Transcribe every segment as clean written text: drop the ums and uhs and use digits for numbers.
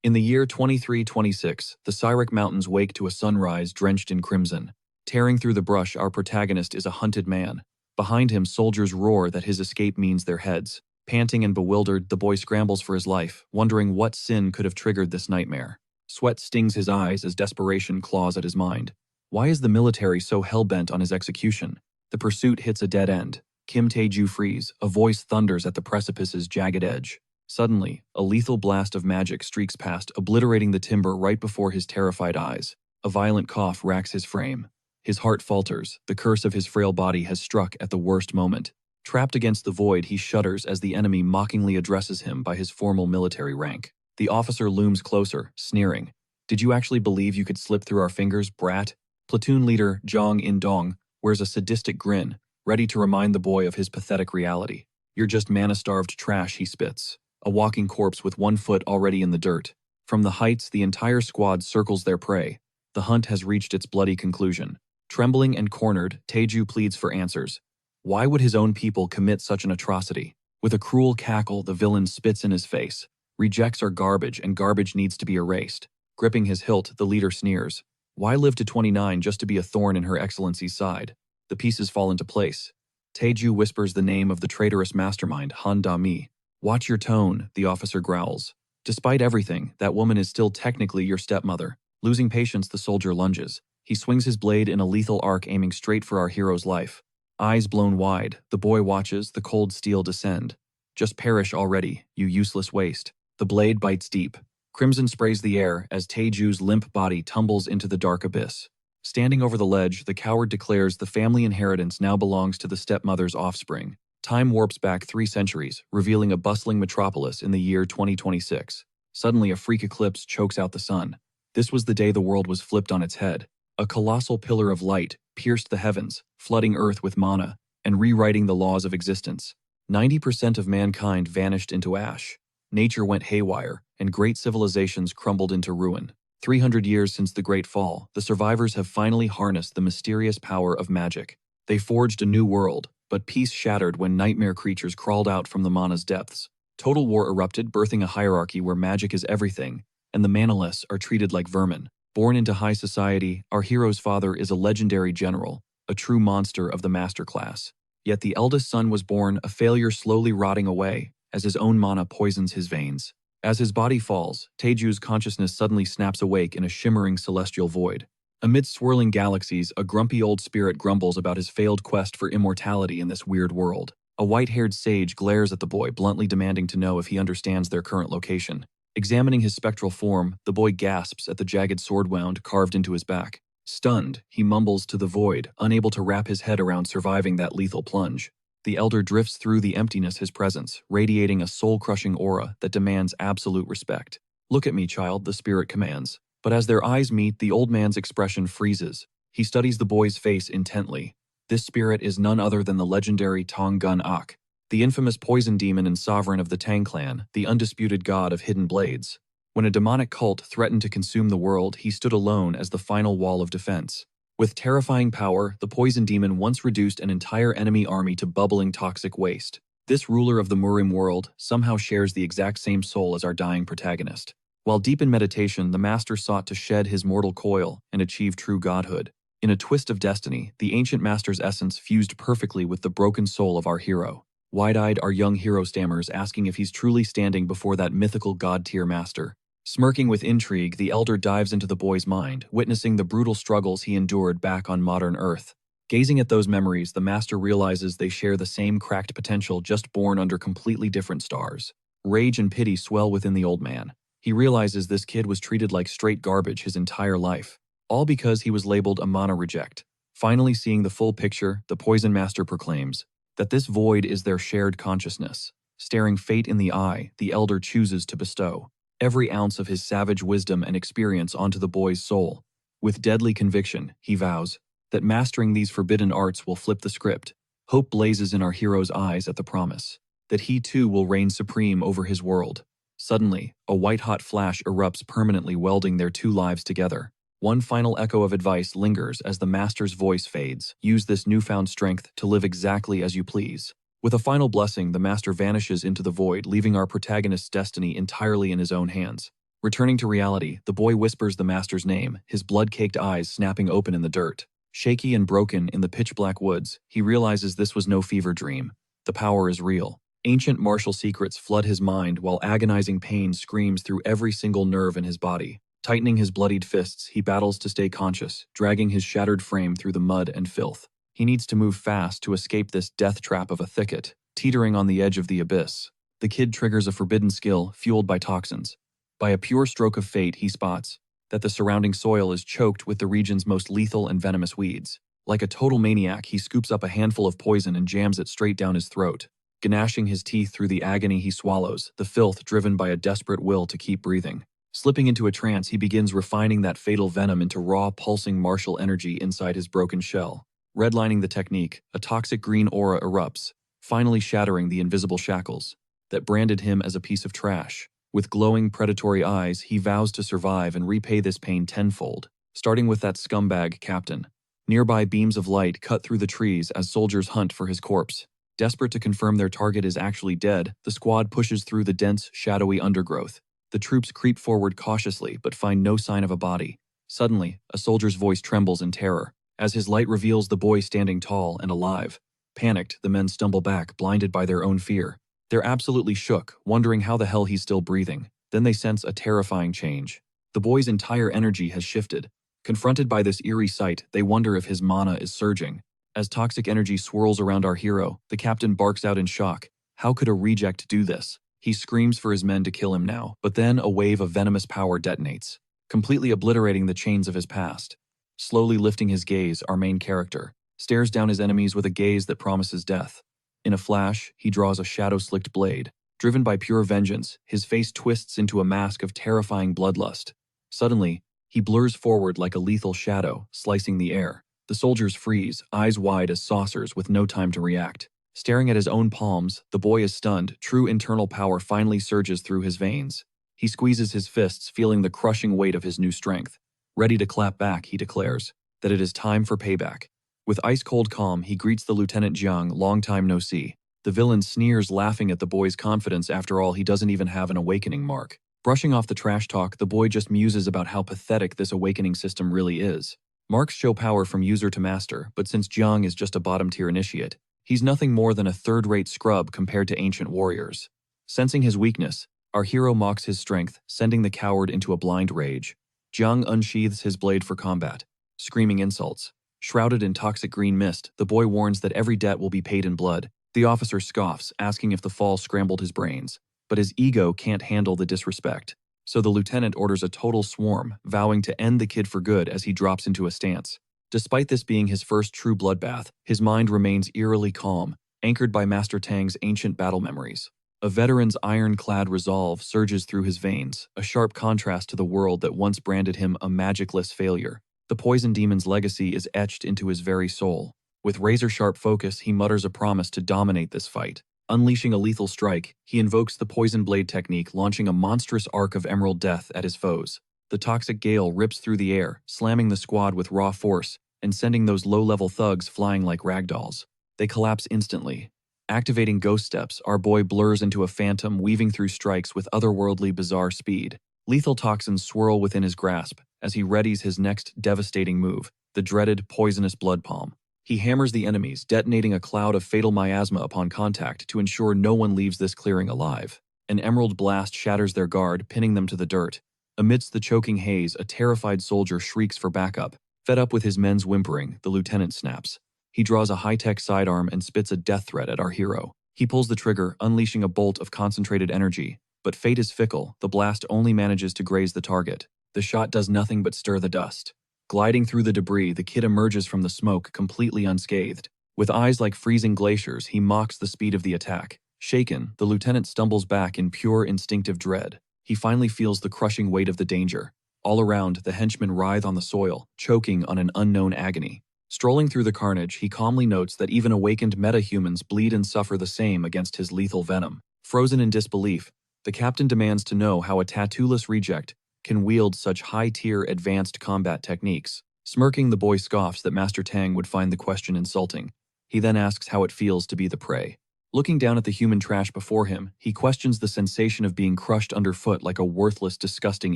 In the year 2326, the Cyric Mountains wake to a sunrise drenched in crimson. Tearing through the brush, our protagonist is a hunted man. Behind him, soldiers roar that his escape means their heads. Panting and bewildered, the boy scrambles for his life, wondering what sin could have triggered this nightmare. Sweat stings his eyes as desperation claws at his mind. Why is the military so hell-bent on his execution? The pursuit hits a dead end. Kim Tae-ju frees, a voice thunders at the precipice's jagged edge. Suddenly, a lethal blast of magic streaks past, obliterating the timber right before his terrified eyes. A violent cough racks his frame. His heart falters, the curse of his frail body has struck at the worst moment. Trapped against the void, he shudders as the enemy mockingly addresses him by his formal military rank. The officer looms closer, sneering. "Did you actually believe you could slip through our fingers, brat?" Platoon leader Jong In-dong wears a sadistic grin, ready to remind the boy of his pathetic reality. "You're just mana-starved trash," he spits. A walking corpse with one foot already in the dirt. From the heights, the entire squad circles their prey. The hunt has reached its bloody conclusion. Trembling and cornered, Tae-ju pleads for answers. Why would his own people commit such an atrocity? With a cruel cackle, the villain spits in his face. Rejects are garbage, and garbage needs to be erased. Gripping his hilt, the leader sneers. Why live to 29 just to be a thorn in Her Excellency's side? The pieces fall into place. Tae-ju whispers the name of the traitorous mastermind, Han Da-mi. "Watch your tone," the officer growls. "Despite everything, that woman is still technically your stepmother." Losing patience, the soldier lunges. He swings his blade in a lethal arc, aiming straight for our hero's life. Eyes blown wide, the boy watches the cold steel descend. "Just perish already, you useless waste." The blade bites deep. Crimson sprays the air as Tae-ju's limp body tumbles into the dark abyss. Standing over the ledge, the coward declares the family inheritance now belongs to the stepmother's offspring. Time warps back 3 centuries, revealing a bustling metropolis in the year 2026. Suddenly, a freak eclipse chokes out the sun. This was the day the world was flipped on its head. A colossal pillar of light pierced the heavens, flooding Earth with mana and rewriting the laws of existence. 90% of mankind vanished into ash. Nature went haywire, and great civilizations crumbled into ruin. 300 years since the Great Fall, the survivors have finally harnessed the mysterious power of magic. They forged a new world, but peace shattered when nightmare creatures crawled out from the mana's depths. Total war erupted, birthing a hierarchy where magic is everything, and the manaless are treated like vermin. Born into high society, our hero's father is a legendary general, a true monster of the master class. Yet the eldest son was born a failure, slowly rotting away as his own mana poisons his veins. As his body falls, Tae-ju's consciousness suddenly snaps awake in a shimmering celestial void. Amidst swirling galaxies, a grumpy old spirit grumbles about his failed quest for immortality in this weird world. A white-haired sage glares at the boy, bluntly demanding to know if he understands their current location. Examining his spectral form, the boy gasps at the jagged sword wound carved into his back. Stunned, he mumbles to the void, unable to wrap his head around surviving that lethal plunge. The elder drifts through the emptiness his presence, radiating a soul-crushing aura that demands absolute respect. "Look at me, child," the spirit commands. But as their eyes meet, the old man's expression freezes. He studies the boy's face intently. This spirit is none other than the legendary Tong Gun-ak, the infamous poison demon and sovereign of the Tang clan, the undisputed god of hidden blades. When a demonic cult threatened to consume the world, he stood alone as the final wall of defense. With terrifying power, the poison demon once reduced an entire enemy army to bubbling toxic waste. This ruler of the Murim world somehow shares the exact same soul as our dying protagonist. While deep in meditation, the master sought to shed his mortal coil and achieve true godhood. In a twist of destiny, the ancient master's essence fused perfectly with the broken soul of our hero. Wide-eyed, our young hero stammers, asking if he's truly standing before that mythical god-tier master. Smirking with intrigue, the elder dives into the boy's mind, witnessing the brutal struggles he endured back on modern Earth. Gazing at those memories, the master realizes they share the same cracked potential, just born under completely different stars. Rage and pity swell within the old man. He realizes this kid was treated like straight garbage his entire life, all because he was labeled a mana reject. Finally seeing the full picture, the poison master proclaims that this void is their shared consciousness. Staring fate in the eye, the elder chooses to bestow every ounce of his savage wisdom and experience onto the boy's soul. With deadly conviction, he vows that mastering these forbidden arts will flip the script. Hope blazes in our hero's eyes at the promise that he too will reign supreme over his world. Suddenly, a white-hot flash erupts, permanently welding their two lives together. One final echo of advice lingers as the master's voice fades. Use this newfound strength to live exactly as you please. With a final blessing, the master vanishes into the void, leaving our protagonist's destiny entirely in his own hands. Returning to reality, the boy whispers the master's name, his blood-caked eyes snapping open in the dirt. Shaky and broken in the pitch-black woods, he realizes this was no fever dream. The power is real. Ancient martial secrets flood his mind while agonizing pain screams through every single nerve in his body. Tightening his bloodied fists, he battles to stay conscious, dragging his shattered frame through the mud and filth. He needs to move fast to escape this death trap of a thicket, teetering on the edge of the abyss. The kid triggers a forbidden skill fueled by toxins. By a pure stroke of fate, he spots that the surrounding soil is choked with the region's most lethal and venomous weeds. Like a total maniac, he scoops up a handful of poison and jams it straight down his throat. Gnashing his teeth through the agony he swallows, the filth driven by a desperate will to keep breathing. Slipping into a trance, he begins refining that fatal venom into raw, pulsing martial energy inside his broken shell. Redlining the technique, a toxic green aura erupts, finally shattering the invisible shackles that branded him as a piece of trash. With glowing, predatory eyes, he vows to survive and repay this pain tenfold, starting with that scumbag captain. Nearby beams of light cut through the trees as soldiers hunt for his corpse. Desperate to confirm their target is actually dead, the squad pushes through the dense, shadowy undergrowth. The troops creep forward cautiously but find no sign of a body. Suddenly, a soldier's voice trembles in terror, as his light reveals the boy standing tall and alive. Panicked, the men stumble back, blinded by their own fear. They're absolutely shook, wondering how the hell he's still breathing. Then they sense a terrifying change. The boy's entire energy has shifted. Confronted by this eerie sight, they wonder if his mana is surging. As toxic energy swirls around our hero, the captain barks out in shock. How could a reject do this? He screams for his men to kill him now, but then a wave of venomous power detonates, completely obliterating the chains of his past. Slowly lifting his gaze, our main character stares down his enemies with a gaze that promises death. In a flash, he draws a shadow-slicked blade. Driven by pure vengeance, his face twists into a mask of terrifying bloodlust. Suddenly, he blurs forward like a lethal shadow, slicing the air. The soldiers freeze, eyes wide as saucers with no time to react. Staring at his own palms, the boy is stunned. True internal power finally surges through his veins. He squeezes his fists, feeling the crushing weight of his new strength. Ready to clap back, he declares that it is time for payback. With ice-cold calm, he greets the Lieutenant Jiang, long time no see. The villain sneers, laughing at the boy's confidence. After all, he doesn't even have an awakening mark. Brushing off the trash talk, the boy just muses about how pathetic this awakening system really is. Marks show power from user to master, but since Jiang is just a bottom-tier initiate, he's nothing more than a third-rate scrub compared to ancient warriors. Sensing his weakness, our hero mocks his strength, sending the coward into a blind rage. Jiang unsheathes his blade for combat, screaming insults. Shrouded in toxic green mist, the boy warns that every debt will be paid in blood. The officer scoffs, asking if the fall scrambled his brains. But his ego can't handle the disrespect. So the lieutenant orders a total swarm, vowing to end the kid for good as he drops into a stance. Despite this being his first true bloodbath, his mind remains eerily calm, anchored by Master Tang's ancient battle memories. A veteran's ironclad resolve surges through his veins, a sharp contrast to the world that once branded him a magicless failure. The poison demon's legacy is etched into his very soul. With razor-sharp focus, he mutters a promise to dominate this fight. Unleashing a lethal strike, he invokes the poison blade technique, launching a monstrous arc of emerald death at his foes. The toxic gale rips through the air, slamming the squad with raw force, and sending those low-level thugs flying like ragdolls. They collapse instantly. Activating ghost steps, our boy blurs into a phantom, weaving through strikes with otherworldly bizarre speed. Lethal toxins swirl within his grasp as he readies his next devastating move, the dreaded poisonous blood palm. He hammers the enemies, detonating a cloud of fatal miasma upon contact to ensure no one leaves this clearing alive. An emerald blast shatters their guard, pinning them to the dirt. Amidst the choking haze, a terrified soldier shrieks for backup. Fed up with his men's whimpering, the lieutenant snaps. He draws a high-tech sidearm and spits a death threat at our hero. He pulls the trigger, unleashing a bolt of concentrated energy. But fate is fickle, the blast only manages to graze the target. The shot does nothing but stir the dust. Gliding through the debris, the kid emerges from the smoke completely unscathed. With eyes like freezing glaciers, he mocks the speed of the attack. Shaken, the lieutenant stumbles back in pure instinctive dread. He finally feels the crushing weight of the danger. All around, the henchmen writhe on the soil, choking on an unknown agony. Strolling through the carnage, he calmly notes that even awakened metahumans bleed and suffer the same against his lethal venom. Frozen in disbelief, the captain demands to know how a tattooless reject can wield such high-tier advanced combat techniques. Smirking, the boy scoffs that Master Tang would find the question insulting. He then asks how it feels to be the prey. Looking down at the human trash before him, he questions the sensation of being crushed underfoot like a worthless, disgusting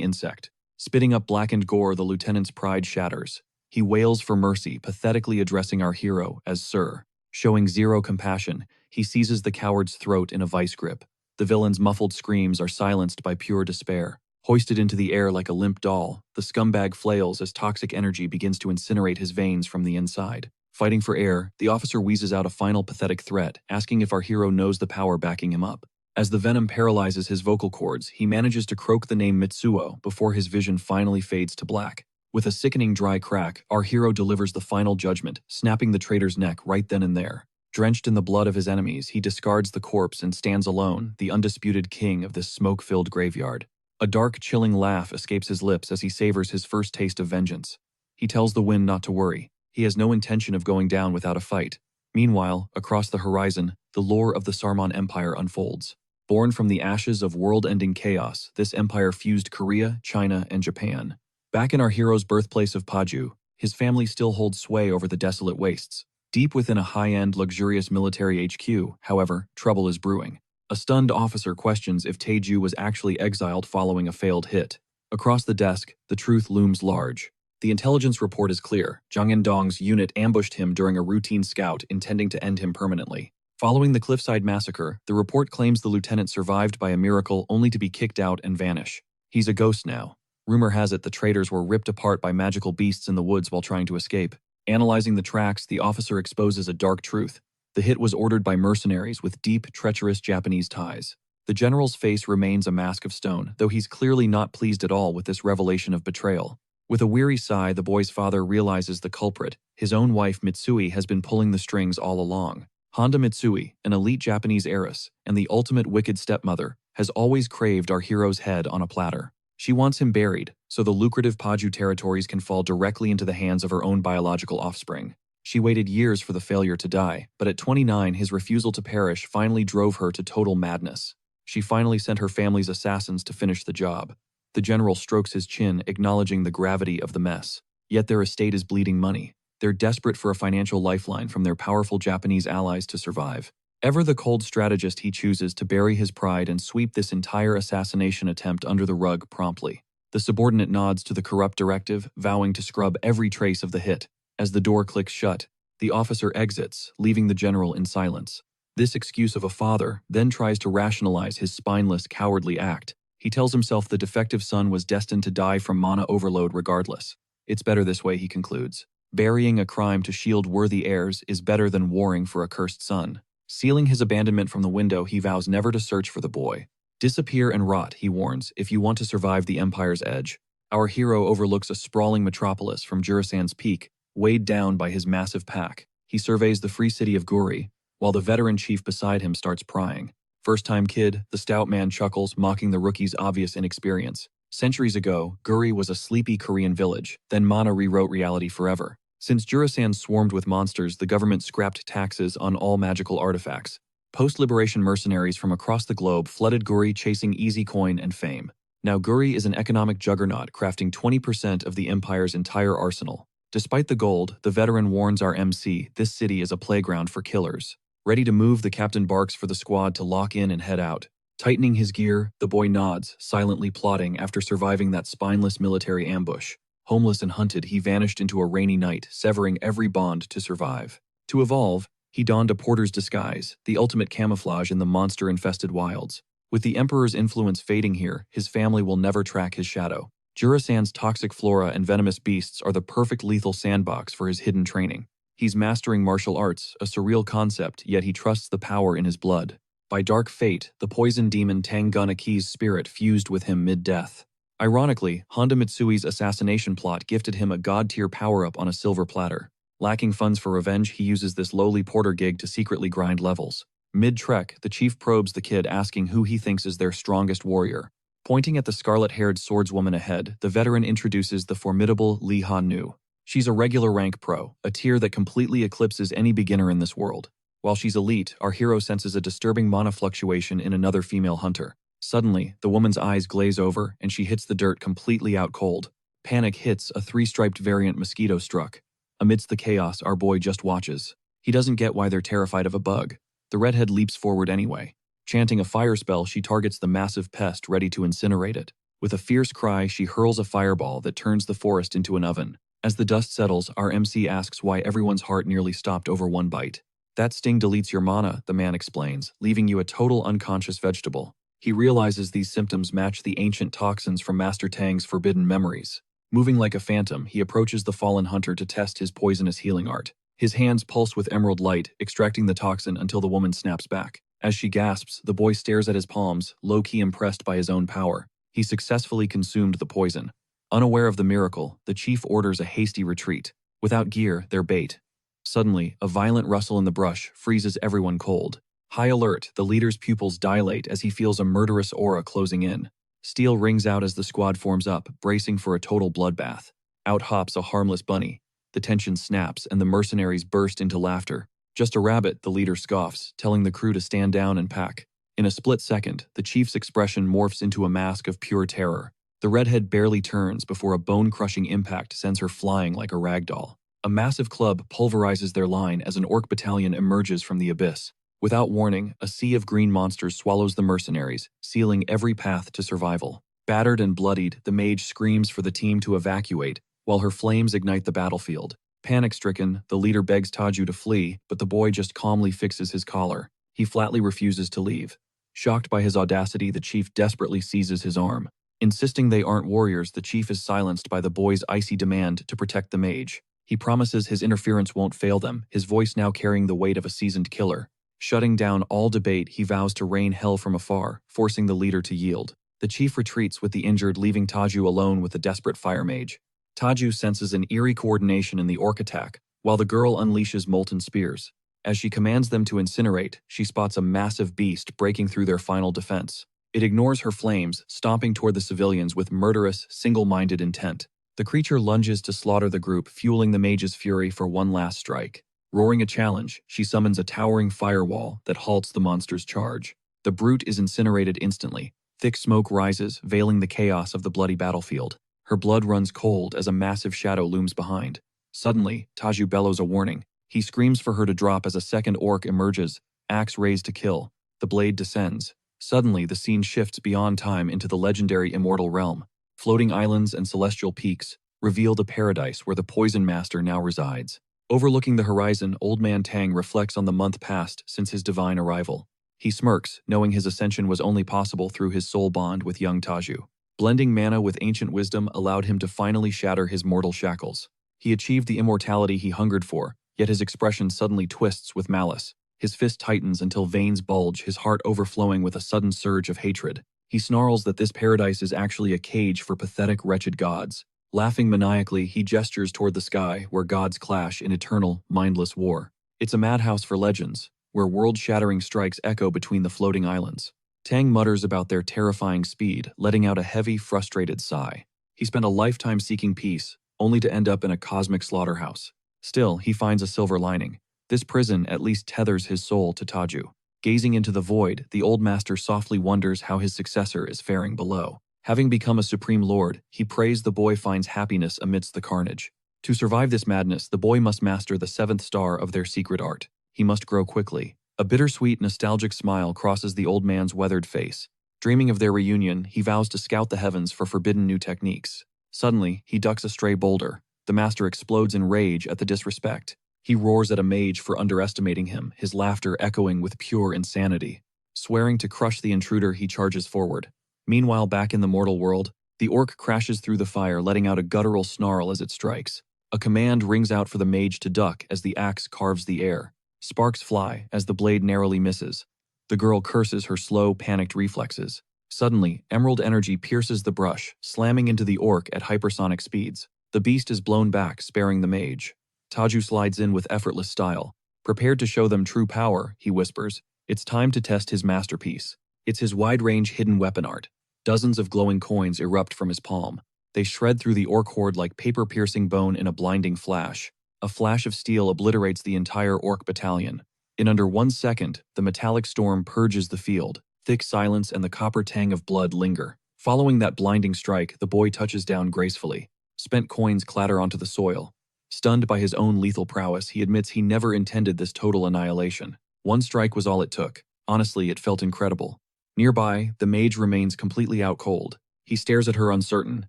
insect. Spitting up blackened gore, the lieutenant's pride shatters. He wails for mercy, pathetically addressing our hero as Sir. Showing zero compassion, he seizes the coward's throat in a vice grip. The villain's muffled screams are silenced by pure despair. Hoisted into the air like a limp doll, the scumbag flails as toxic energy begins to incinerate his veins from the inside. Fighting for air, the officer wheezes out a final pathetic threat, asking if our hero knows the power backing him up. As the venom paralyzes his vocal cords, he manages to croak the name Mitsuo before his vision finally fades to black. With a sickening dry crack, our hero delivers the final judgment, snapping the traitor's neck right then and there. Drenched in the blood of his enemies, he discards the corpse and stands alone, the undisputed king of this smoke-filled graveyard. A dark, chilling laugh escapes his lips as he savors his first taste of vengeance. He tells the wind not to worry. He has no intention of going down without a fight. Meanwhile, across the horizon, the lore of the Sarmon Empire unfolds. Born from the ashes of world-ending chaos, this empire fused Korea, China, and Japan. Back in our hero's birthplace of Paju, his family still holds sway over the desolate wastes. Deep within a high-end, luxurious military HQ, however, trouble is brewing. A stunned officer questions if Taeju was actually exiled following a failed hit. Across the desk, the truth looms large. The intelligence report is clear. Jang In-dong's unit ambushed him during a routine scout intending to end him permanently. Following the Cliffside massacre, the report claims the lieutenant survived by a miracle only to be kicked out and vanish. He's a ghost now. Rumor has it the traitors were ripped apart by magical beasts in the woods while trying to escape. Analyzing the tracks, the officer exposes a dark truth. The hit was ordered by mercenaries with deep, treacherous Japanese ties. The general's face remains a mask of stone, though he's clearly not pleased at all with this revelation of betrayal. With a weary sigh, the boy's father realizes the culprit. His own wife, Mitsui, has been pulling the strings all along. Honda Mitsui, an elite Japanese heiress, and the ultimate wicked stepmother, has always craved our hero's head on a platter. She wants him buried, so the lucrative Paju territories can fall directly into the hands of her own biological offspring. She waited years for the failure to die, but at 29, his refusal to perish finally drove her to total madness. She finally sent her family's assassins to finish the job. The general strokes his chin, acknowledging the gravity of the mess. Yet their estate is bleeding money. They're desperate for a financial lifeline from their powerful Japanese allies to survive. Ever the cold strategist, he chooses to bury his pride and sweep this entire assassination attempt under the rug promptly. The subordinate nods to the corrupt directive, vowing to scrub every trace of the hit. As the door clicks shut, the officer exits, leaving the general in silence. This excuse of a father then tries to rationalize his spineless, cowardly act. He tells himself the defective son was destined to die from mana overload regardless. It's better this way, he concludes. Burying a crime to shield worthy heirs is better than warring for a cursed son. Sealing his abandonment from the window, he vows never to search for the boy. Disappear and rot, he warns, if you want to survive the Empire's edge. Our hero overlooks a sprawling metropolis from Jurasan's peak, weighed down by his massive pack. He surveys the free city of Guri, while the veteran chief beside him starts prying. First-time kid, the stout man chuckles, mocking the rookie's obvious inexperience. Centuries ago, Guri was a sleepy Korean village, then Mana rewrote reality forever. Since Jurasan swarmed with monsters, the government scrapped taxes on all magical artifacts. Post-liberation mercenaries from across the globe flooded Guri chasing easy coin and fame. Now Guri is an economic juggernaut, crafting 20% of the Empire's entire arsenal. Despite the gold, the veteran warns our MC this city is a playground for killers. Ready to move, the captain barks for the squad to lock in and head out. Tightening his gear, the boy nods, silently plotting after surviving that spineless military ambush. Homeless and hunted, he vanished into a rainy night, severing every bond to survive. To evolve, he donned a porter's disguise, the ultimate camouflage in the monster-infested wilds. With the Emperor's influence fading here, his family will never track his shadow. Jurasan's toxic flora and venomous beasts are the perfect lethal sandbox for his hidden training. He's mastering martial arts, a surreal concept, yet he trusts the power in his blood. By dark fate, the poison demon Tangun Aki's spirit fused with him mid-death. Ironically, Honda Mitsui's assassination plot gifted him a god-tier power-up on a silver platter. Lacking funds for revenge, he uses this lowly porter gig to secretly grind levels. Mid-trek, the chief probes the kid, asking who he thinks is their strongest warrior. Pointing at the scarlet-haired swordswoman ahead, the veteran introduces the formidable Lee Ha-nu. She's a regular rank pro, a tier that completely eclipses any beginner in this world. While she's elite, our hero senses a disturbing mana fluctuation in another female hunter. Suddenly, the woman's eyes glaze over, and she hits the dirt completely out cold. Panic hits, a three-striped variant mosquito struck. Amidst the chaos, our boy just watches. He doesn't get why they're terrified of a bug. The redhead leaps forward anyway. Chanting a fire spell, she targets the massive pest, ready to incinerate it. With a fierce cry, she hurls a fireball that turns the forest into an oven. As the dust settles, our MC asks why everyone's heart nearly stopped over one bite. That sting deletes your mana, the man explains, leaving you a total unconscious vegetable. He realizes these symptoms match the ancient toxins from Master Tang's forbidden memories. Moving like a phantom, he approaches the fallen hunter to test his poisonous healing art. His hands pulse with emerald light, extracting the toxin until the woman snaps back. As she gasps, the boy stares at his palms, low-key impressed by his own power. He successfully consumed the poison. Unaware of the miracle, the chief orders a hasty retreat. Without gear, they're bait. Suddenly, a violent rustle in the brush freezes everyone cold. High alert, the leader's pupils dilate as he feels a murderous aura closing in. Steel rings out as the squad forms up, bracing for a total bloodbath. Out hops a harmless bunny. The tension snaps and the mercenaries burst into laughter. Just a rabbit, the leader scoffs, telling the crew to stand down and pack. In a split second, the chief's expression morphs into a mask of pure terror. The redhead barely turns before a bone-crushing impact sends her flying like a rag doll. A massive club pulverizes their line as an orc battalion emerges from the abyss. Without warning, a sea of green monsters swallows the mercenaries, sealing every path to survival. Battered and bloodied, the mage screams for the team to evacuate, while her flames ignite the battlefield. Panic-stricken, the leader begs Taju to flee, but the boy just calmly fixes his collar. He flatly refuses to leave. Shocked by his audacity, the chief desperately seizes his arm. Insisting they aren't warriors, the chief is silenced by the boy's icy demand to protect the mage. He promises his interference won't fail them, his voice now carrying the weight of a seasoned killer. Shutting down all debate, he vows to rain hell from afar, forcing the leader to yield. The chief retreats with the injured, leaving Taju alone with the desperate fire mage. Taju senses an eerie coordination in the orc attack, while the girl unleashes molten spears. As she commands them to incinerate, she spots a massive beast breaking through their final defense. It ignores her flames, stomping toward the civilians with murderous, single-minded intent. The creature lunges to slaughter the group, fueling the mage's fury for one last strike. Roaring a challenge, she summons a towering firewall that halts the monster's charge. The brute is incinerated instantly. Thick smoke rises, veiling the chaos of the bloody battlefield. Her blood runs cold as a massive shadow looms behind. Suddenly, Taju bellows a warning. He screams for her to drop as a second orc emerges, axe raised to kill. The blade descends. Suddenly, the scene shifts beyond time into the legendary immortal realm. Floating islands and celestial peaks reveal the paradise where the Poison Master now resides. Overlooking the horizon, Old Man Tang reflects on the month past since his divine arrival. He smirks, knowing his ascension was only possible through his soul bond with young Taju. Blending mana with ancient wisdom allowed him to finally shatter his mortal shackles. He achieved the immortality he hungered for, yet his expression suddenly twists with malice. His fist tightens until veins bulge, his heart overflowing with a sudden surge of hatred. He snarls that this paradise is actually a cage for pathetic, wretched gods. Laughing maniacally, he gestures toward the sky, where gods clash in eternal, mindless war. It's a madhouse for legends, where world-shattering strikes echo between the floating islands. Tang mutters about their terrifying speed, letting out a heavy, frustrated sigh. He spent a lifetime seeking peace, only to end up in a cosmic slaughterhouse. Still, he finds a silver lining. This prison at least tethers his soul to Taju. Gazing into the void, the old master softly wonders how his successor is faring below. Having become a supreme lord, he prays the boy finds happiness amidst the carnage. To survive this madness, the boy must master the seventh star of their secret art. He must grow quickly. A bittersweet, nostalgic smile crosses the old man's weathered face. Dreaming of their reunion, he vows to scout the heavens for forbidden new techniques. Suddenly, he ducks a stray boulder. The master explodes in rage at the disrespect. He roars at a mage for underestimating him, his laughter echoing with pure insanity. Swearing to crush the intruder, he charges forward. Meanwhile, back in the mortal world, the orc crashes through the fire, letting out a guttural snarl as it strikes. A command rings out for the mage to duck as the axe carves the air. Sparks fly as the blade narrowly misses. The girl curses her slow, panicked reflexes. Suddenly, emerald energy pierces the brush, slamming into the orc at hypersonic speeds. The beast is blown back, sparing the mage. Taju slides in with effortless style. Prepared to show them true power, he whispers. It's time to test his masterpiece. It's his wide-range hidden weapon art. Dozens of glowing coins erupt from his palm. They shred through the orc horde like paper-piercing bone in a blinding flash. A flash of steel obliterates the entire orc battalion. In under 1 second, the metallic storm purges the field. Thick silence and the copper tang of blood linger. Following that blinding strike, the boy touches down gracefully. Spent coins clatter onto the soil. Stunned by his own lethal prowess, he admits he never intended this total annihilation. One strike was all it took. Honestly, it felt incredible. Nearby, the mage remains completely out cold. He stares at her uncertain.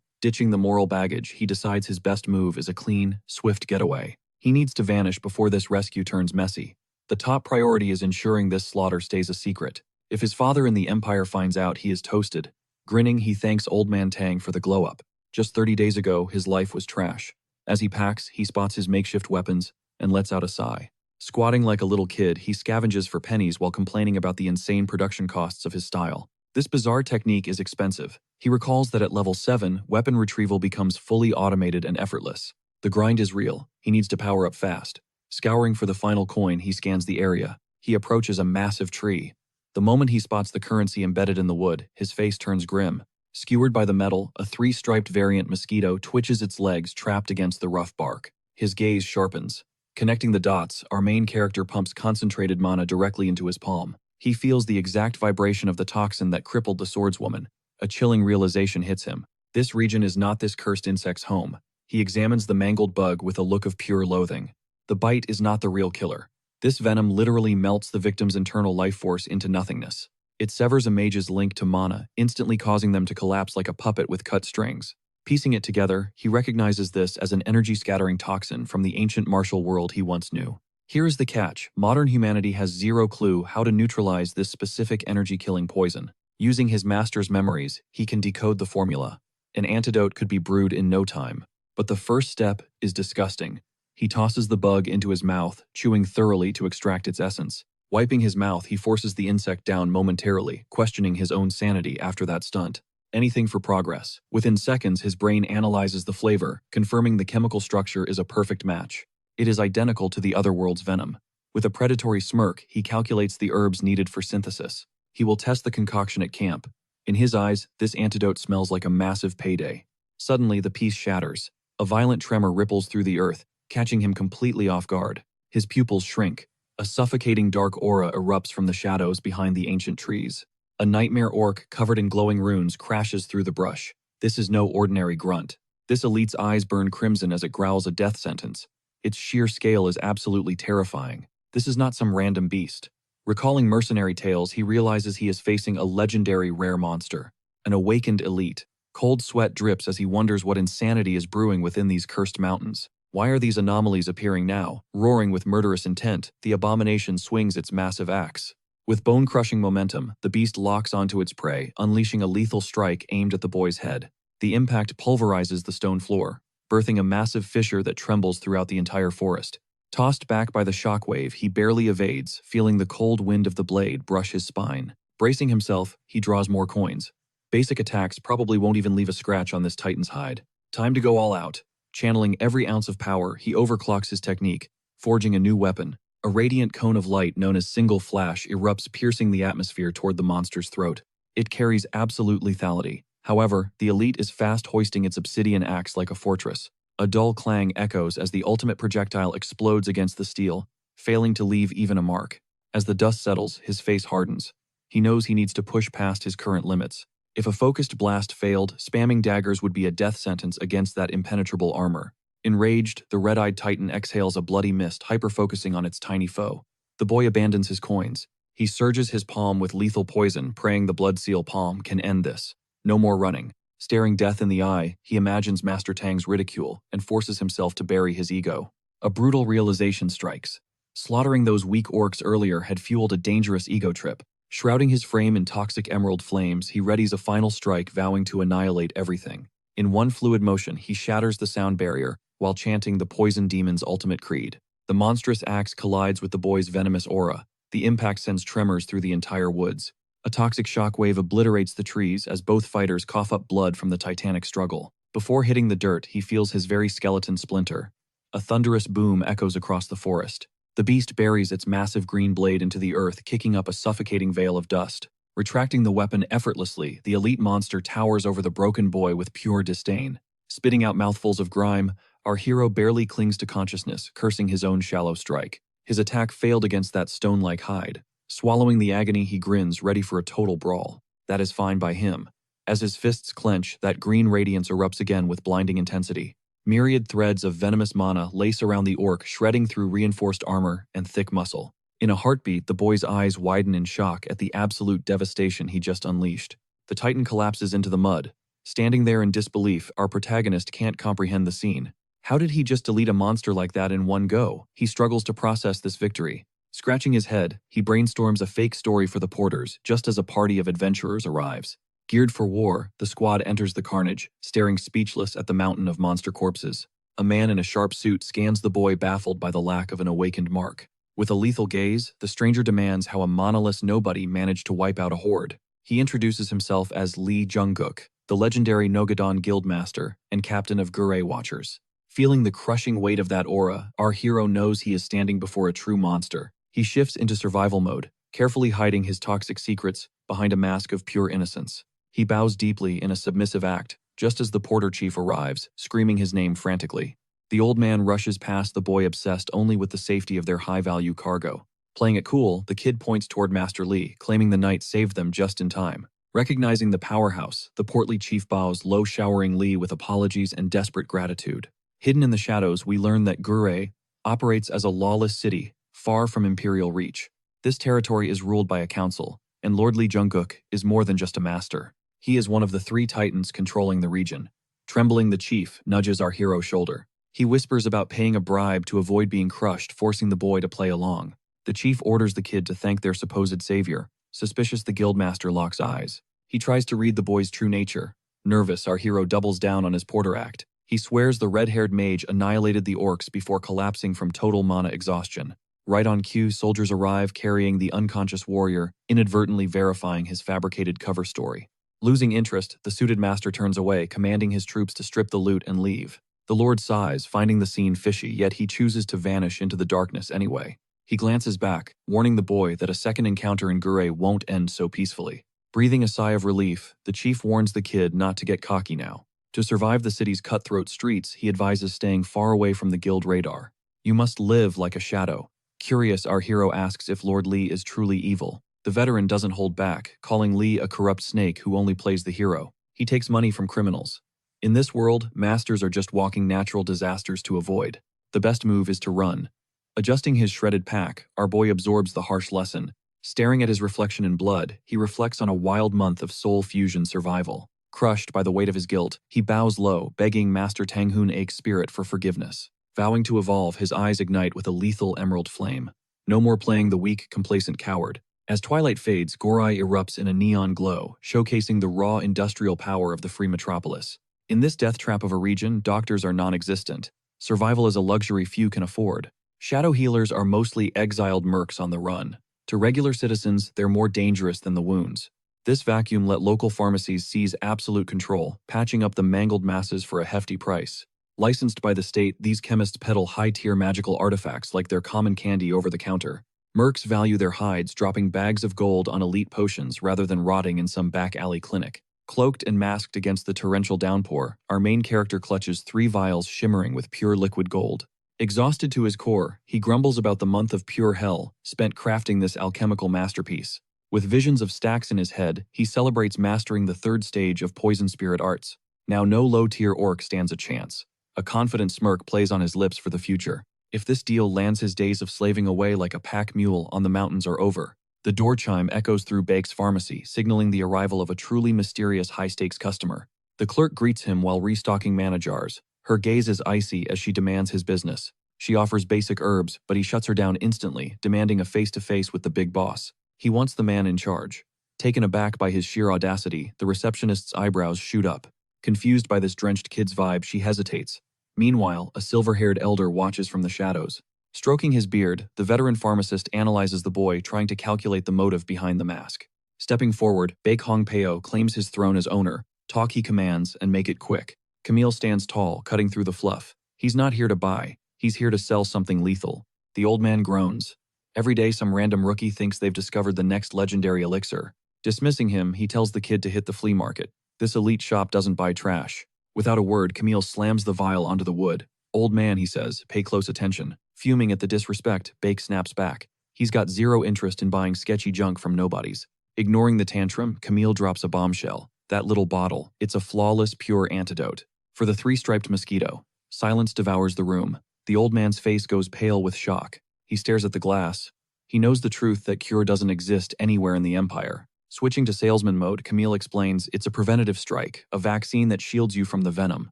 Ditching the moral baggage, he decides his best move is a clean, swift getaway. He needs to vanish before this rescue turns messy. The top priority is ensuring this slaughter stays a secret. If his father in the Empire finds out, he is toasted. Grinning, he thanks Old Man Tang for the glow-up. Just 30 days ago, his life was trash. As he packs, he spots his makeshift weapons and lets out a sigh. Squatting like a little kid, he scavenges for pennies while complaining about the insane production costs of his style. This bizarre technique is expensive. He recalls that at level 7, weapon retrieval becomes fully automated and effortless. The grind is real. He needs to power up fast. Scouring for the final coin, he scans the area. He approaches a massive tree. The moment he spots the currency embedded in the wood, his face turns grim. Skewered by the metal, a 3-striped variant mosquito twitches its legs trapped against the rough bark. His gaze sharpens. Connecting the dots, our main character pumps concentrated mana directly into his palm. He feels the exact vibration of the toxin that crippled the swordswoman. A chilling realization hits him. This region is not this cursed insect's home. He examines the mangled bug with a look of pure loathing. The bite is not the real killer. This venom literally melts the victim's internal life force into nothingness. It severs a mage's link to mana, instantly causing them to collapse like a puppet with cut strings. Piecing it together, he recognizes this as an energy-scattering toxin from the ancient martial world he once knew. Here is the catch: modern humanity has zero clue how to neutralize this specific energy-killing poison. Using his master's memories, he can decode the formula. An antidote could be brewed in no time. But the first step is disgusting. He tosses the bug into his mouth, chewing thoroughly to extract its essence. Wiping his mouth, he forces the insect down momentarily, questioning his own sanity after that stunt. Anything for progress. Within seconds, his brain analyzes the flavor, confirming the chemical structure is a perfect match. It is identical to the other world's venom. With a predatory smirk, he calculates the herbs needed for synthesis. He will test the concoction at camp. In his eyes, this antidote smells like a massive payday. Suddenly, the piece shatters. A violent tremor ripples through the earth, catching him completely off guard. His pupils shrink. A suffocating dark aura erupts from the shadows behind the ancient trees. A nightmare orc covered in glowing runes crashes through the brush. This is no ordinary grunt. This elite's eyes burn crimson as it growls a death sentence. Its sheer scale is absolutely terrifying. This is not some random beast. Recalling mercenary tales, he realizes he is facing a legendary rare monster. An awakened elite. Cold sweat drips as he wonders what insanity is brewing within these cursed mountains. Why are these anomalies appearing now? Roaring with murderous intent, the abomination swings its massive axe. With bone-crushing momentum, the beast locks onto its prey, unleashing a lethal strike aimed at the boy's head. The impact pulverizes the stone floor, birthing a massive fissure that trembles throughout the entire forest. Tossed back by the shockwave, he barely evades, feeling the cold wind of the blade brush his spine. Bracing himself, he draws more coins. Basic attacks probably won't even leave a scratch on this titan's hide. Time to go all out. Channeling every ounce of power, he overclocks his technique, forging a new weapon. A radiant cone of light known as Single Flash erupts, piercing the atmosphere toward the monster's throat. It carries absolute lethality. However, the elite is fast hoisting its obsidian axe like a fortress. A dull clang echoes as the ultimate projectile explodes against the steel, failing to leave even a mark. As the dust settles, his face hardens. He knows he needs to push past his current limits. If a focused blast failed, spamming daggers would be a death sentence against that impenetrable armor. Enraged, the red-eyed titan exhales a bloody mist, hyper-focusing on its tiny foe. The boy abandons his coins. He surges his palm with lethal poison, praying the blood seal palm can end this. No more running. Staring death in the eye, he imagines Master Tang's ridicule and forces himself to bury his ego. A brutal realization strikes. Slaughtering those weak orcs earlier had fueled a dangerous ego trip. Shrouding his frame in toxic emerald flames, he readies a final strike, vowing to annihilate everything. In one fluid motion, he shatters the sound barrier, while chanting the poison demon's ultimate creed. The monstrous axe collides with the boy's venomous aura. The impact sends tremors through the entire woods. A toxic shockwave obliterates the trees as both fighters cough up blood from the titanic struggle. Before hitting the dirt, he feels his very skeleton splinter. A thunderous boom echoes across the forest. The beast buries its massive green blade into the earth, kicking up a suffocating veil of dust. Retracting the weapon effortlessly, the elite monster towers over the broken boy with pure disdain. Spitting out mouthfuls of grime, our hero barely clings to consciousness, cursing his own shallow strike. His attack failed against that stone-like hide. Swallowing the agony, he grins, ready for a total brawl. That is fine by him. As his fists clench, that green radiance erupts again with blinding intensity. Myriad threads of venomous mana lace around the orc, shredding through reinforced armor and thick muscle. In a heartbeat, the boy's eyes widen in shock at the absolute devastation he just unleashed. The Titan collapses into the mud. Standing there in disbelief, our protagonist can't comprehend the scene. How did he just delete a monster like that in one go? He struggles to process this victory. Scratching his head, he brainstorms a fake story for the porters just as a party of adventurers arrives. Geared for war, the squad enters the carnage, staring speechless at the mountain of monster corpses. A man in a sharp suit scans the boy, baffled by the lack of an awakened mark. With a lethal gaze, the stranger demands how a monolith nobody managed to wipe out a horde. He introduces himself as Lee Jungkook, the legendary Nogadon Guildmaster and captain of Gurei Watchers. Feeling the crushing weight of that aura, our hero knows he is standing before a true monster. He shifts into survival mode, carefully hiding his toxic secrets behind a mask of pure innocence. He bows deeply in a submissive act, just as the porter chief arrives, screaming his name frantically. The old man rushes past the boy, obsessed only with the safety of their high-value cargo. Playing it cool, the kid points toward Master Lee, claiming the knight saved them just in time. Recognizing the powerhouse, the portly chief bows low, showering Lee with apologies and desperate gratitude. Hidden in the shadows, we learn that Gurei operates as a lawless city, far from imperial reach. This territory is ruled by a council, and Lord Lee Jungkook is more than just a master. He is one of the 3 titans controlling the region. Trembling, the chief nudges our hero's shoulder. He whispers about paying a bribe to avoid being crushed, forcing the boy to play along. The chief orders the kid to thank their supposed savior. Suspicious, the guildmaster locks eyes. He tries to read the boy's true nature. Nervous, our hero doubles down on his porter act. He swears the red-haired mage annihilated the orcs before collapsing from total mana exhaustion. Right on cue, soldiers arrive carrying the unconscious warrior, inadvertently verifying his fabricated cover story. Losing interest, the suited master turns away, commanding his troops to strip the loot and leave. The Lord sighs, finding the scene fishy, yet he chooses to vanish into the darkness anyway. He glances back, warning the boy that a second encounter in Gurei won't end so peacefully. Breathing a sigh of relief, the chief warns the kid not to get cocky now. To survive the city's cutthroat streets, he advises staying far away from the guild radar. You must live like a shadow. Curious, our hero asks if Lord Lee is truly evil. The veteran doesn't hold back, calling Lee a corrupt snake who only plays the hero. He takes money from criminals. In this world, masters are just walking natural disasters to avoid. The best move is to run. Adjusting his shredded pack, our boy absorbs the harsh lesson. Staring at his reflection in blood, he reflects on a wild month of soul fusion survival. Crushed by the weight of his guilt, he bows low, begging Master Tanghoon Ake's spirit for forgiveness. Vowing to evolve, his eyes ignite with a lethal emerald flame. No more playing the weak, complacent coward. As twilight fades, Gurei erupts in a neon glow, showcasing the raw industrial power of the free metropolis. In this death trap of a region, doctors are non-existent. Survival is a luxury few can afford. Shadow healers are mostly exiled mercs on the run. To regular citizens, they're more dangerous than the wounds. This vacuum let local pharmacies seize absolute control, patching up the mangled masses for a hefty price. Licensed by the state, these chemists peddle high-tier magical artifacts like their common candy over the counter. Mercs value their hides, dropping bags of gold on elite potions rather than rotting in some back-alley clinic. Cloaked and masked against the torrential downpour, our main character clutches 3 vials shimmering with pure liquid gold. Exhausted to his core, he grumbles about the month of pure hell spent crafting this alchemical masterpiece. With visions of stacks in his head, he celebrates mastering the 3rd stage of poison spirit arts. Now no low-tier orc stands a chance. A confident smirk plays on his lips for the future. If this deal lands, his days of slaving away like a pack mule on the mountains are over. The door chime echoes through Bake's pharmacy, signaling the arrival of a truly mysterious high-stakes customer. The clerk greets him while restocking mana jars. Her gaze is icy as she demands his business. She offers basic herbs, but he shuts her down instantly, demanding a face-to-face with the big boss. He wants the man in charge. Taken aback by his sheer audacity, the receptionist's eyebrows shoot up. Confused by this drenched kid's vibe, she hesitates. Meanwhile, a silver-haired elder watches from the shadows. Stroking his beard, the veteran pharmacist analyzes the boy, trying to calculate the motive behind the mask. Stepping forward, Baek Hongpeo claims his throne as owner. Talk, he commands, and make it quick. Camille stands tall, cutting through the fluff. He's not here to buy. He's here to sell something lethal. The old man groans. Every day, some random rookie thinks they've discovered the next legendary elixir. Dismissing him, he tells the kid to hit the flea market. This elite shop doesn't buy trash. Without a word, Camille slams the vial onto the wood. Old man, he says, pay close attention. Fuming at the disrespect, Bake snaps back. He's got zero interest in buying sketchy junk from nobodies. Ignoring the tantrum, Camille drops a bombshell. That little bottle, it's a flawless, pure antidote. For the 3-striped mosquito. Silence devours the room. The old man's face goes pale with shock. He stares at the glass. He knows the truth that cure doesn't exist anywhere in the Empire. Switching to salesman mode, Camille explains it's a preventative strike, a vaccine that shields you from the venom.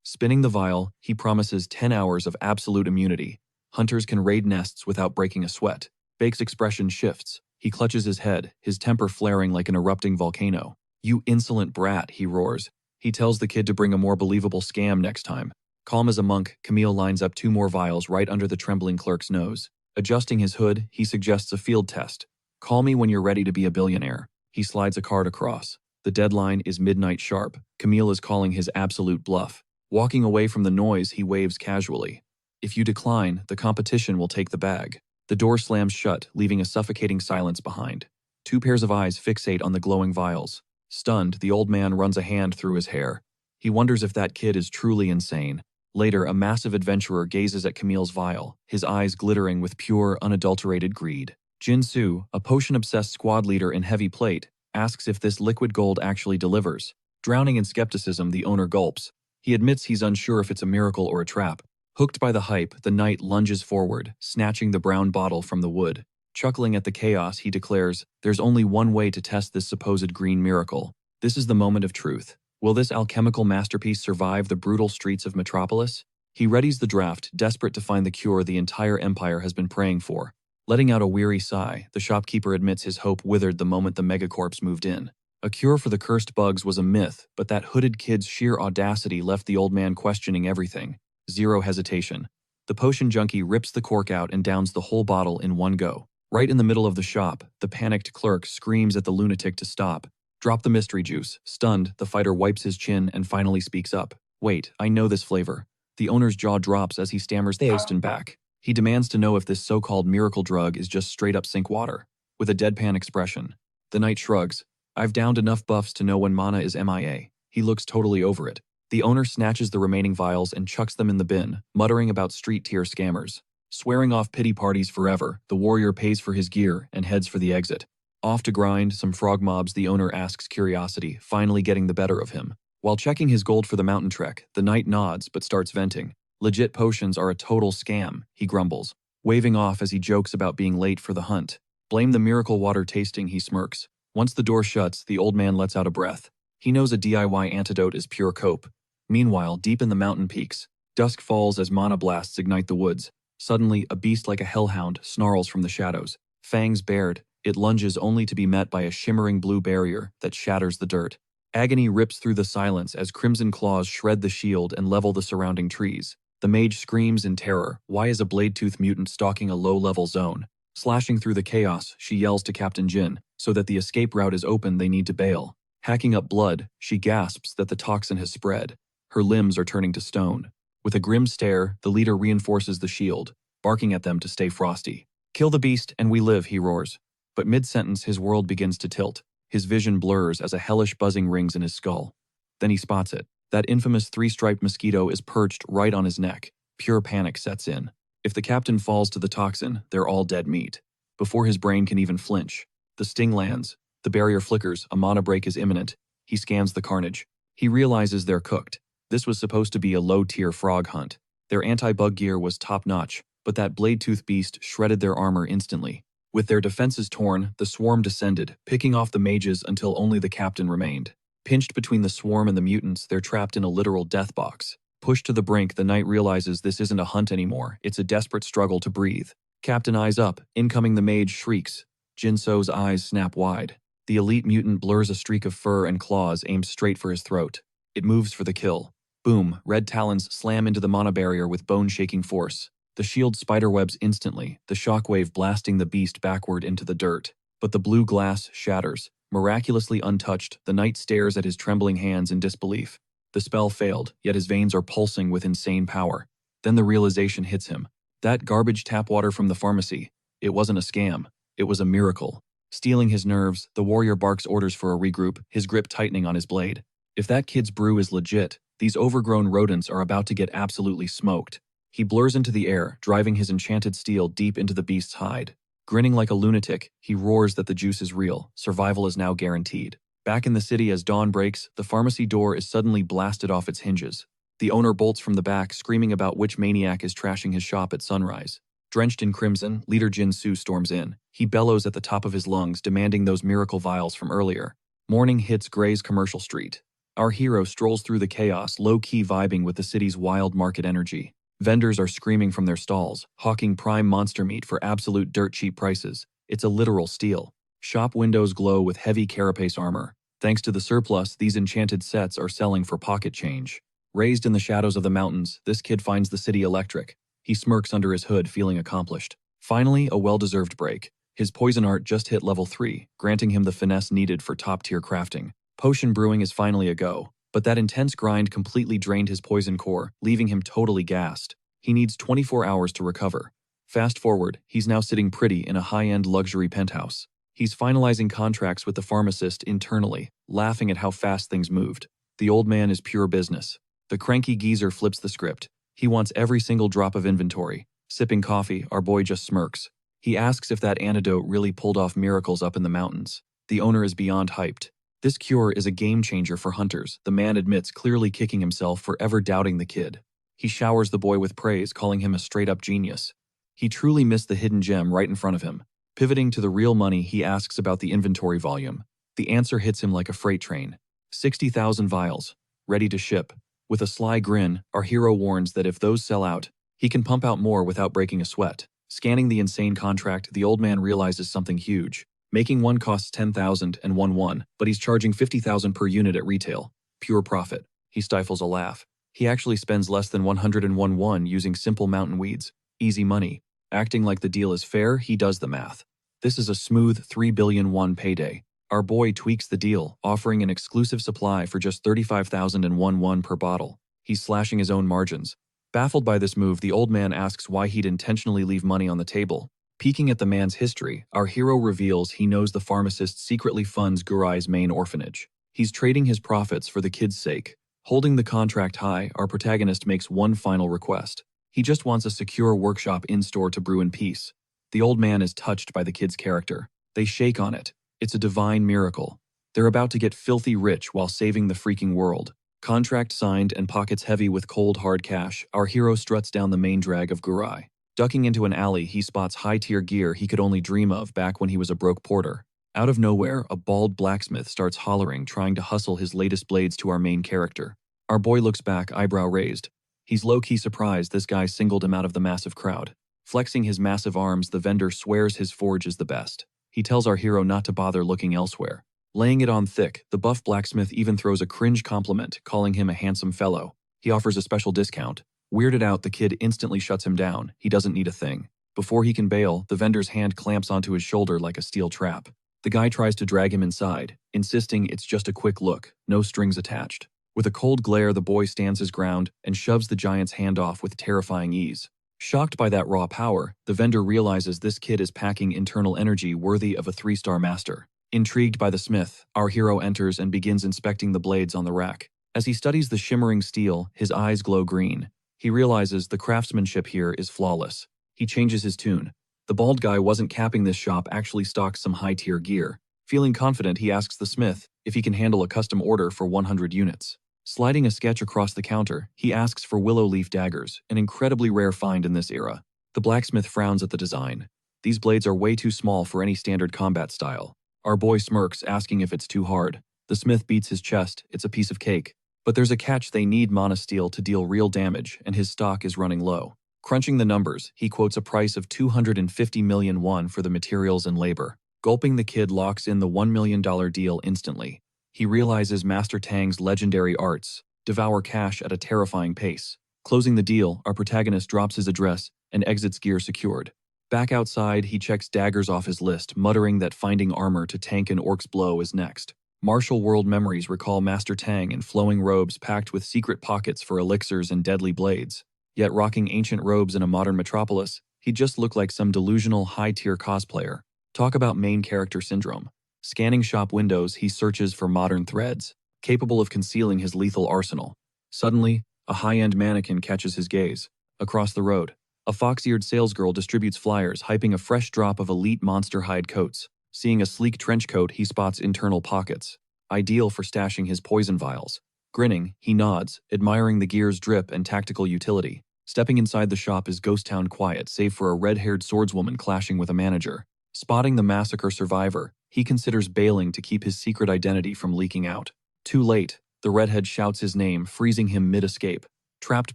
Spinning the vial, he promises 10 hours of absolute immunity. Hunters can raid nests without breaking a sweat. Bake's expression shifts. He clutches his head, his temper flaring like an erupting volcano. "You insolent brat," he roars. He tells the kid to bring a more believable scam next time. Calm as a monk, Camille lines up 2 more vials right under the trembling clerk's nose. Adjusting his hood, he suggests a field test. "Call me when you're ready to be a billionaire." He slides a card across. The deadline is midnight sharp. Camille is calling his absolute bluff. Walking away from the noise, he waves casually. "If you decline, the competition will take the bag." The door slams shut, leaving a suffocating silence behind. 2 pairs of eyes fixate on the glowing vials. Stunned, the old man runs a hand through his hair. He wonders if that kid is truly insane. Later, a massive adventurer gazes at Camille's vial, his eyes glittering with pure, unadulterated greed. Jin-Soo, a potion-obsessed squad leader in heavy plate, asks if this liquid gold actually delivers. Drowning in skepticism, the owner gulps. He admits he's unsure if it's a miracle or a trap. Hooked by the hype, the knight lunges forward, snatching the brown bottle from the wood. Chuckling at the chaos, he declares, "There's only one way to test this supposed green miracle. This is the moment of truth. Will this alchemical masterpiece survive the brutal streets of Metropolis?" He readies the draft, desperate to find the cure the entire empire has been praying for. Letting out a weary sigh, the shopkeeper admits his hope withered the moment the megacorps moved in. A cure for the cursed bugs was a myth, but that hooded kid's sheer audacity left the old man questioning everything. Zero hesitation. The potion junkie rips the cork out and downs the whole bottle in one go. Right in the middle of the shop, the panicked clerk screams at the lunatic to stop. "Drop the mystery juice." Stunned, the fighter wipes his chin and finally speaks up. "Wait, I know this flavor." The owner's jaw drops as he stammers "Theost and back." He demands to know if this so-called miracle drug is just straight-up sink water. With a deadpan expression, the knight shrugs. "I've downed enough buffs to know when mana is MIA." He looks totally over it. The owner snatches the remaining vials and chucks them in the bin, muttering about street-tier scammers. Swearing off pity parties forever, the warrior pays for his gear and heads for the exit. Off to grind some frog mobs, the owner asks curiosity, finally getting the better of him. While checking his gold for the mountain trek, the knight nods but starts venting. "Legit potions are a total scam," he grumbles, waving off as he jokes about being late for the hunt. "Blame the miracle water tasting," he smirks. Once the door shuts, the old man lets out a breath. He knows a DIY antidote is pure cope. Meanwhile, deep in the mountain peaks, dusk falls as mana blasts ignite the woods. Suddenly, a beast like a hellhound snarls from the shadows. Fangs bared, it lunges only to be met by a shimmering blue barrier that shatters the dirt. Agony rips through the silence as crimson claws shred the shield and level the surrounding trees. The mage screams in terror. Why is a blade-tooth mutant stalking a low-level zone? Slashing through the chaos, she yells to Captain Jin, so that the escape route is open, they need to bail. Hacking up blood, she gasps that the toxin has spread. Her limbs are turning to stone. With a grim stare, the leader reinforces the shield, barking at them to stay frosty. "Kill the beast and we live," he roars. But mid-sentence, his world begins to tilt. His vision blurs as a hellish buzzing rings in his skull. Then he spots it. That infamous 3-striped mosquito is perched right on his neck. Pure panic sets in. If the captain falls to the toxin, they're all dead meat. Before his brain can even flinch, the sting lands. The barrier flickers, a mana break is imminent. He scans the carnage. He realizes they're cooked. This was supposed to be a low-tier frog hunt. Their anti-bug gear was top-notch, but that blade-tooth beast shredded their armor instantly. With their defenses torn, the swarm descended, picking off the mages until only the captain remained. Pinched between the swarm and the mutants, they're trapped in a literal death box. Pushed to the brink, the knight realizes this isn't a hunt anymore, it's a desperate struggle to breathe. Captain eyes up, incoming the mage shrieks. Jin-Soo's eyes snap wide. The elite mutant blurs a streak of fur and claws aimed straight for his throat. It moves for the kill. Boom, red talons slam into the mana barrier with bone-shaking force. The shield spiderwebs instantly, the shockwave blasting the beast backward into the dirt. But the blue glass shatters. Miraculously untouched, the knight stares at his trembling hands in disbelief. The spell failed, yet his veins are pulsing with insane power. Then the realization hits him. That garbage tap water from the pharmacy. It wasn't a scam. It was a miracle. Stealing his nerves, the warrior barks orders for a regroup, his grip tightening on his blade. If that kid's brew is legit, these overgrown rodents are about to get absolutely smoked. He blurs into the air, driving his enchanted steel deep into the beast's hide. Grinning like a lunatic, he roars that the juice is real. Survival is now guaranteed. Back in the city as dawn breaks, the pharmacy door is suddenly blasted off its hinges. The owner bolts from the back, screaming about which maniac is trashing his shop at sunrise. Drenched in crimson, Leader Jin-Soo storms in. He bellows at the top of his lungs, demanding those miracle vials from earlier. Morning hits Gray's commercial street. Our hero strolls through the chaos, low-key vibing with the city's wild market energy. Vendors are screaming from their stalls, hawking prime monster meat for absolute dirt-cheap prices. It's a literal steal. Shop windows glow with heavy carapace armor. Thanks to the surplus, these enchanted sets are selling for pocket change. Raised in the shadows of the mountains, this kid finds the city electric. He smirks under his hood, feeling accomplished. Finally, a well-deserved break. His poison art just hit level 3, granting him the finesse needed for top-tier crafting. Potion brewing is finally a go, but that intense grind completely drained his poison core, leaving him totally gassed. He needs 24 hours to recover. Fast forward, he's now sitting pretty in a high-end luxury penthouse. He's finalizing contracts with the pharmacist internally, laughing at how fast things moved. The old man is pure business. The cranky geezer flips the script. He wants every single drop of inventory. Sipping coffee, our boy just smirks. He asks if that antidote really pulled off miracles up in the mountains. The owner is beyond hyped. This cure is a game changer for hunters, the man admits, clearly kicking himself for ever doubting the kid. He showers the boy with praise, calling him a straight-up genius. He truly missed the hidden gem right in front of him. Pivoting to the real money, he asks about the inventory volume. The answer hits him like a freight train. 60,000 vials. Ready to ship. With a sly grin, our hero warns that if those sell out, he can pump out more without breaking a sweat. Scanning the insane contract, the old man realizes something huge. Making one costs 10,000 and one, but he's charging 50,000 per unit at retail. Pure profit. He stifles a laugh. He actually spends less than 101 using simple mountain weeds. Easy money. Acting like the deal is fair, he does the math. This is a smooth 3 billion won payday. Our boy tweaks the deal, offering an exclusive supply for just 35,001 per bottle. He's slashing his own margins. Baffled by this move, the old man asks why he'd intentionally leave money on the table. Peeking at the man's history, our hero reveals he knows the pharmacist secretly funds Gurai's main orphanage. He's trading his profits for the kid's sake. Holding the contract high, our protagonist makes one final request. He just wants a secure workshop in-store to brew in peace. The old man is touched by the kid's character. They shake on it. It's a divine miracle. They're about to get filthy rich while saving the freaking world. Contract signed and pockets heavy with cold hard cash, our hero struts down the main drag of Gurai. Ducking into an alley, he spots high-tier gear he could only dream of back when he was a broke porter. Out of nowhere, a bald blacksmith starts hollering, trying to hustle his latest blades to our main character. Our boy looks back, eyebrow raised. He's low-key surprised this guy singled him out of the massive crowd. Flexing his massive arms, the vendor swears his forge is the best. He tells our hero not to bother looking elsewhere. Laying it on thick, the buff blacksmith even throws a cringe compliment, calling him a handsome fellow. He offers a special discount. Weirded out, the kid instantly shuts him down. He doesn't need a thing. Before he can bail, the vendor's hand clamps onto his shoulder like a steel trap. The guy tries to drag him inside, insisting it's just a quick look, no strings attached. With a cold glare, the boy stands his ground and shoves the giant's hand off with terrifying ease. Shocked by that raw power, the vendor realizes this kid is packing internal energy worthy of a 3-star master. Intrigued by the smith, our hero enters and begins inspecting the blades on the rack. As he studies the shimmering steel, his eyes glow green. He realizes the craftsmanship here is flawless. He changes his tune. The bald guy wasn't capping this shop, actually stocks some high-tier gear. Feeling confident, he asks the smith if he can handle a custom order for 100 units. Sliding a sketch across the counter, he asks for willow leaf daggers, an incredibly rare find in this era. The blacksmith frowns at the design. These blades are way too small for any standard combat style. Our boy smirks, asking if it's too hard. The smith beats his chest, it's a piece of cake. But there's a catch: they need mana steel to deal real damage, and his stock is running low. Crunching the numbers, he quotes a price of 250 million won for the materials and labor. Gulping, the kid locks in the $1 million deal instantly. He realizes Master Tang's legendary arts devour cash at a terrifying pace. Closing the deal, our protagonist drops his address and exits, gear secured. Back outside, he checks daggers off his list, muttering that finding armor to tank an orc's blow is next. Martial world memories recall Master Tang in flowing robes packed with secret pockets for elixirs and deadly blades. Yet rocking ancient robes in a modern metropolis, he just looked like some delusional high-tier cosplayer. Talk about main character syndrome. Scanning shop windows, he searches for modern threads, capable of concealing his lethal arsenal. Suddenly, a high-end mannequin catches his gaze. Across the road, a fox-eared salesgirl distributes flyers hyping a fresh drop of elite monster hide coats. Seeing a sleek trench coat, he spots internal pockets, ideal for stashing his poison vials. Grinning, he nods, admiring the gear's drip and tactical utility. Stepping inside the shop is ghost town quiet save for a red-haired swordswoman clashing with a manager. Spotting the massacre survivor, he considers bailing to keep his secret identity from leaking out. Too late, the redhead shouts his name, freezing him mid-escape. Trapped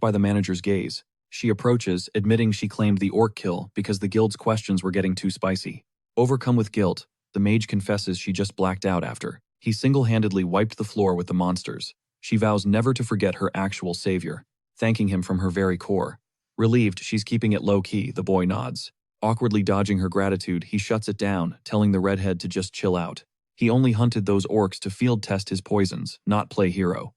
by the manager's gaze, she approaches, admitting she claimed the orc kill because the guild's questions were getting too spicy. Overcome with guilt, the mage confesses she just blacked out after he single-handedly wiped the floor with the monsters. She vows never to forget her actual savior, thanking him from her very core. Relieved she's keeping it low-key, the boy nods. Awkwardly dodging her gratitude, he shuts it down, telling the redhead to just chill out. He only hunted those orcs to field test his poisons, not play hero.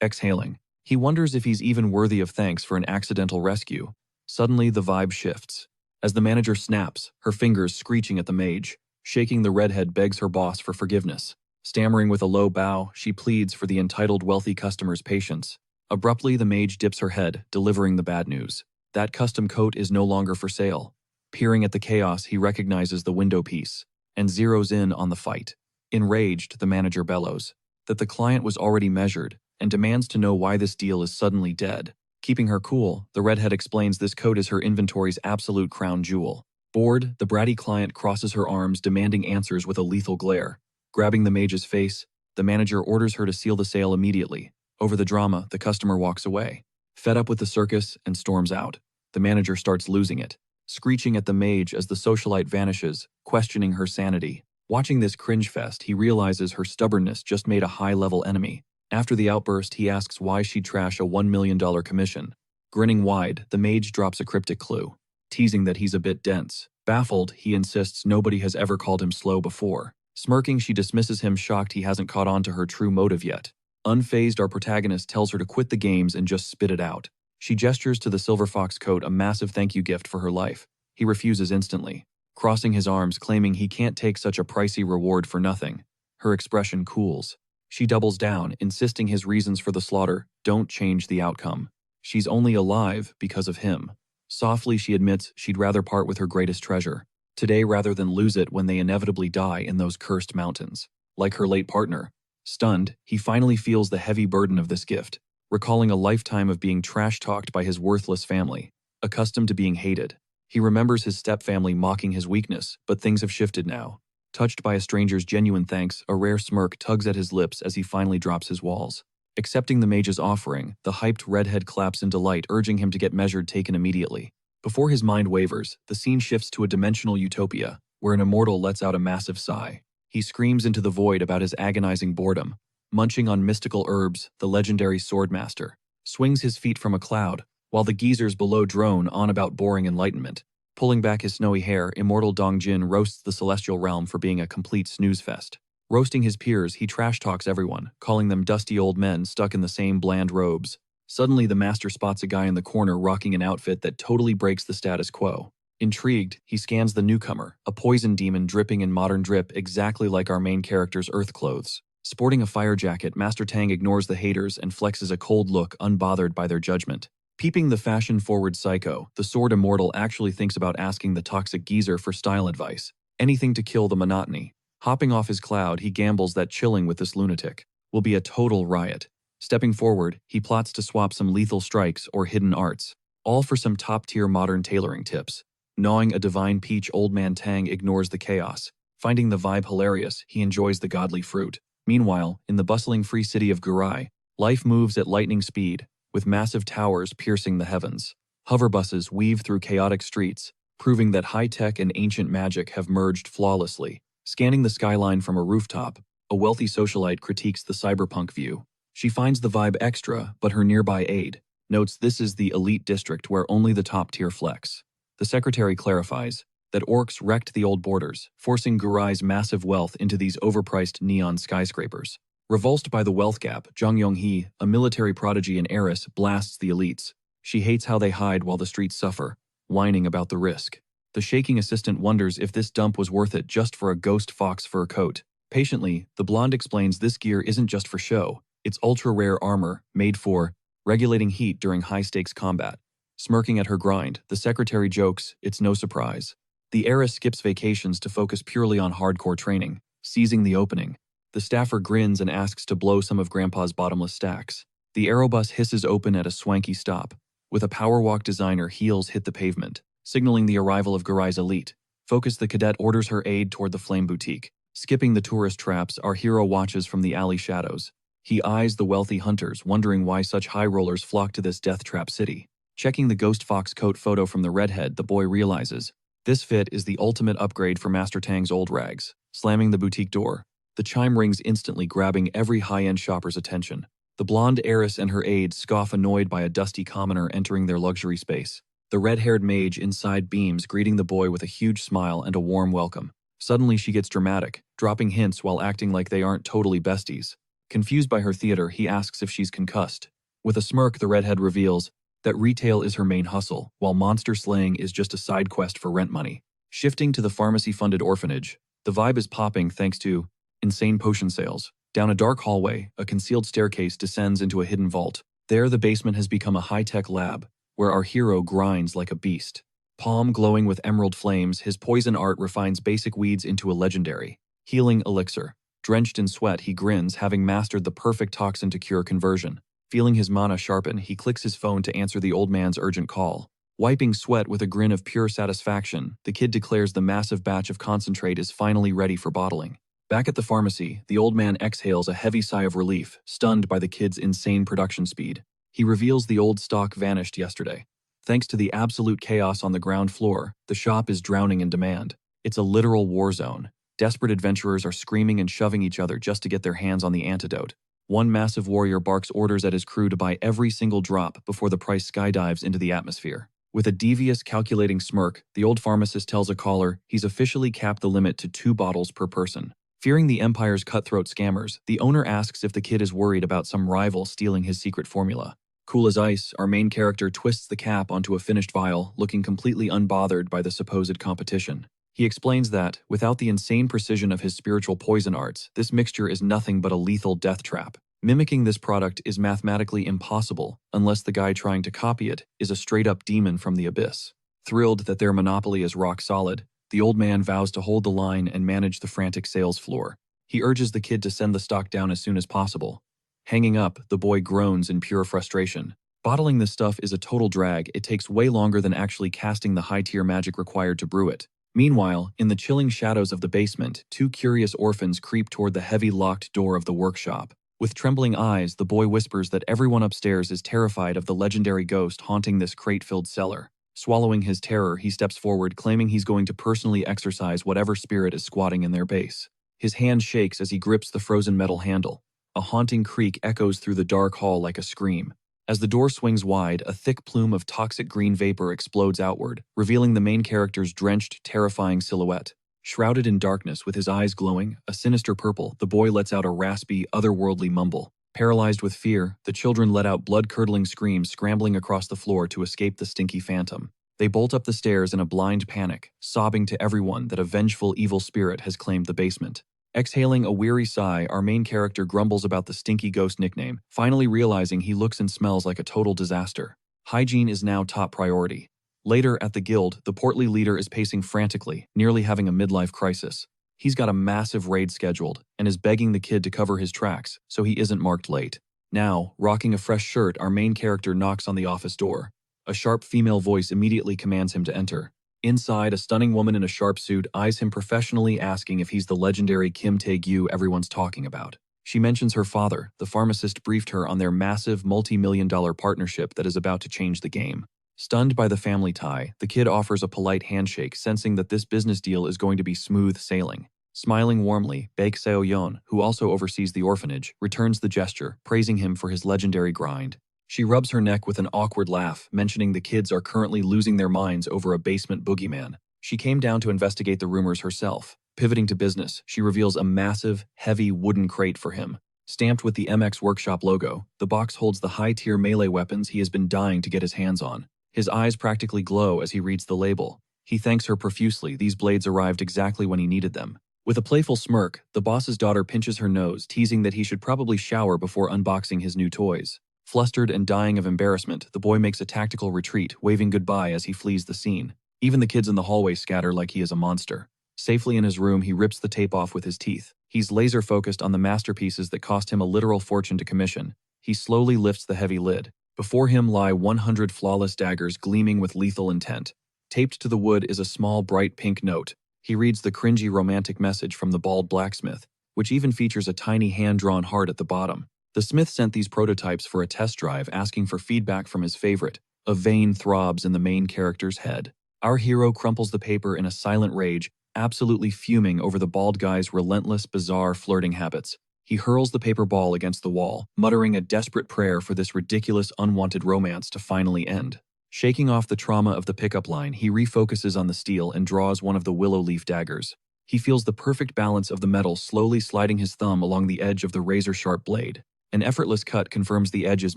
Exhaling, he wonders if he's even worthy of thanks for an accidental rescue. Suddenly, the vibe shifts. As the manager snaps, her fingers screeching at the mage. Shaking, the redhead begs her boss for forgiveness. Stammering with a low bow, she pleads for the entitled wealthy customer's patience. Abruptly, the mage dips her head, delivering the bad news. That custom coat is no longer for sale. Peering at the chaos, he recognizes the window piece and zeroes in on the fight. Enraged, the manager bellows that the client was already measured and demands to know why this deal is suddenly dead. Keeping her cool, the redhead explains this coat is her inventory's absolute crown jewel. Bored, the bratty client crosses her arms, demanding answers with a lethal glare. Grabbing the mage's face, the manager orders her to seal the sale immediately. Over the drama, the customer walks away, fed up with the circus, and storms out. The manager starts losing it, screeching at the mage as the socialite vanishes, questioning her sanity. Watching this cringe fest, he realizes her stubbornness just made a high-level enemy. After the outburst, he asks why she'd trash a $1 million commission. Grinning wide, the mage drops a cryptic clue, teasing that he's a bit dense. Baffled, he insists nobody has ever called him slow before. Smirking, she dismisses him, shocked he hasn't caught on to her true motive yet. Unfazed, our protagonist tells her to quit the games and just spit it out. She gestures to the silver fox coat, a massive thank you gift for her life. He refuses instantly, crossing his arms, claiming he can't take such a pricey reward for nothing. Her expression cools. She doubles down, insisting his reasons for the slaughter don't change the outcome. She's only alive because of him. Softly, she admits she'd rather part with her greatest treasure today rather than lose it when they inevitably die in those cursed mountains. Like her late partner. Stunned, he finally feels the heavy burden of this gift, recalling a lifetime of being trash-talked by his worthless family. Accustomed to being hated, he remembers his stepfamily mocking his weakness, but things have shifted now. Touched by a stranger's genuine thanks, a rare smirk tugs at his lips as he finally drops his walls. Accepting the mage's offering, the hyped redhead claps in delight, urging him to get measured taken immediately. Before his mind wavers, the scene shifts to a dimensional utopia, where an immortal lets out a massive sigh. He screams into the void about his agonizing boredom. Munching on mystical herbs, the legendary swordmaster swings his feet from a cloud, while the geezers below drone on about boring enlightenment. Pulling back his snowy hair, immortal Dongjin roasts the celestial realm for being a complete snooze fest. Roasting his peers, he trash-talks everyone, calling them dusty old men stuck in the same bland robes. Suddenly, the master spots a guy in the corner rocking an outfit that totally breaks the status quo. Intrigued, he scans the newcomer, a poison demon dripping in modern drip exactly like our main character's earth clothes. Sporting a fire jacket, Master Tang ignores the haters and flexes a cold look, unbothered by their judgment. Peeping the fashion-forward psycho, the sword immortal actually thinks about asking the toxic geezer for style advice. Anything to kill the monotony. Hopping off his cloud, he gambles that chilling with this lunatic will be a total riot. Stepping forward, he plots to swap some lethal strikes or hidden arts, all for some top-tier modern tailoring tips. Gnawing a divine peach, old man Tang ignores the chaos. Finding the vibe hilarious, he enjoys the godly fruit. Meanwhile, in the bustling free city of Gurai, life moves at lightning speed, with massive towers piercing the heavens. Hoverbuses weave through chaotic streets, proving that high-tech and ancient magic have merged flawlessly. Scanning the skyline from a rooftop, a wealthy socialite critiques the cyberpunk view. She finds the vibe extra, but her nearby aide notes this is the elite district where only the top-tier flex. The secretary clarifies that orcs wrecked the old borders, forcing Gurai's massive wealth into these overpriced neon skyscrapers. Revulsed by the wealth gap, Zhang Yonghee, a military prodigy and heiress, blasts the elites. She hates how they hide while the streets suffer, whining about the risk. The shaking assistant wonders if this dump was worth it just for a ghost fox fur coat. Patiently, the blonde explains this gear isn't just for show. It's ultra-rare armor, made for regulating heat during high-stakes combat. Smirking at her grind, the secretary jokes, it's no surprise. The heiress skips vacations to focus purely on hardcore training, seizing the opening. The staffer grins and asks to blow some of Grandpa's bottomless stacks. The aerobus hisses open at a swanky stop, With a power walk designer, heels hit the pavement, signaling the arrival of Garai's elite. Focus, the cadet orders her aide toward the flame boutique. Skipping the tourist traps, our hero watches from the alley shadows. He eyes the wealthy hunters, wondering why such high rollers flock to this death trap city. Checking the ghost fox coat photo from the redhead, the boy realizes this fit is the ultimate upgrade for Master Tang's old rags. Slamming the boutique door, the chime rings instantly, grabbing every high-end shopper's attention. The blonde heiress and her aide scoff, annoyed by a dusty commoner entering their luxury space. The red-haired mage inside beams, greeting the boy with a huge smile and a warm welcome. Suddenly she gets dramatic, dropping hints while acting like they aren't totally besties. Confused by her theater, he asks if she's concussed. With a smirk, the redhead reveals that retail is her main hustle, while monster slaying is just a side quest for rent money. Shifting to the pharmacy-funded orphanage, the vibe is popping thanks to insane potion sales. Down a dark hallway, a concealed staircase descends into a hidden vault. There, the basement has become a high-tech lab, where our hero grinds like a beast. Palm glowing with emerald flames, his poison art refines basic weeds into a legendary healing elixir. Drenched in sweat, he grins, having mastered the perfect toxin to cure conversion. Feeling his mana sharpen, he clicks his phone to answer the old man's urgent call. Wiping sweat with a grin of pure satisfaction, the kid declares the massive batch of concentrate is finally ready for bottling. Back at the pharmacy, the old man exhales a heavy sigh of relief, stunned by the kid's insane production speed. He reveals the old stock vanished yesterday. Thanks to the absolute chaos on the ground floor, the shop is drowning in demand. It's a literal war zone. Desperate adventurers are screaming and shoving each other just to get their hands on the antidote. One massive warrior barks orders at his crew to buy every single drop before the price skydives into the atmosphere. With a devious, calculating smirk, the old pharmacist tells a caller he's officially capped the limit to 2 bottles per person. Fearing the Empire's cutthroat scammers, the owner asks if the kid is worried about some rival stealing his secret formula. Cool as ice, our main character twists the cap onto a finished vial, looking completely unbothered by the supposed competition. He explains that, without the insane precision of his spiritual poison arts, this mixture is nothing but a lethal death trap. Mimicking this product is mathematically impossible, unless the guy trying to copy it is a straight-up demon from the abyss. Thrilled that their monopoly is rock solid, the old man vows to hold the line and manage the frantic sales floor. He urges the kid to send the stock down as soon as possible. Hanging up, the boy groans in pure frustration. Bottling this stuff is a total drag. It takes way longer than actually casting the high-tier magic required to brew it. Meanwhile, in the chilling shadows of the basement, 2 curious orphans creep toward the heavy locked door of the workshop. With trembling eyes, the boy whispers that everyone upstairs is terrified of the legendary ghost haunting this crate-filled cellar. Swallowing his terror, he steps forward, claiming he's going to personally exorcise whatever spirit is squatting in their base. His hand shakes as he grips the frozen metal handle. A haunting creak echoes through the dark hall like a scream. As the door swings wide, a thick plume of toxic green vapor explodes outward, revealing the main character's drenched, terrifying silhouette. Shrouded in darkness, with his eyes glowing, a sinister purple, the boy lets out a raspy, otherworldly mumble. Paralyzed with fear, the children let out blood-curdling screams, scrambling across the floor to escape the stinky phantom. They bolt up the stairs in a blind panic, sobbing to everyone that a vengeful evil spirit has claimed the basement. Exhaling a weary sigh, our main character grumbles about the stinky ghost nickname, finally realizing he looks and smells like a total disaster. Hygiene is now top priority. Later, at the guild, the portly leader is pacing frantically, nearly having a midlife crisis. He's got a massive raid scheduled, and is begging the kid to cover his tracks, so he isn't marked late. Now, rocking a fresh shirt, our main character knocks on the office door. A sharp female voice immediately commands him to enter. Inside, a stunning woman in a sharp suit eyes him professionally, asking if he's the legendary Kim Tae-gyu everyone's talking about. She mentions her father. The pharmacist briefed her on their massive multi-million-dollar partnership that is about to change the game. Stunned by the family tie, the kid offers a polite handshake, sensing that this business deal is going to be smooth sailing. Smiling warmly, Baek Seo-yeon, who also oversees the orphanage, returns the gesture, praising him for his legendary grind. She rubs her neck with an awkward laugh, mentioning the kids are currently losing their minds over a basement boogeyman. She came down to investigate the rumors herself. Pivoting to business, she reveals a massive, heavy wooden crate for him. Stamped with the MX Workshop logo, the box holds the high-tier melee weapons he has been dying to get his hands on. His eyes practically glow as he reads the label. He thanks her profusely. These blades arrived exactly when he needed them. With a playful smirk, the boss's daughter pinches her nose, teasing that he should probably shower before unboxing his new toys. Flustered and dying of embarrassment, the boy makes a tactical retreat, waving goodbye as he flees the scene. Even the kids in the hallway scatter like he is a monster. Safely in his room, he rips the tape off with his teeth. He's laser-focused on the masterpieces that cost him a literal fortune to commission. He slowly lifts the heavy lid. Before him lie 100 flawless daggers gleaming with lethal intent. Taped to the wood is a small, bright pink note. He reads the cringy romantic message from the bald blacksmith, which even features a tiny hand-drawn heart at the bottom. The smith sent these prototypes for a test drive, asking for feedback from his favorite. A vein throbs in the main character's head. Our hero crumples the paper in a silent rage, absolutely fuming over the bald guy's relentless, bizarre flirting habits. He hurls the paper ball against the wall, muttering a desperate prayer for this ridiculous, unwanted romance to finally end. Shaking off the trauma of the pickup line, he refocuses on the steel and draws one of the willow leaf daggers. He feels the perfect balance of the metal slowly sliding his thumb along the edge of the razor-sharp blade. An effortless cut confirms the edge is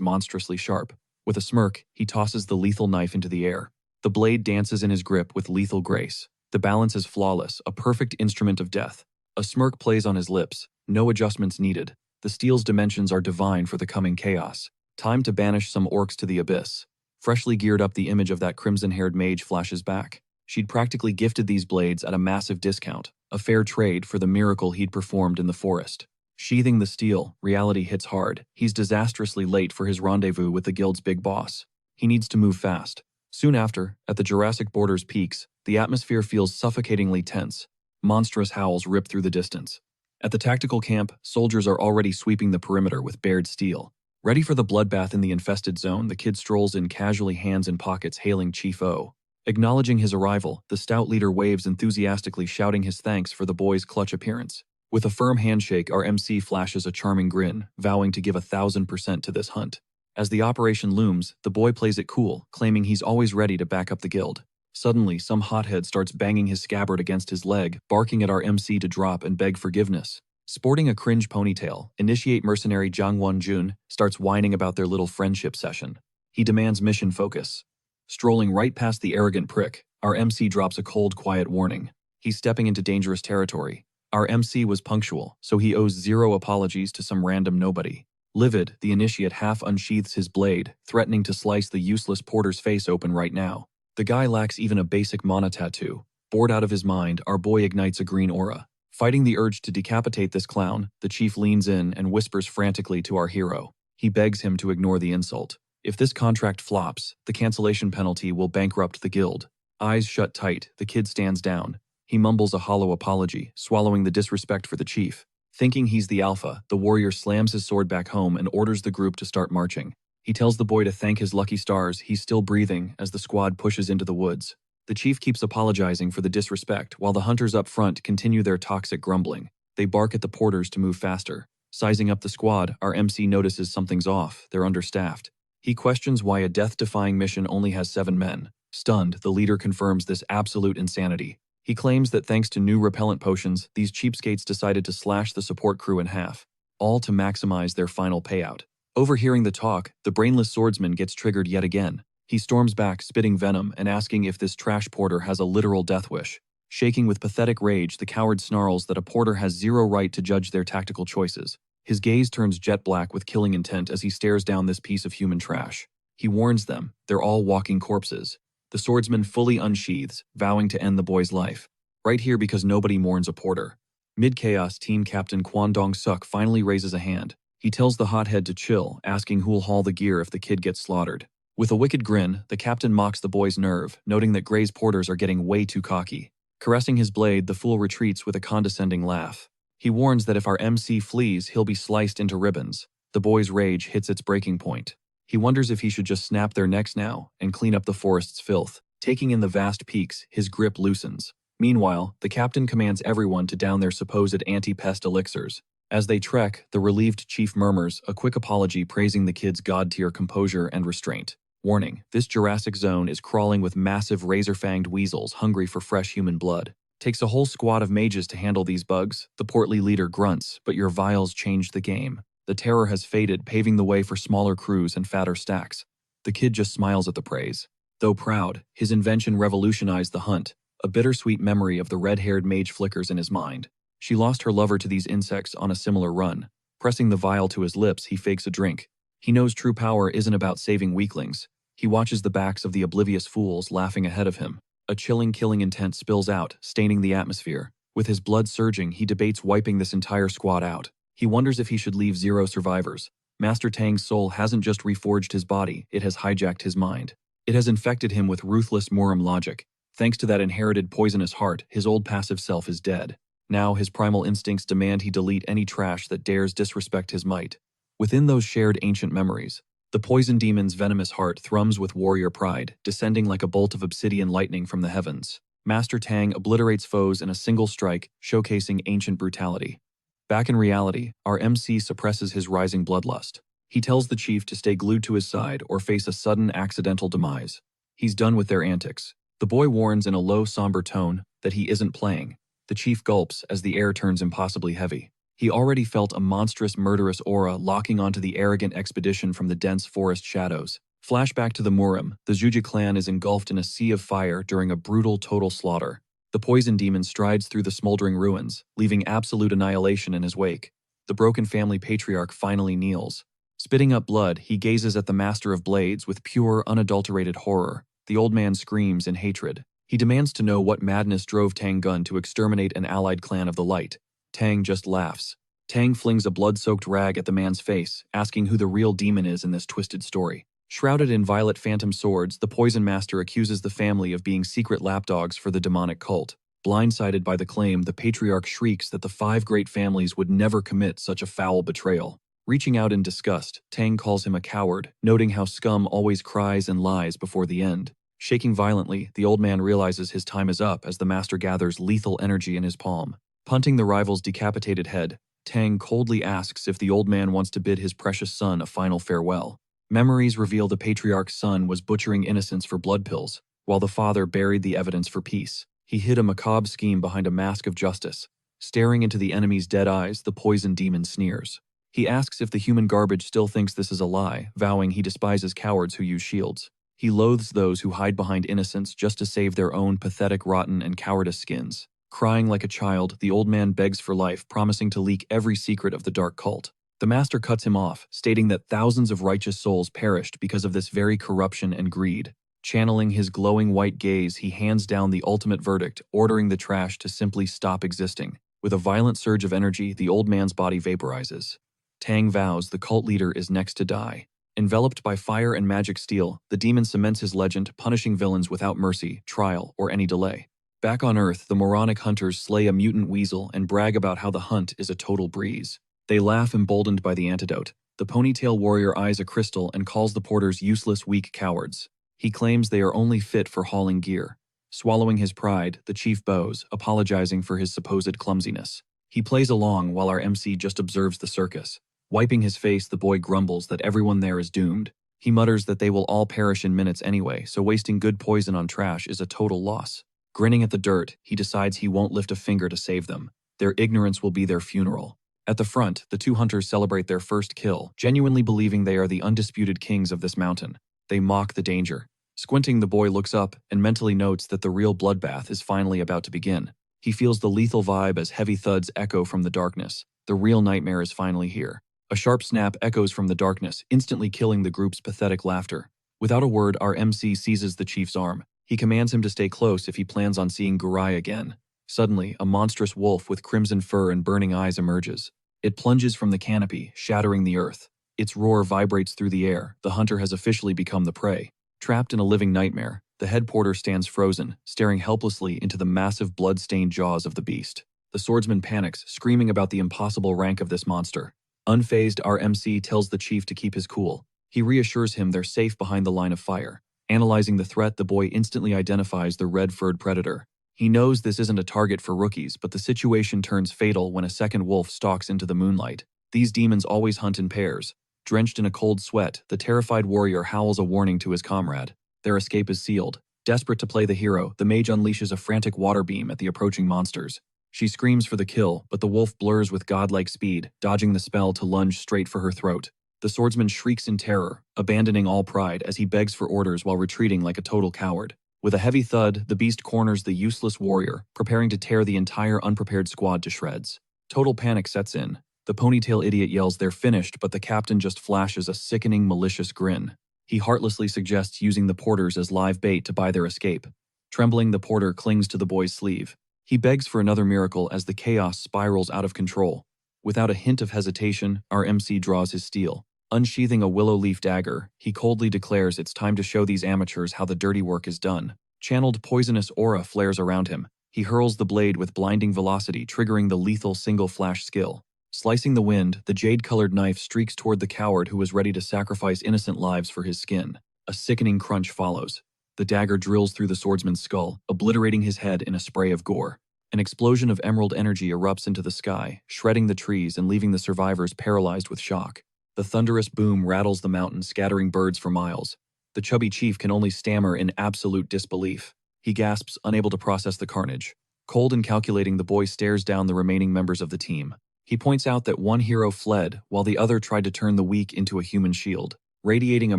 monstrously sharp. With a smirk, he tosses the lethal knife into the air. The blade dances in his grip with lethal grace. The balance is flawless, a perfect instrument of death. A smirk plays on his lips, no adjustments needed. The steel's dimensions are divine for the coming chaos. Time to banish some orcs to the abyss. Freshly geared up, the image of that crimson-haired mage flashes back. She'd practically gifted these blades at a massive discount, a fair trade for the miracle he'd performed in the forest. Sheathing the steel, reality hits hard. He's disastrously late for his rendezvous with the guild's big boss. He needs to move fast. Soon after, at the Jurassic border's peaks, the atmosphere feels suffocatingly tense. Monstrous howls rip through the distance. At the tactical camp, soldiers are already sweeping the perimeter with bared steel. Ready for the bloodbath in the infested zone, the kid strolls in casually, hands in pockets, hailing Chief O. Acknowledging his arrival, the stout leader waves enthusiastically, shouting his thanks for the boy's clutch appearance. With a firm handshake, our MC flashes a charming grin, vowing to give 1,000% to this hunt. As the operation looms, the boy plays it cool, claiming he's always ready to back up the guild. Suddenly, some hothead starts banging his scabbard against his leg, barking at our MC to drop and beg forgiveness. Sporting a cringe ponytail, initiate mercenary Jang Won-jun starts whining about their little friendship session. He demands mission focus. Strolling right past the arrogant prick, our MC drops a cold, quiet warning. He's stepping into dangerous territory. Our MC was punctual, so he owes zero apologies to some random nobody. Livid, the initiate half unsheathes his blade, threatening to slice the useless porter's face open right now. The guy lacks even a basic mana tattoo. Bored out of his mind, our boy ignites a green aura. Fighting the urge to decapitate this clown, the chief leans in and whispers frantically to our hero. He begs him to ignore the insult. If this contract flops, the cancellation penalty will bankrupt the guild. Eyes shut tight, the kid stands down. He mumbles a hollow apology, swallowing the disrespect for the chief. Thinking he's the alpha, the warrior slams his sword back home and orders the group to start marching. He tells the boy to thank his lucky stars he's still breathing as the squad pushes into the woods. The chief keeps apologizing for the disrespect while the hunters up front continue their toxic grumbling. They bark at the porters to move faster. Sizing up the squad, our MC notices something's off. They're understaffed. He questions why a death-defying mission only has 7 men. Stunned, the leader confirms this absolute insanity. He claims that thanks to new repellent potions, these cheapskates decided to slash the support crew in half, all to maximize their final payout. Overhearing the talk, the brainless swordsman gets triggered yet again. He storms back, spitting venom and asking if this trash porter has a literal death wish. Shaking with pathetic rage, the coward snarls that a porter has zero right to judge their tactical choices. His gaze turns jet black with killing intent as he stares down this piece of human trash. He warns them, they're all walking corpses. The swordsman fully unsheathes, vowing to end the boy's life. Right here because nobody mourns a porter. Mid-chaos, team captain Kwon Dong-suk finally raises a hand. He tells the hothead to chill, asking who'll haul the gear if the kid gets slaughtered. With a wicked grin, the captain mocks the boy's nerve, noting that Gray's porters are getting way too cocky. Caressing his blade, the fool retreats with a condescending laugh. He warns that if our MC flees, he'll be sliced into ribbons. The boy's rage hits its breaking point. He wonders if he should just snap their necks now and clean up the forest's filth. Taking in the vast peaks, his grip loosens. Meanwhile, the captain commands everyone to down their supposed anti-pest elixirs. As they trek, the relieved chief murmurs a quick apology praising the kid's god-tier composure and restraint. Warning, this Jurassic zone is crawling with massive razor-fanged weasels hungry for fresh human blood. Takes a whole squad of mages to handle these bugs, the portly leader grunts, but your vials changed the game. The terror has faded, paving the way for smaller crews and fatter stacks. The kid just smiles at the praise. Though proud, his invention revolutionized the hunt. A bittersweet memory of the red-haired mage flickers in his mind. She lost her lover to these insects on a similar run. Pressing the vial to his lips, he fakes a drink. He knows true power isn't about saving weaklings. He watches the backs of the oblivious fools laughing ahead of him. A chilling killing intent spills out, staining the atmosphere. With his blood surging, he debates wiping this entire squad out. He wonders if he should leave 0 survivors. Master Tang's soul hasn't just reforged his body, it has hijacked his mind. It has infected him with ruthless Murim logic. Thanks to that inherited poisonous heart, his old passive self is dead. Now his primal instincts demand he delete any trash that dares disrespect his might. Within those shared ancient memories, the poison demon's venomous heart thrums with warrior pride, descending like a bolt of obsidian lightning from the heavens. Master Tang obliterates foes in a single strike, showcasing ancient brutality. Back in reality, our MC suppresses his rising bloodlust. He tells the chief to stay glued to his side or face a sudden accidental demise. He's done with their antics. The boy warns in a low, somber tone that he isn't playing. The chief gulps as the air turns impossibly heavy. He already felt a monstrous, murderous aura locking onto the arrogant expedition from the dense forest shadows. Flashback to the Murim, the Zhuge clan is engulfed in a sea of fire during a brutal total slaughter. The poison demon strides through the smoldering ruins, leaving absolute annihilation in his wake. The broken family patriarch finally kneels. Spitting up blood, he gazes at the master of blades with pure, unadulterated horror. The old man screams in hatred. He demands to know what madness drove Tang Gun to exterminate an allied clan of the light. Tang just laughs. Tang flings a blood-soaked rag at the man's face, asking who the real demon is in this twisted story. Shrouded in violet phantom swords, the poison master accuses the family of being secret lapdogs for the demonic cult. Blindsided by the claim, the patriarch shrieks that the 5 great families would never commit such a foul betrayal. Reaching out in disgust, Tang calls him a coward, noting how scum always cries and lies before the end. Shaking violently, the old man realizes his time is up as the master gathers lethal energy in his palm. Punting the rival's decapitated head, Tang coldly asks if the old man wants to bid his precious son a final farewell. Memories reveal the patriarch's son was butchering innocents for blood pills, while the father buried the evidence for peace. He hid a macabre scheme behind a mask of justice. Staring into the enemy's dead eyes, the poison demon sneers. He asks if the human garbage still thinks this is a lie, vowing he despises cowards who use shields. He loathes those who hide behind innocence just to save their own pathetic, rotten, and cowardice skins. Crying like a child, the old man begs for life, promising to leak every secret of the dark cult. The master cuts him off, stating that thousands of righteous souls perished because of this very corruption and greed. Channeling his glowing white gaze, he hands down the ultimate verdict, ordering the trash to simply stop existing. With a violent surge of energy, the old man's body vaporizes. Tang vows the cult leader is next to die. Enveloped by fire and magic steel, the demon cements his legend, punishing villains without mercy, trial, or any delay. Back on Earth, the moronic hunters slay a mutant weasel and brag about how the hunt is a total breeze. They laugh, emboldened by the antidote. The ponytail warrior eyes a crystal and calls the porters useless, weak cowards. He claims they are only fit for hauling gear. Swallowing his pride, the chief bows, apologizing for his supposed clumsiness. He plays along while our MC just observes the circus. Wiping his face, the boy grumbles that everyone there is doomed. He mutters that they will all perish in minutes anyway, so wasting good poison on trash is a total loss. Grinning at the dirt, he decides he won't lift a finger to save them. Their ignorance will be their funeral. At the front, the 2 hunters celebrate their first kill, genuinely believing they are the undisputed kings of this mountain. They mock the danger. Squinting, the boy looks up and mentally notes that the real bloodbath is finally about to begin. He feels the lethal vibe as heavy thuds echo from the darkness. The real nightmare is finally here. A sharp snap echoes from the darkness, instantly killing the group's pathetic laughter. Without a word, our MC seizes the chief's arm. He commands him to stay close if he plans on seeing Gurai again. Suddenly, a monstrous wolf with crimson fur and burning eyes emerges. It plunges from the canopy, shattering the earth. Its roar vibrates through the air. The hunter has officially become the prey. Trapped in a living nightmare, the head porter stands frozen, staring helplessly into the massive blood-stained jaws of the beast. The swordsman panics, screaming about the impossible rank of this monster. Unfazed, our MC tells the chief to keep his cool. He reassures him they're safe behind the line of fire. Analyzing the threat, the boy instantly identifies the red-furred predator. He knows this isn't a target for rookies, but the situation turns fatal when a second wolf stalks into the moonlight. These demons always hunt in pairs. Drenched in a cold sweat, the terrified warrior howls a warning to his comrade. Their escape is sealed. Desperate to play the hero, the mage unleashes a frantic water beam at the approaching monsters. She screams for the kill, but the wolf blurs with godlike speed, dodging the spell to lunge straight for her throat. The swordsman shrieks in terror, abandoning all pride as he begs for orders while retreating like a total coward. With a heavy thud, the beast corners the useless warrior, preparing to tear the entire unprepared squad to shreds. Total panic sets in. The ponytail idiot yells they're finished, but the captain just flashes a sickening, malicious grin. He heartlessly suggests using the porters as live bait to buy their escape. Trembling, the porter clings to the boy's sleeve. He begs for another miracle as the chaos spirals out of control. Without a hint of hesitation, our MC draws his steel. Unsheathing a willow leaf dagger, he coldly declares it's time to show these amateurs how the dirty work is done. Channeled poisonous aura flares around him. He hurls the blade with blinding velocity, triggering the lethal single flash skill. Slicing the wind, the jade-colored knife streaks toward the coward who was ready to sacrifice innocent lives for his skin. A sickening crunch follows. The dagger drills through the swordsman's skull, obliterating his head in a spray of gore. An explosion of emerald energy erupts into the sky, shredding the trees and leaving the survivors paralyzed with shock. The thunderous boom rattles the mountain, scattering birds for miles. The chubby chief can only stammer in absolute disbelief. He gasps, unable to process the carnage. Cold and calculating, the boy stares down the remaining members of the team. He points out that one hero fled, while the other tried to turn the weak into a human shield. Radiating a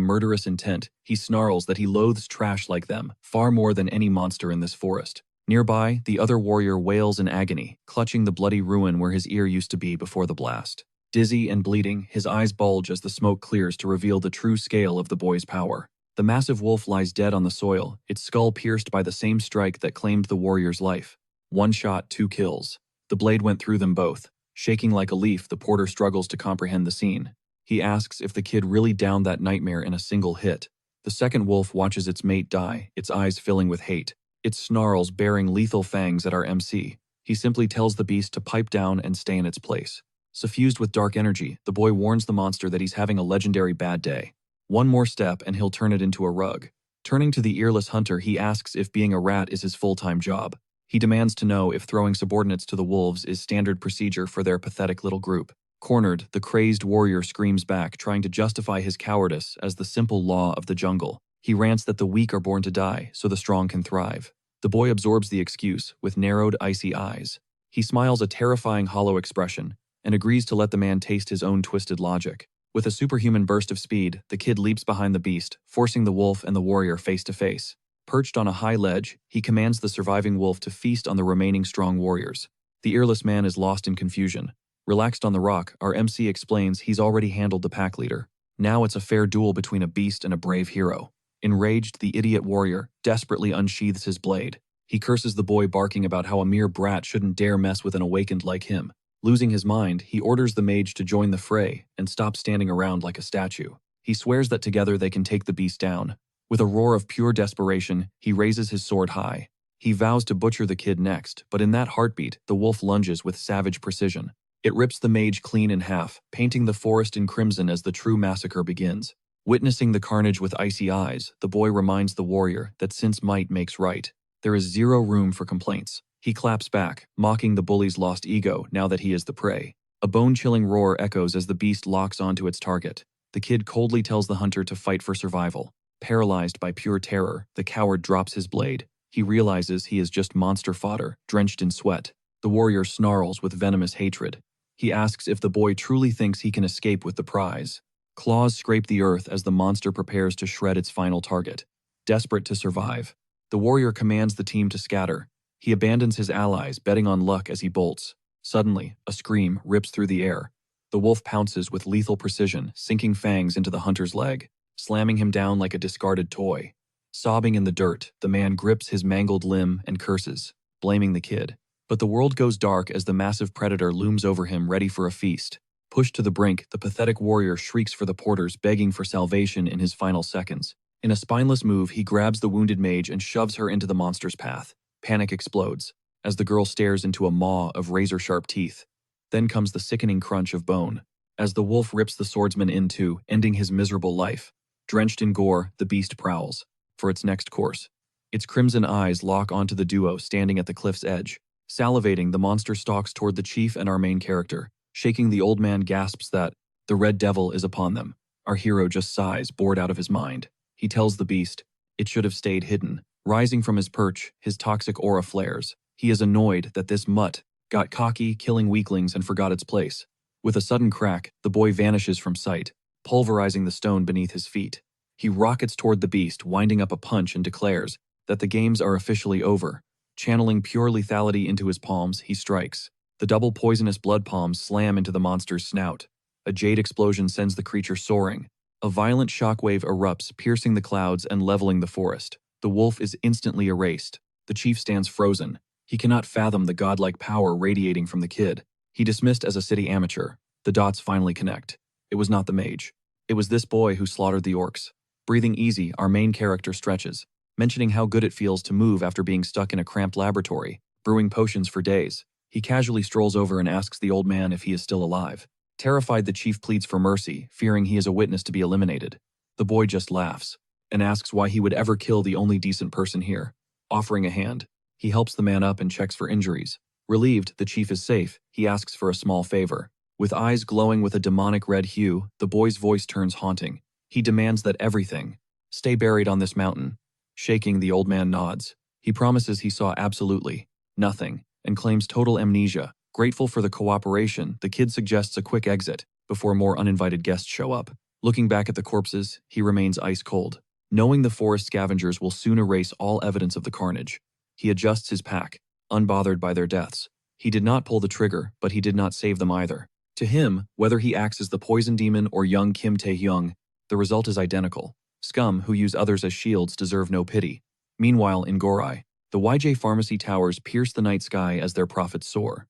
murderous intent, he snarls that he loathes trash like them, far more than any monster in this forest. Nearby, the other warrior wails in agony, clutching the bloody ruin where his ear used to be before the blast. Dizzy and bleeding, his eyes bulge as the smoke clears to reveal the true scale of the boy's power. The massive wolf lies dead on the soil, its skull pierced by the same strike that claimed the warrior's life. One shot, 2 kills. The blade went through them both. Shaking like a leaf, the porter struggles to comprehend the scene. He asks if the kid really downed that nightmare in a single hit. The second wolf watches its mate die, its eyes filling with hate. It snarls, baring lethal fangs at our MC. He simply tells the beast to pipe down and stay in its place. Suffused with dark energy, the boy warns the monster that he's having a legendary bad day. One more step and he'll turn it into a rug. Turning to the earless hunter, he asks if being a rat is his full-time job. He demands to know if throwing subordinates to the wolves is standard procedure for their pathetic little group. Cornered, the crazed warrior screams back, trying to justify his cowardice as the simple law of the jungle. He rants that the weak are born to die, so the strong can thrive. The boy absorbs the excuse, with narrowed, icy eyes. He smiles a terrifying hollow expression, and agrees to let the man taste his own twisted logic. With a superhuman burst of speed, the kid leaps behind the beast, forcing the wolf and the warrior face to face. Perched on a high ledge, he commands the surviving wolf to feast on the remaining strong warriors. The earless man is lost in confusion. Relaxed on the rock, our MC explains he's already handled the pack leader. Now it's a fair duel between a beast and a brave hero. Enraged, the idiot warrior desperately unsheathes his blade. He curses the boy, barking about how a mere brat shouldn't dare mess with an awakened like him. Losing his mind, he orders the mage to join the fray and stop standing around like a statue. He swears that together they can take the beast down. With a roar of pure desperation, he raises his sword high. He vows to butcher the kid next, but in that heartbeat, the wolf lunges with savage precision. It rips the mage clean in half, painting the forest in crimson as the true massacre begins. Witnessing the carnage with icy eyes, the boy reminds the warrior that since might makes right, there is zero room for complaints. He claps back, mocking the bully's lost ego now that he is the prey. A bone-chilling roar echoes as the beast locks onto its target. The kid coldly tells the hunter to fight for survival. Paralyzed by pure terror, the coward drops his blade. He realizes he is just monster fodder, drenched in sweat. The warrior snarls with venomous hatred. He asks if the boy truly thinks he can escape with the prize. Claws scrape the earth as the monster prepares to shred its final target. Desperate to survive, the warrior commands the team to scatter. He abandons his allies, betting on luck as he bolts. Suddenly, a scream rips through the air. The wolf pounces with lethal precision, sinking fangs into the hunter's leg, slamming him down like a discarded toy. Sobbing in the dirt, the man grips his mangled limb and curses, blaming the kid. But the world goes dark as the massive predator looms over him, ready for a feast. Pushed to the brink, the pathetic warrior shrieks for the porters, begging for salvation in his final seconds. In a spineless move, he grabs the wounded mage and shoves her into the monster's path. Panic explodes as the girl stares into a maw of razor-sharp teeth. Then comes the sickening crunch of bone, as the wolf rips the swordsman in two, ending his miserable life. Drenched in gore, the beast prowls for its next course. Its crimson eyes lock onto the duo standing at the cliff's edge. Salivating, the monster stalks toward the chief and our main character. Shaking, the old man gasps that the red devil is upon them. Our hero just sighs, bored out of his mind. He tells the beast it should have stayed hidden. Rising from his perch, his toxic aura flares. He is annoyed that this mutt got cocky, killing weaklings, and forgot its place. With a sudden crack, the boy vanishes from sight, pulverizing the stone beneath his feet. He rockets toward the beast, winding up a punch, and declares that the games are officially over. Channeling pure lethality into his palms, he strikes. The double poisonous blood palms slam into the monster's snout. A jade explosion sends the creature soaring. A violent shockwave erupts, piercing the clouds and leveling the forest. The wolf is instantly erased. The chief stands frozen. He cannot fathom the godlike power radiating from the kid. He dismissed as a city amateur. The dots finally connect. It was not the mage. It was this boy who slaughtered the orcs. Breathing easy, our main character stretches, mentioning how good it feels to move after being stuck in a cramped laboratory, brewing potions for days. He casually strolls over and asks the old man if he is still alive. Terrified, the chief pleads for mercy, fearing he is a witness to be eliminated. The boy just laughs and asks why he would ever kill the only decent person here. Offering a hand, he helps the man up and checks for injuries. Relieved the chief is safe, he asks for a small favor. With eyes glowing with a demonic red hue, the boy's voice turns haunting. He demands that everything stay buried on this mountain. Shaking, the old man nods. He promises he saw absolutely nothing and claims total amnesia. Grateful for the cooperation, the kid suggests a quick exit before more uninvited guests show up. Looking back at the corpses, he remains ice cold, knowing the forest scavengers will soon erase all evidence of the carnage. He adjusts his pack, unbothered by their deaths. He did not pull the trigger, but he did not save them either. To him, whether he acts as the poison demon or young Kim Tae-hyung, the result is identical. Scum who use others as shields deserve no pity. Meanwhile, in Gorai, the YJ Pharmacy towers pierce the night sky as their profits soar.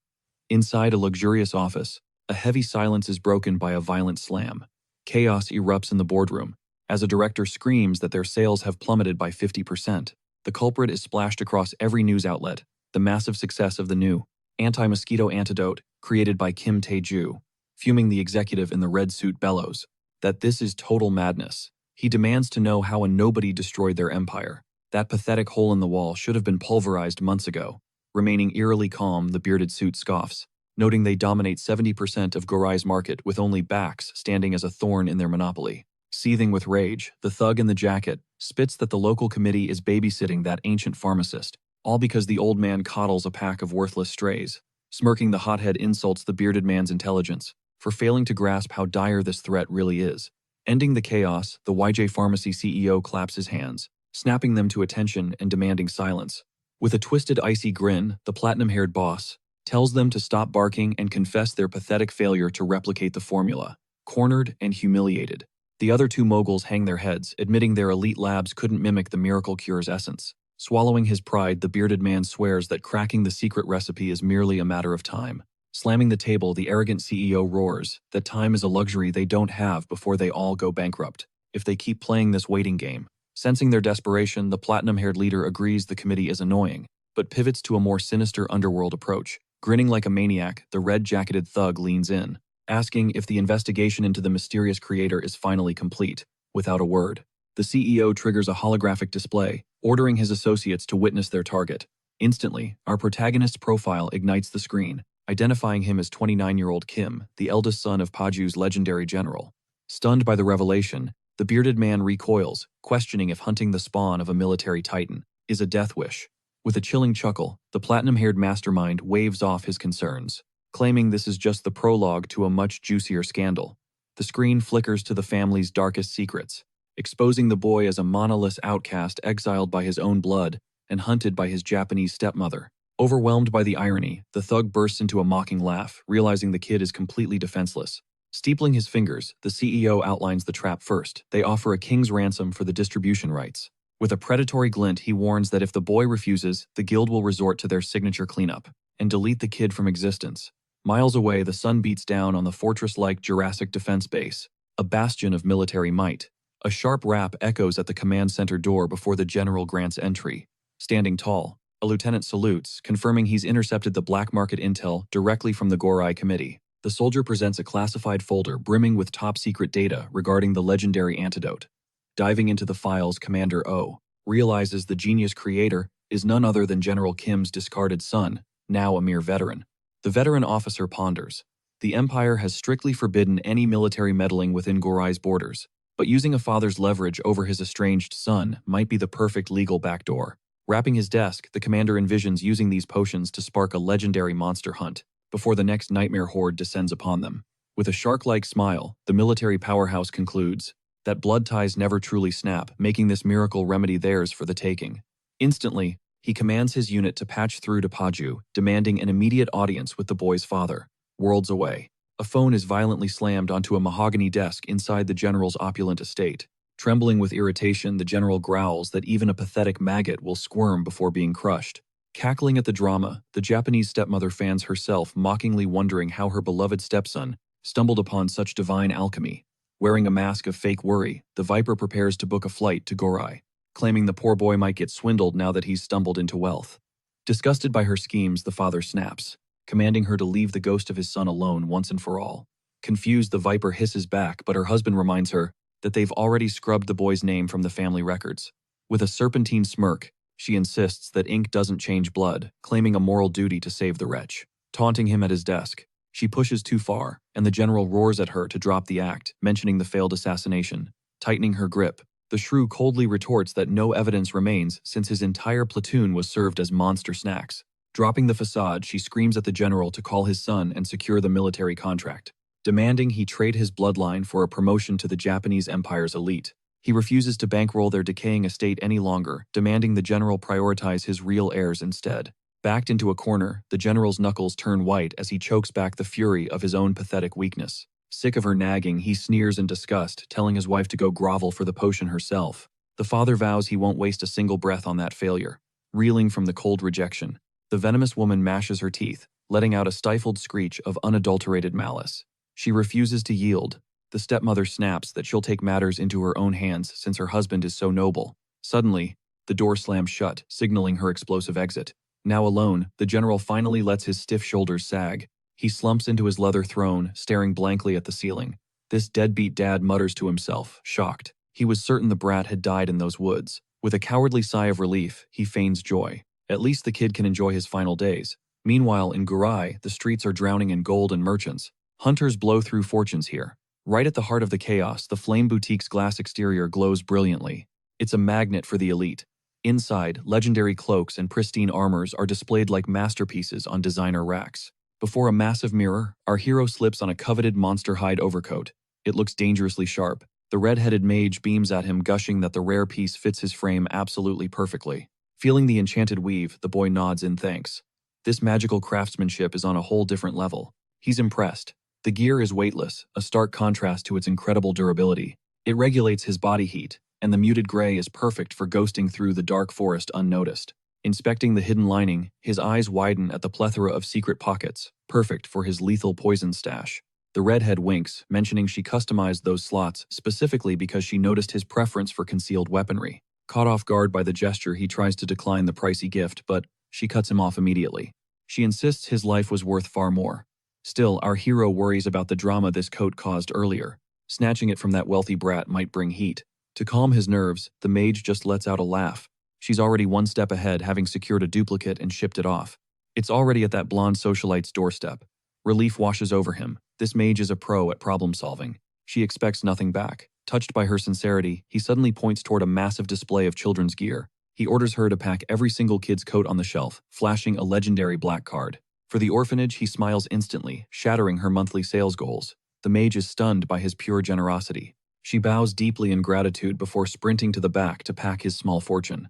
Inside a luxurious office, a heavy silence is broken by a violent slam. Chaos erupts in the boardroom as a director screams that their sales have plummeted by 50%. The culprit is splashed across every news outlet. The massive success of the new anti-mosquito antidote created by Kim Tae-ju. Fuming, the executive in the red suit bellows that this is total madness. He demands to know how a nobody destroyed their empire. That pathetic hole in the wall should have been pulverized months ago. Remaining eerily calm, the bearded suit scoffs, noting they dominate 70% of Gorai's market with only backs standing as a thorn in their monopoly. Seething with rage, the thug in the jacket spits that the local committee is babysitting that ancient pharmacist, all because the old man coddles a pack of worthless strays. Smirking, the hothead insults the bearded man's intelligence for failing to grasp how dire this threat really is. Ending the chaos, the YJ Pharmacy CEO claps his hands, snapping them to attention and demanding silence. With a twisted, icy grin, the platinum-haired boss tells them to stop barking and confess their pathetic failure to replicate the formula. Cornered and humiliated, the other two moguls hang their heads, admitting their elite labs couldn't mimic the miracle cure's essence. Swallowing his pride, the bearded man swears that cracking the secret recipe is merely a matter of time. Slamming the table, the arrogant CEO roars that time is a luxury they don't have before they all go bankrupt if they keep playing this waiting game. Sensing their desperation, the platinum-haired leader agrees the committee is annoying, but pivots to a more sinister underworld approach. Grinning like a maniac, the red-jacketed thug leans in, asking if the investigation into the mysterious creator is finally complete. Without a word, the CEO triggers a holographic display, ordering his associates to witness their target. Instantly, our protagonist's profile ignites the screen, identifying him as 29-year-old Kim, the eldest son of Paju's legendary general. Stunned by the revelation, the bearded man recoils, questioning if hunting the spawn of a military titan is a death wish. With a chilling chuckle, the platinum-haired mastermind waves off his concerns, claiming this is just the prologue to a much juicier scandal. The screen flickers to the family's darkest secrets, exposing the boy as a monolith outcast exiled by his own blood and hunted by his Japanese stepmother. Overwhelmed by the irony, the thug bursts into a mocking laugh, realizing the kid is completely defenseless. Steepling his fingers, the CEO outlines the trap first. They offer a king's ransom for the distribution rights. With a predatory glint, he warns that if the boy refuses, the guild will resort to their signature cleanup and delete the kid from existence. Miles away, the sun beats down on the fortress-like Jurassic defense base, a bastion of military might. A sharp rap echoes at the command center door before the general grants entry. Standing tall, a lieutenant salutes, confirming he's intercepted the black market intel directly from the Gorai committee. The soldier presents a classified folder brimming with top-secret data regarding the legendary antidote. Diving into the files, Commander O realizes the genius creator is none other than General Kim's discarded son, now a mere veteran. The veteran officer ponders. The Empire has strictly forbidden any military meddling within Gorai's borders, but using a father's leverage over his estranged son might be the perfect legal backdoor. Wrapping his desk, the commander envisions using these potions to spark a legendary monster hunt before the next nightmare horde descends upon them. With a shark-like smile, the military powerhouse concludes that blood ties never truly snap, making this miracle remedy theirs for the taking. Instantly, he commands his unit to patch through to Paju, demanding an immediate audience with the boy's father. Worlds away, a phone is violently slammed onto a mahogany desk inside the general's opulent estate. Trembling with irritation, the general growls that even a pathetic maggot will squirm before being crushed. Cackling at the drama, the Japanese stepmother fans herself, mockingly wondering how her beloved stepson stumbled upon such divine alchemy. Wearing a mask of fake worry, the Viper prepares to book a flight to Gorai, claiming the poor boy might get swindled now that he's stumbled into wealth. Disgusted by her schemes, the father snaps, commanding her to leave the ghost of his son alone once and for all. Confused, the Viper hisses back, but her husband reminds her that they've already scrubbed the boy's name from the family records. With a serpentine smirk, she insists that ink doesn't change blood, claiming a moral duty to save the wretch. Taunting him at his desk, she pushes too far, and the general roars at her to drop the act, mentioning the failed assassination. Tightening her grip, the shrew coldly retorts that no evidence remains since his entire platoon was served as monster snacks. Dropping the facade, she screams at the general to call his son and secure the military contract, demanding he trade his bloodline for a promotion to the Japanese Empire's elite. He refuses to bankroll their decaying estate any longer, demanding the general prioritize his real heirs instead. Backed into a corner, the general's knuckles turn white as he chokes back the fury of his own pathetic weakness. Sick of her nagging, he sneers in disgust, telling his wife to go grovel for the potion herself. The father vows he won't waste a single breath on that failure. Reeling from the cold rejection, the venomous woman mashes her teeth, letting out a stifled screech of unadulterated malice. She refuses to yield. The stepmother snaps that she'll take matters into her own hands since her husband is so noble. Suddenly, the door slams shut, signaling her explosive exit. Now alone, the general finally lets his stiff shoulders sag. He slumps into his leather throne, staring blankly at the ceiling. This deadbeat dad mutters to himself, shocked. He was certain the brat had died in those woods. With a cowardly sigh of relief, he feigns joy. At least the kid can enjoy his final days. Meanwhile, in Gurai, the streets are drowning in gold and merchants. Hunters blow through fortunes here. Right at the heart of the chaos, the Flame Boutique's glass exterior glows brilliantly. It's a magnet for the elite. Inside, legendary cloaks and pristine armors are displayed like masterpieces on designer racks. Before a massive mirror, our hero slips on a coveted monster hide overcoat. It looks dangerously sharp. The red-headed mage beams at him, gushing that the rare piece fits his frame absolutely perfectly. Feeling the enchanted weave, the boy nods in thanks. This magical craftsmanship is on a whole different level. He's impressed. The gear is weightless, a stark contrast to its incredible durability. It regulates his body heat, and the muted gray is perfect for ghosting through the dark forest unnoticed. Inspecting the hidden lining, his eyes widen at the plethora of secret pockets, perfect for his lethal poison stash. The redhead winks, mentioning she customized those slots specifically because she noticed his preference for concealed weaponry. Caught off guard by the gesture, he tries to decline the pricey gift, but she cuts him off immediately. She insists his life was worth far more. Still, our hero worries about the drama this coat caused earlier. Snatching it from that wealthy brat might bring heat. To calm his nerves, the mage just lets out a laugh. She's already one step ahead, having secured a duplicate and shipped it off. It's already at that blonde socialite's doorstep. Relief washes over him. This mage is a pro at problem solving. She expects nothing back. Touched by her sincerity, he suddenly points toward a massive display of children's gear. He orders her to pack every single kid's coat on the shelf, flashing a legendary black card. For the orphanage, he smiles instantly, shattering her monthly sales goals. The mage is stunned by his pure generosity. She bows deeply in gratitude before sprinting to the back to pack his small fortune.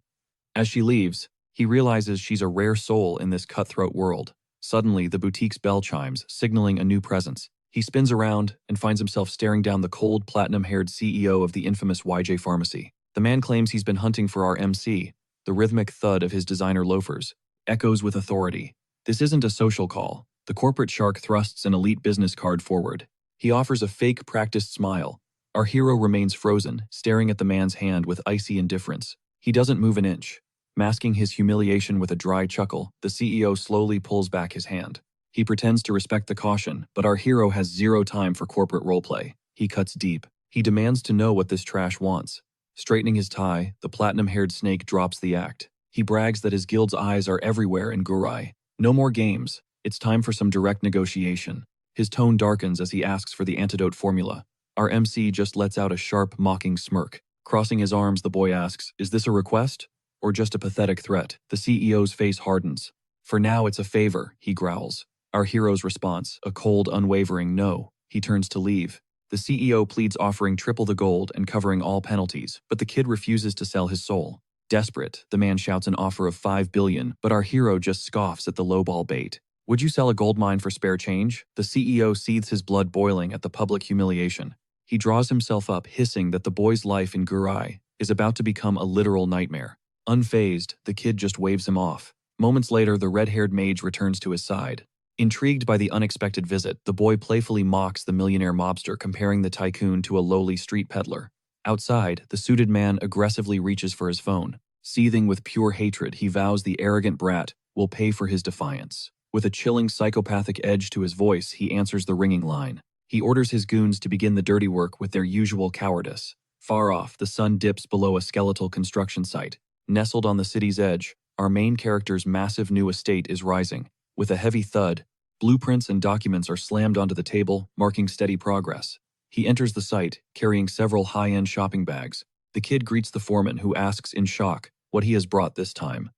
As she leaves, he realizes she's a rare soul in this cutthroat world. Suddenly, the boutique's bell chimes, signaling a new presence. He spins around and finds himself staring down the cold, platinum-haired CEO of the infamous YJ Pharmacy. The man claims he's been hunting for our MC. The rhythmic thud of his designer loafers echoes with authority. This isn't a social call. The corporate shark thrusts an elite business card forward. He offers a fake, practiced smile. Our hero remains frozen, staring at the man's hand with icy indifference. He doesn't move an inch. Masking his humiliation with a dry chuckle, the CEO slowly pulls back his hand. He pretends to respect the caution, but our hero has zero time for corporate roleplay. He cuts deep. He demands to know what this trash wants. Straightening his tie, the platinum-haired snake drops the act. He brags that his guild's eyes are everywhere in Gurai. No more games. It's time for some direct negotiation. His tone darkens as he asks for the antidote formula. Our MC just lets out a sharp, mocking smirk. Crossing his arms, the boy asks, "Is this a request? Or just a pathetic threat?" The CEO's face hardens. "For now, it's a favor," he growls. Our hero's response, a cold, unwavering no. He turns to leave. The CEO pleads offering triple the gold and covering all penalties, but the kid refuses to sell his soul. Desperate, the man shouts an offer of $5 billion, but our hero just scoffs at the lowball bait. "Would you sell a gold mine for spare change?" The CEO seethes, his blood boiling at the public humiliation. He draws himself up, hissing that the boy's life in Gurai is about to become a literal nightmare. Unfazed, the kid just waves him off. Moments later, the red-haired mage returns to his side. Intrigued by the unexpected visit, the boy playfully mocks the millionaire mobster, comparing the tycoon to a lowly street peddler. Outside, the suited man aggressively reaches for his phone. Seething with pure hatred, he vows the arrogant brat will pay for his defiance. With a chilling psychopathic edge to his voice, he answers the ringing line. He orders his goons to begin the dirty work with their usual cowardice. Far off, the sun dips below a skeletal construction site. Nestled on the city's edge, our main character's massive new estate is rising. With a heavy thud, blueprints and documents are slammed onto the table, marking steady progress. He enters the site, carrying several high-end shopping bags. The kid greets the foreman, who asks in shock what he has brought this time.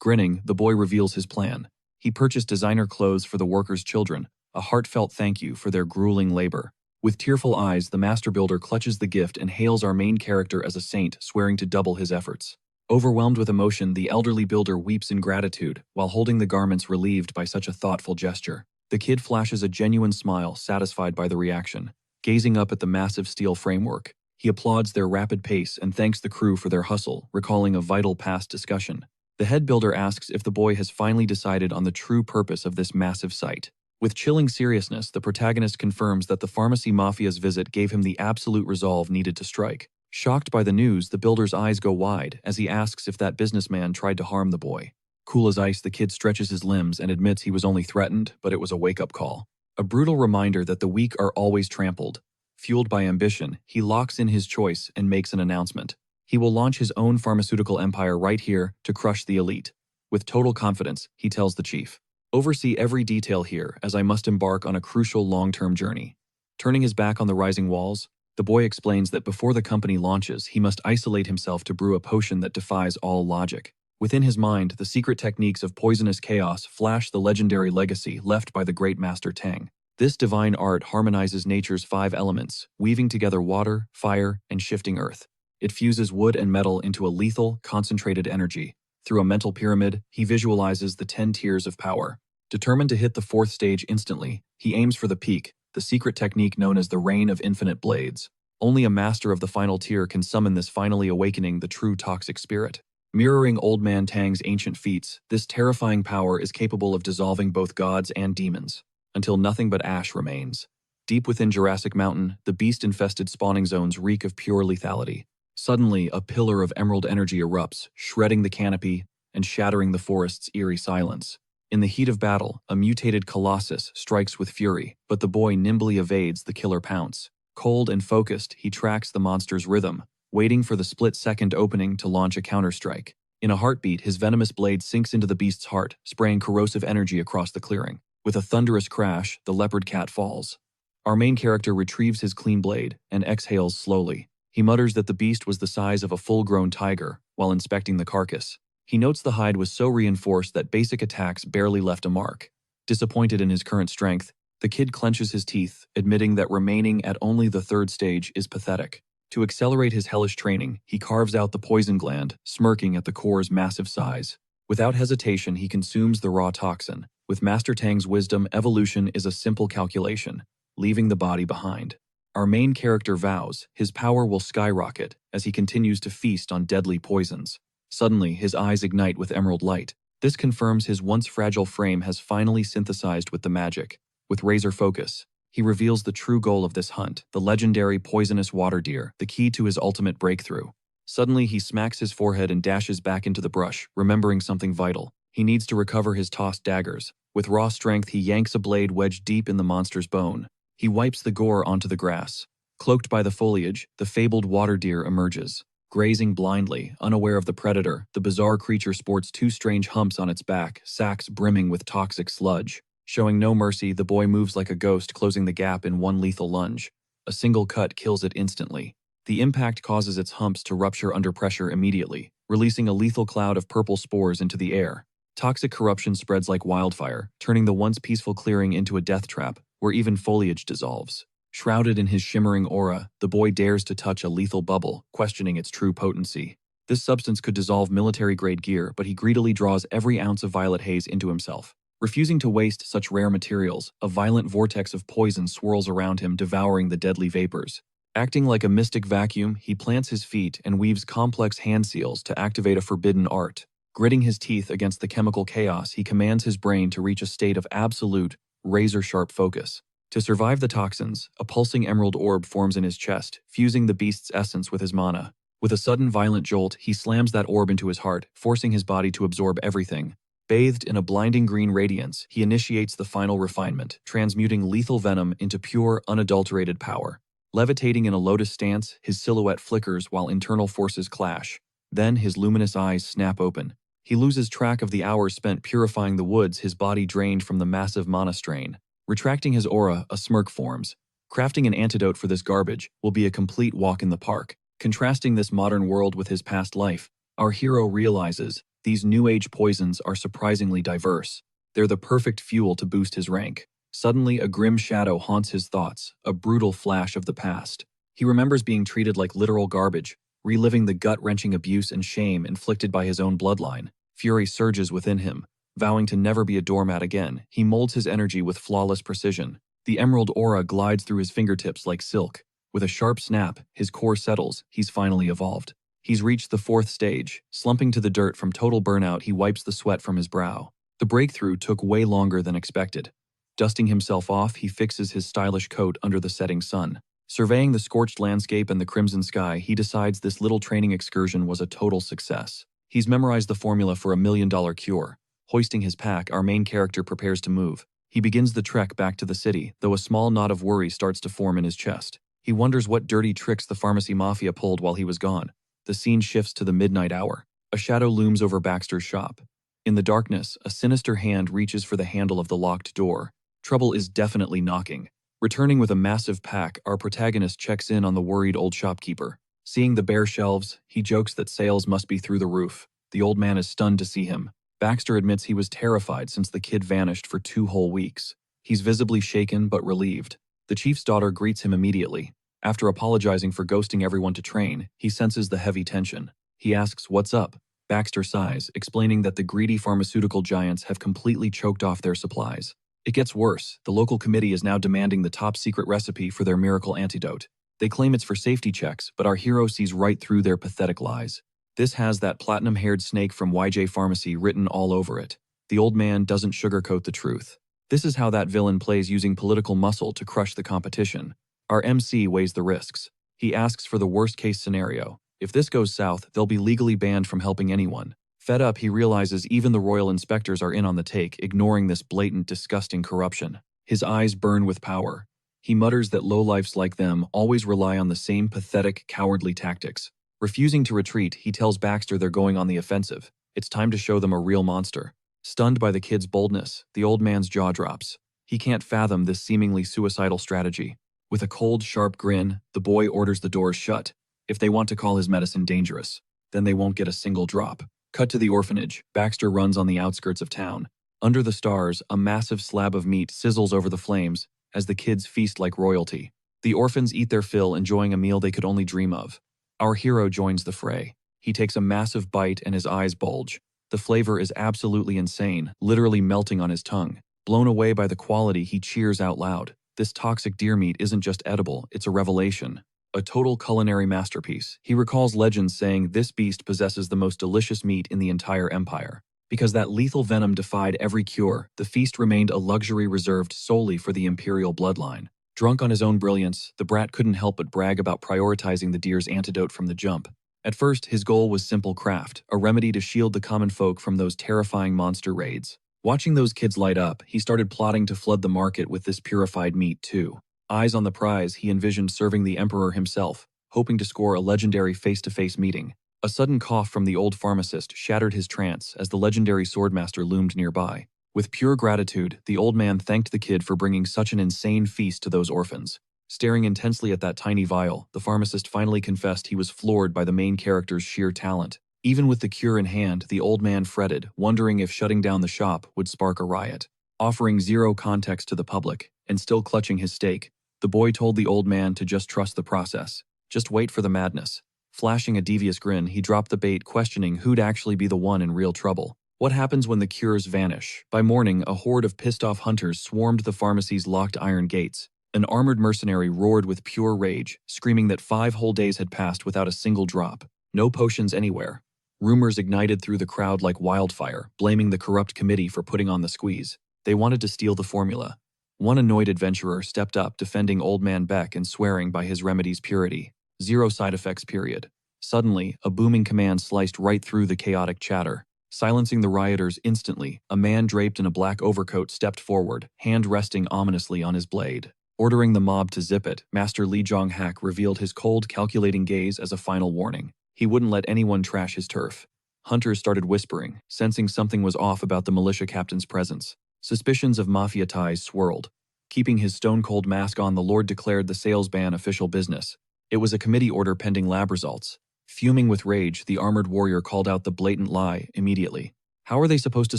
Grinning, the boy reveals his plan. He purchased designer clothes for the workers' children, a heartfelt thank you for their grueling labor. With tearful eyes, the master builder clutches the gift and hails our main character as a saint, swearing to double his efforts. Overwhelmed with emotion, the elderly builder weeps in gratitude, while holding the garments relieved by such a thoughtful gesture. The kid flashes a genuine smile, satisfied by the reaction. Gazing up at the massive steel framework, he applauds their rapid pace and thanks the crew for their hustle, recalling a vital past discussion. The head builder asks if the boy has finally decided on the true purpose of this massive site. With chilling seriousness, the protagonist confirms that the pharmacy mafia's visit gave him the absolute resolve needed to strike. Shocked by the news, the builder's eyes go wide as he asks if that businessman tried to harm the boy. Cool as ice, the kid stretches his limbs and admits he was only threatened, but it was a wake-up call. A brutal reminder that the weak are always trampled. Fueled by ambition, he locks in his choice and makes an announcement. He will launch his own pharmaceutical empire right here to crush the elite. With total confidence, he tells the chief, "Oversee every detail here, as I must embark on a crucial long-term journey." Turning his back on the rising walls, the boy explains that before the company launches, he must isolate himself to brew a potion that defies all logic. Within his mind, the secret techniques of poisonous chaos flash the legendary legacy left by the great master Tang. This divine art harmonizes nature's 5 elements, weaving together water, fire, and shifting earth. It fuses wood and metal into a lethal, concentrated energy. Through a mental pyramid, he visualizes the 10 tiers of power. Determined to hit the 4th stage instantly, he aims for the peak, the secret technique known as the Rain of Infinite Blades. Only a master of the final tier can summon this, finally awakening the true toxic spirit. Mirroring Old Man Tang's ancient feats, this terrifying power is capable of dissolving both gods and demons, until nothing but ash remains. Deep within Jurassic Mountain, the beast-infested spawning zones reek of pure lethality. Suddenly, a pillar of emerald energy erupts, shredding the canopy and shattering the forest's eerie silence. In the heat of battle, a mutated colossus strikes with fury, but the boy nimbly evades the killer pounce. Cold and focused, he tracks the monster's rhythm, waiting for the split-second opening to launch a counterstrike. In a heartbeat, his venomous blade sinks into the beast's heart, spraying corrosive energy across the clearing. With a thunderous crash, the leopard cat falls. Our main character retrieves his clean blade and exhales slowly. He mutters that the beast was the size of a full-grown tiger while inspecting the carcass. He notes the hide was so reinforced that basic attacks barely left a mark. Disappointed in his current strength, the kid clenches his teeth, admitting that remaining at only the 3rd stage is pathetic. To accelerate his hellish training, he carves out the poison gland, smirking at the core's massive size. Without hesitation, he consumes the raw toxin. With Master Tang's wisdom, evolution is a simple calculation, leaving the body behind. Our main character vows his power will skyrocket as he continues to feast on deadly poisons. Suddenly, his eyes ignite with emerald light. This confirms his once fragile frame has finally synthesized with the magic. With razor focus, he reveals the true goal of this hunt, the legendary poisonous water deer, the key to his ultimate breakthrough. Suddenly, he smacks his forehead and dashes back into the brush, remembering something vital. He needs to recover his tossed daggers. With raw strength, he yanks a blade wedged deep in the monster's bone. He wipes the gore onto the grass. Cloaked by the foliage, the fabled water deer emerges. Grazing blindly, unaware of the predator, the bizarre creature sports 2 strange humps on its back, sacks brimming with toxic sludge. Showing no mercy, the boy moves like a ghost, closing the gap in one lethal lunge. A single cut kills it instantly. The impact causes its humps to rupture under pressure immediately, releasing a lethal cloud of purple spores into the air. Toxic corruption spreads like wildfire, turning the once peaceful clearing into a death trap, where even foliage dissolves. Shrouded in his shimmering aura, the boy dares to touch a lethal bubble, questioning its true potency. This substance could dissolve military-grade gear, but he greedily draws every ounce of violet haze into himself. Refusing to waste such rare materials, a violent vortex of poison swirls around him, devouring the deadly vapors. Acting like a mystic vacuum, he plants his feet and weaves complex hand seals to activate a forbidden art. Gritting his teeth against the chemical chaos, he commands his brain to reach a state of absolute, razor-sharp focus. To survive the toxins, a pulsing emerald orb forms in his chest, fusing the beast's essence with his mana. With a sudden violent jolt, he slams that orb into his heart, forcing his body to absorb everything. Bathed in a blinding green radiance, he initiates the final refinement, transmuting lethal venom into pure, unadulterated power. Levitating in a lotus stance, his silhouette flickers while internal forces clash. Then his luminous eyes snap open. He loses track of the hours spent purifying the woods, his body drained from the massive mana strain. Retracting his aura, a smirk forms. Crafting an antidote for this garbage will be a complete walk in the park. Contrasting this modern world with his past life, our hero realizes these new age poisons are surprisingly diverse. They're the perfect fuel to boost his rank. Suddenly, a grim shadow haunts his thoughts, a brutal flash of the past. He remembers being treated like literal garbage, reliving the gut-wrenching abuse and shame inflicted by his own bloodline. Fury surges within him. Vowing to never be a doormat again, he molds his energy with flawless precision. The emerald aura glides through his fingertips like silk. With a sharp snap, his core settles. He's finally evolved. He's reached the 4th stage. Slumping to the dirt from total burnout, he wipes the sweat from his brow. The breakthrough took way longer than expected. Dusting himself off, he fixes his stylish coat under the setting sun. Surveying the scorched landscape and the crimson sky, he decides this little training excursion was a total success. He's memorized the formula for a $1 million cure. Hoisting his pack, our main character prepares to move. He begins the trek back to the city, though a small knot of worry starts to form in his chest. He wonders what dirty tricks the pharmacy mafia pulled while he was gone. The scene shifts to the midnight hour. A shadow looms over Baxter's shop. In the darkness, a sinister hand reaches for the handle of the locked door. Trouble is definitely knocking. Returning with a massive pack, our protagonist checks in on the worried old shopkeeper. Seeing the bare shelves, he jokes that sales must be through the roof. The old man is stunned to see him. Baxter admits he was terrified since the kid vanished for 2 whole weeks. He's visibly shaken but relieved. The chief's daughter greets him immediately. After apologizing for ghosting everyone to train, he senses the heavy tension. He asks, "What's up?" Baxter sighs, explaining that the greedy pharmaceutical giants have completely choked off their supplies. It gets worse. The local committee is now demanding the top-secret recipe for their miracle antidote. They claim it's for safety checks, but our hero sees right through their pathetic lies. This has that platinum-haired snake from YJ Pharmacy written all over it. The old man doesn't sugarcoat the truth. This is how that villain plays, using political muscle to crush the competition. Our MC weighs the risks. He asks for the worst-case scenario. If this goes south, they'll be legally banned from helping anyone. Fed up, he realizes even the royal inspectors are in on the take, ignoring this blatant, disgusting corruption. His eyes burn with power. He mutters that lowlifes like them always rely on the same pathetic, cowardly tactics. Refusing to retreat, he tells Baxter they're going on the offensive. It's time to show them a real monster. Stunned by the kid's boldness, the old man's jaw drops. He can't fathom this seemingly suicidal strategy. With a cold, sharp grin, the boy orders the doors shut. If they want to call his medicine dangerous, then they won't get a single drop. Cut to the orphanage. Baxter runs on the outskirts of town. Under the stars, a massive slab of meat sizzles over the flames as the kids feast like royalty. The orphans eat their fill, enjoying a meal they could only dream of. Our hero joins the fray. He takes a massive bite and his eyes bulge. The flavor is absolutely insane, literally melting on his tongue. Blown away by the quality, he cheers out loud. This toxic deer meat isn't just edible, it's a revelation. A total culinary masterpiece. He recalls legends saying this beast possesses the most delicious meat in the entire empire. Because that lethal venom defied every cure, the feast remained a luxury reserved solely for the imperial bloodline. Drunk on his own brilliance, the brat couldn't help but brag about prioritizing the deer's antidote from the jump. At first, his goal was simple craft, a remedy to shield the common folk from those terrifying monster raids. Watching those kids light up, he started plotting to flood the market with this purified meat too. Eyes on the prize, he envisioned serving the emperor himself, hoping to score a legendary face-to-face meeting. A sudden cough from the old pharmacist shattered his trance as the legendary swordmaster loomed nearby. With pure gratitude, the old man thanked the kid for bringing such an insane feast to those orphans. Staring intensely at that tiny vial, the pharmacist finally confessed he was floored by the main character's sheer talent. Even with the cure in hand, the old man fretted, wondering if shutting down the shop would spark a riot. Offering zero context to the public, and still clutching his stake, the boy told the old man to just trust the process. Just wait for the madness. Flashing a devious grin, he dropped the bait, questioning who'd actually be the one in real trouble. What happens when the cures vanish? By morning, a horde of pissed-off hunters swarmed the pharmacy's locked iron gates. An armored mercenary roared with pure rage, screaming that 5 whole days had passed without a single drop. No potions anywhere. Rumors ignited through the crowd like wildfire, blaming the corrupt committee for putting on the squeeze. They wanted to steal the formula. One annoyed adventurer stepped up, defending Old Man Beck and swearing by his remedy's purity. Zero side effects, period. Suddenly, a booming command sliced right through the chaotic chatter. Silencing the rioters instantly, a man draped in a black overcoat stepped forward, hand resting ominously on his blade. Ordering the mob to zip it, Master Lee Jong-hak revealed his cold, calculating gaze as a final warning. He wouldn't let anyone trash his turf. Hunters started whispering, sensing something was off about the militia captain's presence. Suspicions of mafia ties swirled. Keeping his stone-cold mask on, the Lord declared the sales ban official business. It was a committee order pending lab results. Fuming with rage, the armored warrior called out the blatant lie immediately. How are they supposed to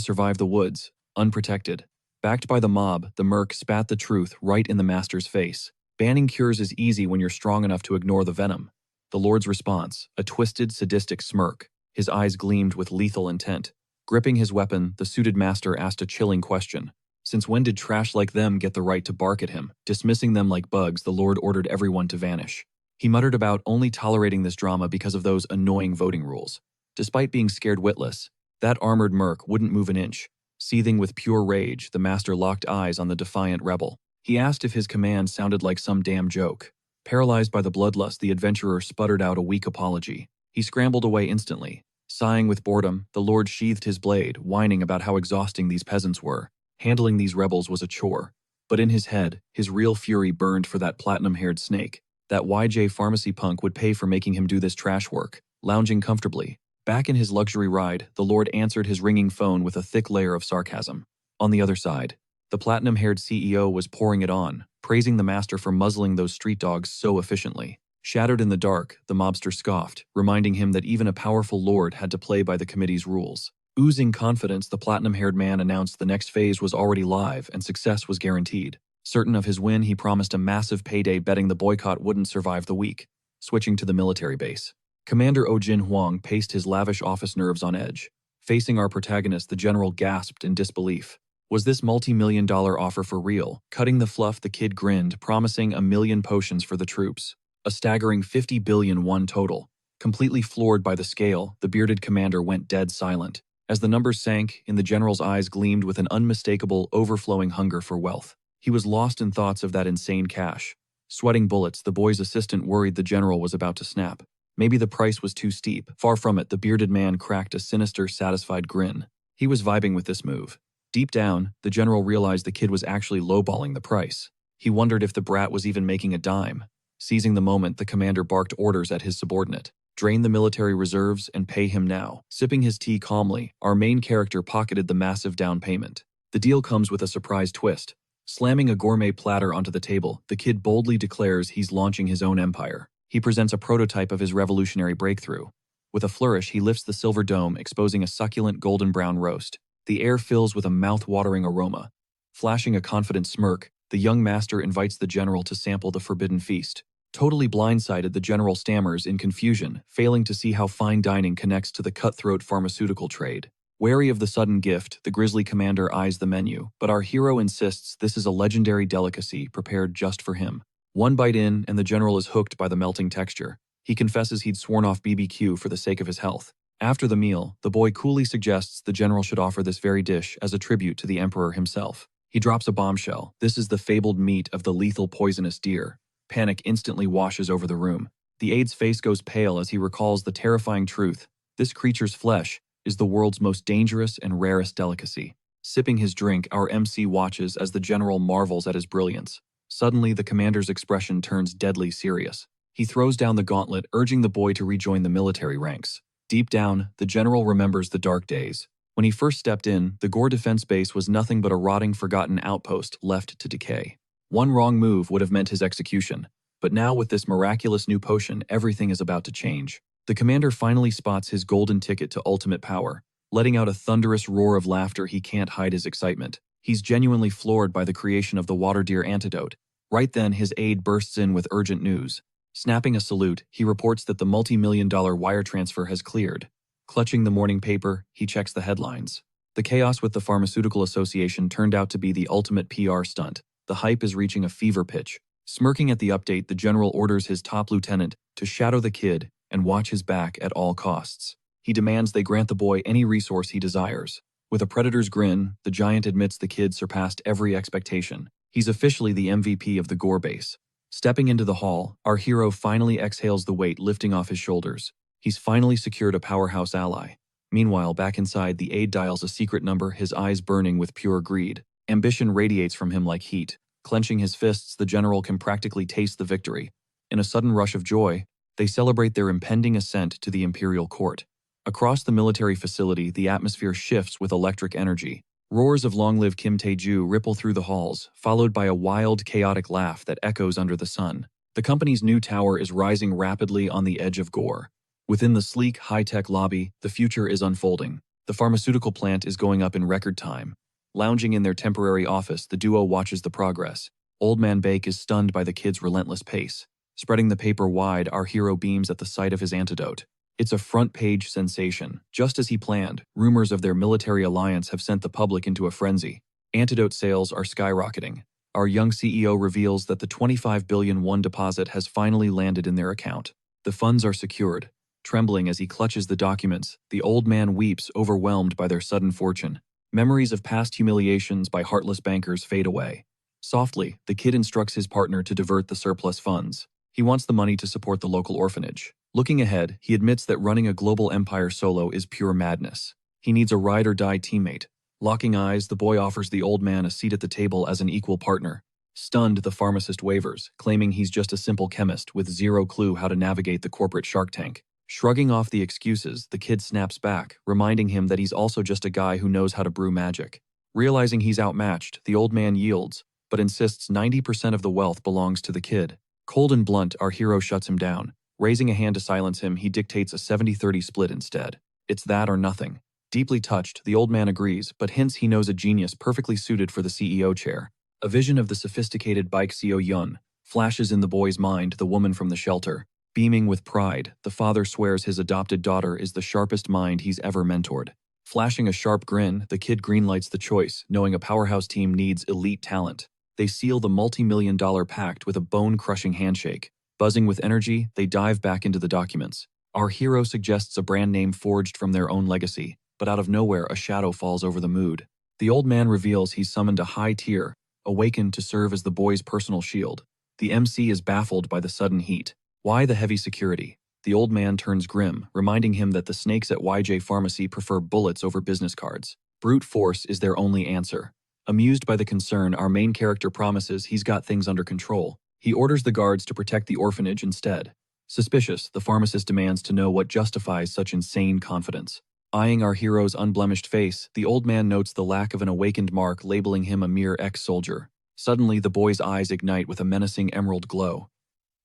survive the woods, unprotected? Backed by the mob, the merc spat the truth right in the master's face. Banning cures is easy when you're strong enough to ignore the venom. The Lord's response, a twisted, sadistic smirk. His eyes gleamed with lethal intent. Gripping his weapon, the suited master asked a chilling question. Since when did trash like them get the right to bark at him? Dismissing them like bugs, the Lord ordered everyone to vanish. He muttered about only tolerating this drama because of those annoying voting rules. Despite being scared witless, that armored merc wouldn't move an inch. Seething with pure rage, the master locked eyes on the defiant rebel. He asked if his command sounded like some damn joke. Paralyzed by the bloodlust, the adventurer sputtered out a weak apology. He scrambled away instantly. Sighing with boredom, the Lord sheathed his blade, whining about how exhausting these peasants were. Handling these rebels was a chore. But in his head, his real fury burned for that platinum-haired snake. That YJ pharmacy punk would pay for making him do this trash work. Lounging comfortably, back in his luxury ride, the Lord answered his ringing phone with a thick layer of sarcasm. On the other side, the platinum-haired CEO was pouring it on, praising the master for muzzling those street dogs so efficiently. Shattered in the dark, the mobster scoffed, reminding him that even a powerful lord had to play by the committee's rules. Oozing confidence, the platinum-haired man announced the next phase was already live and success was guaranteed. Certain of his win, he promised a massive payday, betting the boycott wouldn't survive the week. Switching to the military base, Commander Oh Jin Huang paced his lavish office, nerves on edge. Facing our protagonist, the general gasped in disbelief. Was this multi-million-dollar offer for real? Cutting the fluff, the kid grinned, promising 1,000,000 potions for the troops. A staggering 50 billion won total. Completely floored by the scale, the bearded commander went dead silent. As the numbers sank, in the general's eyes gleamed with an unmistakable, overflowing hunger for wealth. He was lost in thoughts of that insane cash. Sweating bullets, the boy's assistant worried the general was about to snap. Maybe the price was too steep. Far from it, the bearded man cracked a sinister, satisfied grin. He was vibing with this move. Deep down, the general realized the kid was actually lowballing the price. He wondered if the brat was even making a dime. Seizing the moment, the commander barked orders at his subordinate. Drain the military reserves and pay him now. Sipping his tea calmly, our main character pocketed the massive down payment. The deal comes with a surprise twist. Slamming a gourmet platter onto the table, the kid boldly declares he's launching his own empire. He presents a prototype of his revolutionary breakthrough. With a flourish, he lifts the silver dome, exposing a succulent golden brown roast. The air fills with a mouth-watering aroma. Flashing a confident smirk, the young master invites the general to sample the forbidden feast. Totally blindsided, the general stammers in confusion, failing to see how fine dining connects to the cutthroat pharmaceutical trade. Wary of the sudden gift, the grisly commander eyes the menu, but our hero insists this is a legendary delicacy prepared just for him. One bite in, and the general is hooked by the melting texture. He confesses he'd sworn off BBQ for the sake of his health. After the meal, the boy coolly suggests the general should offer this very dish as a tribute to the emperor himself. He drops a bombshell. This is the fabled meat of the lethal poisonous deer. Panic instantly washes over the room. The aide's face goes pale as he recalls the terrifying truth. This creature's flesh is the world's most dangerous and rarest delicacy. Sipping his drink, our MC watches as the general marvels at his brilliance. Suddenly, the commander's expression turns deadly serious. He throws down the gauntlet, urging the boy to rejoin the military ranks. Deep down, the general remembers the dark days. When he first stepped in, the Gore Defense Base was nothing but a rotting, forgotten outpost left to decay. One wrong move would have meant his execution. But now, with this miraculous new potion, everything is about to change. The commander finally spots his golden ticket to ultimate power. Letting out a thunderous roar of laughter, he can't hide his excitement. He's genuinely floored by the creation of the water deer antidote. Right then, his aide bursts in with urgent news. Snapping a salute, he reports that the multi-million-dollar wire transfer has cleared. Clutching the morning paper, he checks the headlines. The chaos with the Pharmaceutical Association turned out to be the ultimate PR stunt. The hype is reaching a fever pitch. Smirking at the update, the general orders his top lieutenant to shadow the kid and watch his back at all costs. He demands they grant the boy any resource he desires. With a predator's grin, the giant admits the kid surpassed every expectation. He's officially the MVP of the gore base. Stepping into the hall, our hero finally exhales the weight lifting off his shoulders. He's finally secured a powerhouse ally. Meanwhile, back inside, the aide dials a secret number, his eyes burning with pure greed. Ambition radiates from him like heat. Clenching his fists, the general can practically taste the victory. In a sudden rush of joy, they celebrate their impending ascent to the imperial court. Across the military facility, the atmosphere shifts with electric energy. Roars of "Long live Kim Tae-ju" ripple through the halls, followed by a wild, chaotic laugh that echoes under the sun. The company's new tower is rising rapidly on the edge of gore. Within the sleek, high-tech lobby, the future is unfolding. The pharmaceutical plant is going up in record time. Lounging in their temporary office, the duo watches the progress. Old Man Bake is stunned by the kid's relentless pace. Spreading the paper wide, our hero beams at the sight of his antidote. It's a front-page sensation. Just as he planned, rumors of their military alliance have sent the public into a frenzy. Antidote sales are skyrocketing. Our young CEO reveals that the 25 billion won deposit has finally landed in their account. The funds are secured. Trembling as he clutches the documents, the old man weeps, overwhelmed by their sudden fortune. Memories of past humiliations by heartless bankers fade away. Softly, the kid instructs his partner to divert the surplus funds. He wants the money to support the local orphanage. Looking ahead, he admits that running a global empire solo is pure madness. He needs a ride-or-die teammate. Locking eyes, the boy offers the old man a seat at the table as an equal partner. Stunned, the pharmacist wavers, claiming he's just a simple chemist with zero clue how to navigate the corporate Shark Tank. Shrugging off the excuses, the kid snaps back, reminding him that he's also just a guy who knows how to brew magic. Realizing he's outmatched, the old man yields, but insists 90% of the wealth belongs to the kid. Cold and blunt, our hero shuts him down. Raising a hand to silence him, he dictates a 70-30 split instead. It's that or nothing. Deeply touched, the old man agrees, but hints he knows a genius perfectly suited for the CEO chair. A vision of the sophisticated Baek Seo-yun flashes in the boy's mind, the woman from the shelter. Beaming with pride, the father swears his adopted daughter is the sharpest mind he's ever mentored. Flashing a sharp grin, the kid greenlights the choice, knowing a powerhouse team needs elite talent. They seal the multi-million-dollar pact with a bone-crushing handshake. Buzzing with energy, they dive back into the documents. Our hero suggests a brand name forged from their own legacy, but out of nowhere, a shadow falls over the mood. The old man reveals he's summoned a high tier, awakened to serve as the boy's personal shield. The MC is baffled by the sudden heat. Why the heavy security? The old man turns grim, reminding him that the snakes at YJ Pharmacy prefer bullets over business cards. Brute force is their only answer. Amused by the concern, our main character promises he's got things under control. He orders the guards to protect the orphanage instead. Suspicious, the pharmacist demands to know what justifies such insane confidence. Eyeing our hero's unblemished face, the old man notes the lack of an awakened mark, labeling him a mere ex-soldier. Suddenly, the boy's eyes ignite with a menacing emerald glow.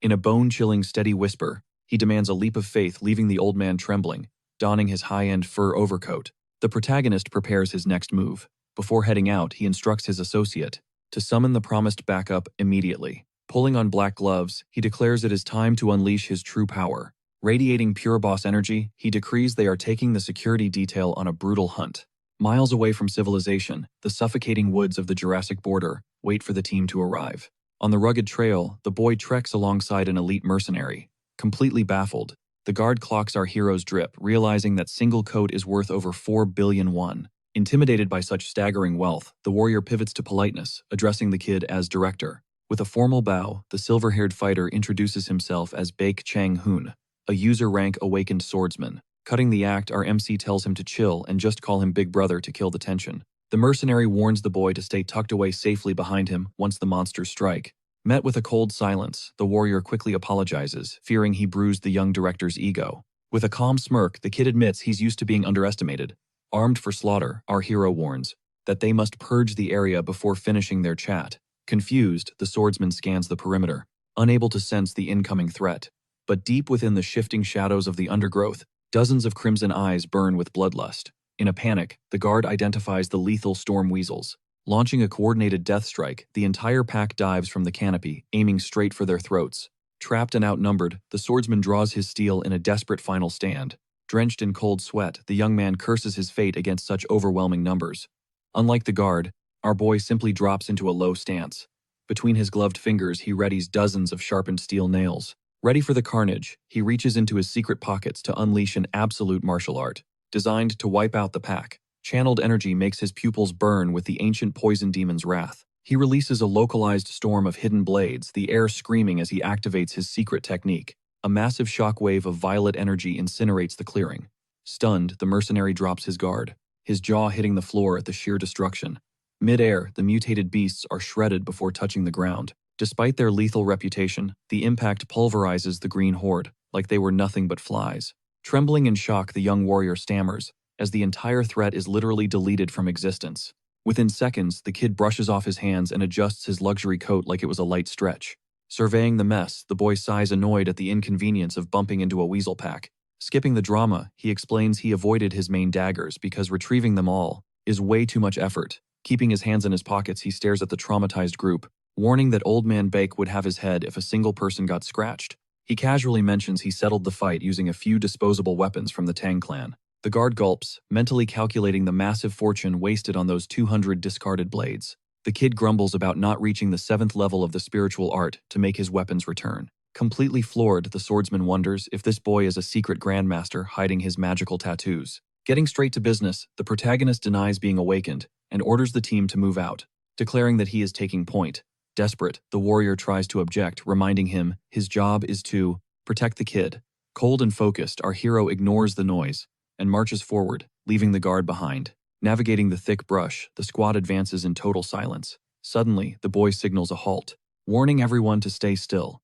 In a bone-chilling, steady whisper, he demands a leap of faith, leaving the old man trembling, donning his high-end fur overcoat. The protagonist prepares his next move. Before heading out, he instructs his associate to summon the promised backup immediately. Pulling on black gloves, he declares it is time to unleash his true power. Radiating pure boss energy, he decrees they are taking the security detail on a brutal hunt. Miles away from civilization, the suffocating woods of the Jurassic border wait for the team to arrive. On the rugged trail, the boy treks alongside an elite mercenary. Completely baffled, the guard clocks our hero's drip, realizing that single coat is worth over 4 billion won. Intimidated by such staggering wealth, the warrior pivots to politeness, addressing the kid as director. With a formal bow, the silver-haired fighter introduces himself as Baek Chang-hoon, a user-rank awakened swordsman. Cutting the act, our MC tells him to chill and just call him Big Brother to kill the tension. The mercenary warns the boy to stay tucked away safely behind him once the monsters strike. Met with a cold silence, the warrior quickly apologizes, fearing he bruised the young director's ego. With a calm smirk, the kid admits he's used to being underestimated. Armed for slaughter, our hero warns that they must purge the area before finishing their chat. Confused, the swordsman scans the perimeter, unable to sense the incoming threat. But deep within the shifting shadows of the undergrowth, dozens of crimson eyes burn with bloodlust. In a panic, the guard identifies the lethal storm weasels. Launching a coordinated death strike, the entire pack dives from the canopy, aiming straight for their throats. Trapped and outnumbered, the swordsman draws his steel in a desperate final stand. Drenched in cold sweat, the young man curses his fate against such overwhelming numbers. Unlike the guard, our boy simply drops into a low stance. Between his gloved fingers, he readies dozens of sharpened steel nails. Ready for the carnage, he reaches into his secret pockets to unleash an absolute martial art, designed to wipe out the pack. Channeled energy makes his pupils burn with the ancient poison demon's wrath. He releases a localized storm of hidden blades, the air screaming as he activates his secret technique. A massive shockwave of violet energy incinerates the clearing. Stunned, the mercenary drops his guard, his jaw hitting the floor at the sheer destruction. Mid-air, the mutated beasts are shredded before touching the ground. Despite their lethal reputation, the impact pulverizes the green horde, like they were nothing but flies. Trembling in shock, the young warrior stammers, as the entire threat is literally deleted from existence. Within seconds, the kid brushes off his hands and adjusts his luxury coat like it was a light stretch. Surveying the mess, the boy sighs annoyed at the inconvenience of bumping into a weasel pack. Skipping the drama, he explains he avoided his main daggers because retrieving them all is way too much effort. Keeping his hands in his pockets, he stares at the traumatized group, warning that Old Man Bake would have his head if a single person got scratched. He casually mentions he settled the fight using a few disposable weapons from the Tang clan. The guard gulps, mentally calculating the massive fortune wasted on those 200 discarded blades. The kid grumbles about not reaching the 7th level of the spiritual art to make his weapons return. Completely floored, the swordsman wonders if this boy is a secret grandmaster hiding his magical tattoos. Getting straight to business, the protagonist denies being awakened and orders the team to move out, declaring that he is taking point. Desperate, the warrior tries to object, reminding him his job is to protect the kid. Cold and focused, our hero ignores the noise and marches forward, leaving the guard behind. Navigating the thick brush, the squad advances in total silence. Suddenly, the boy signals a halt, warning everyone to stay still.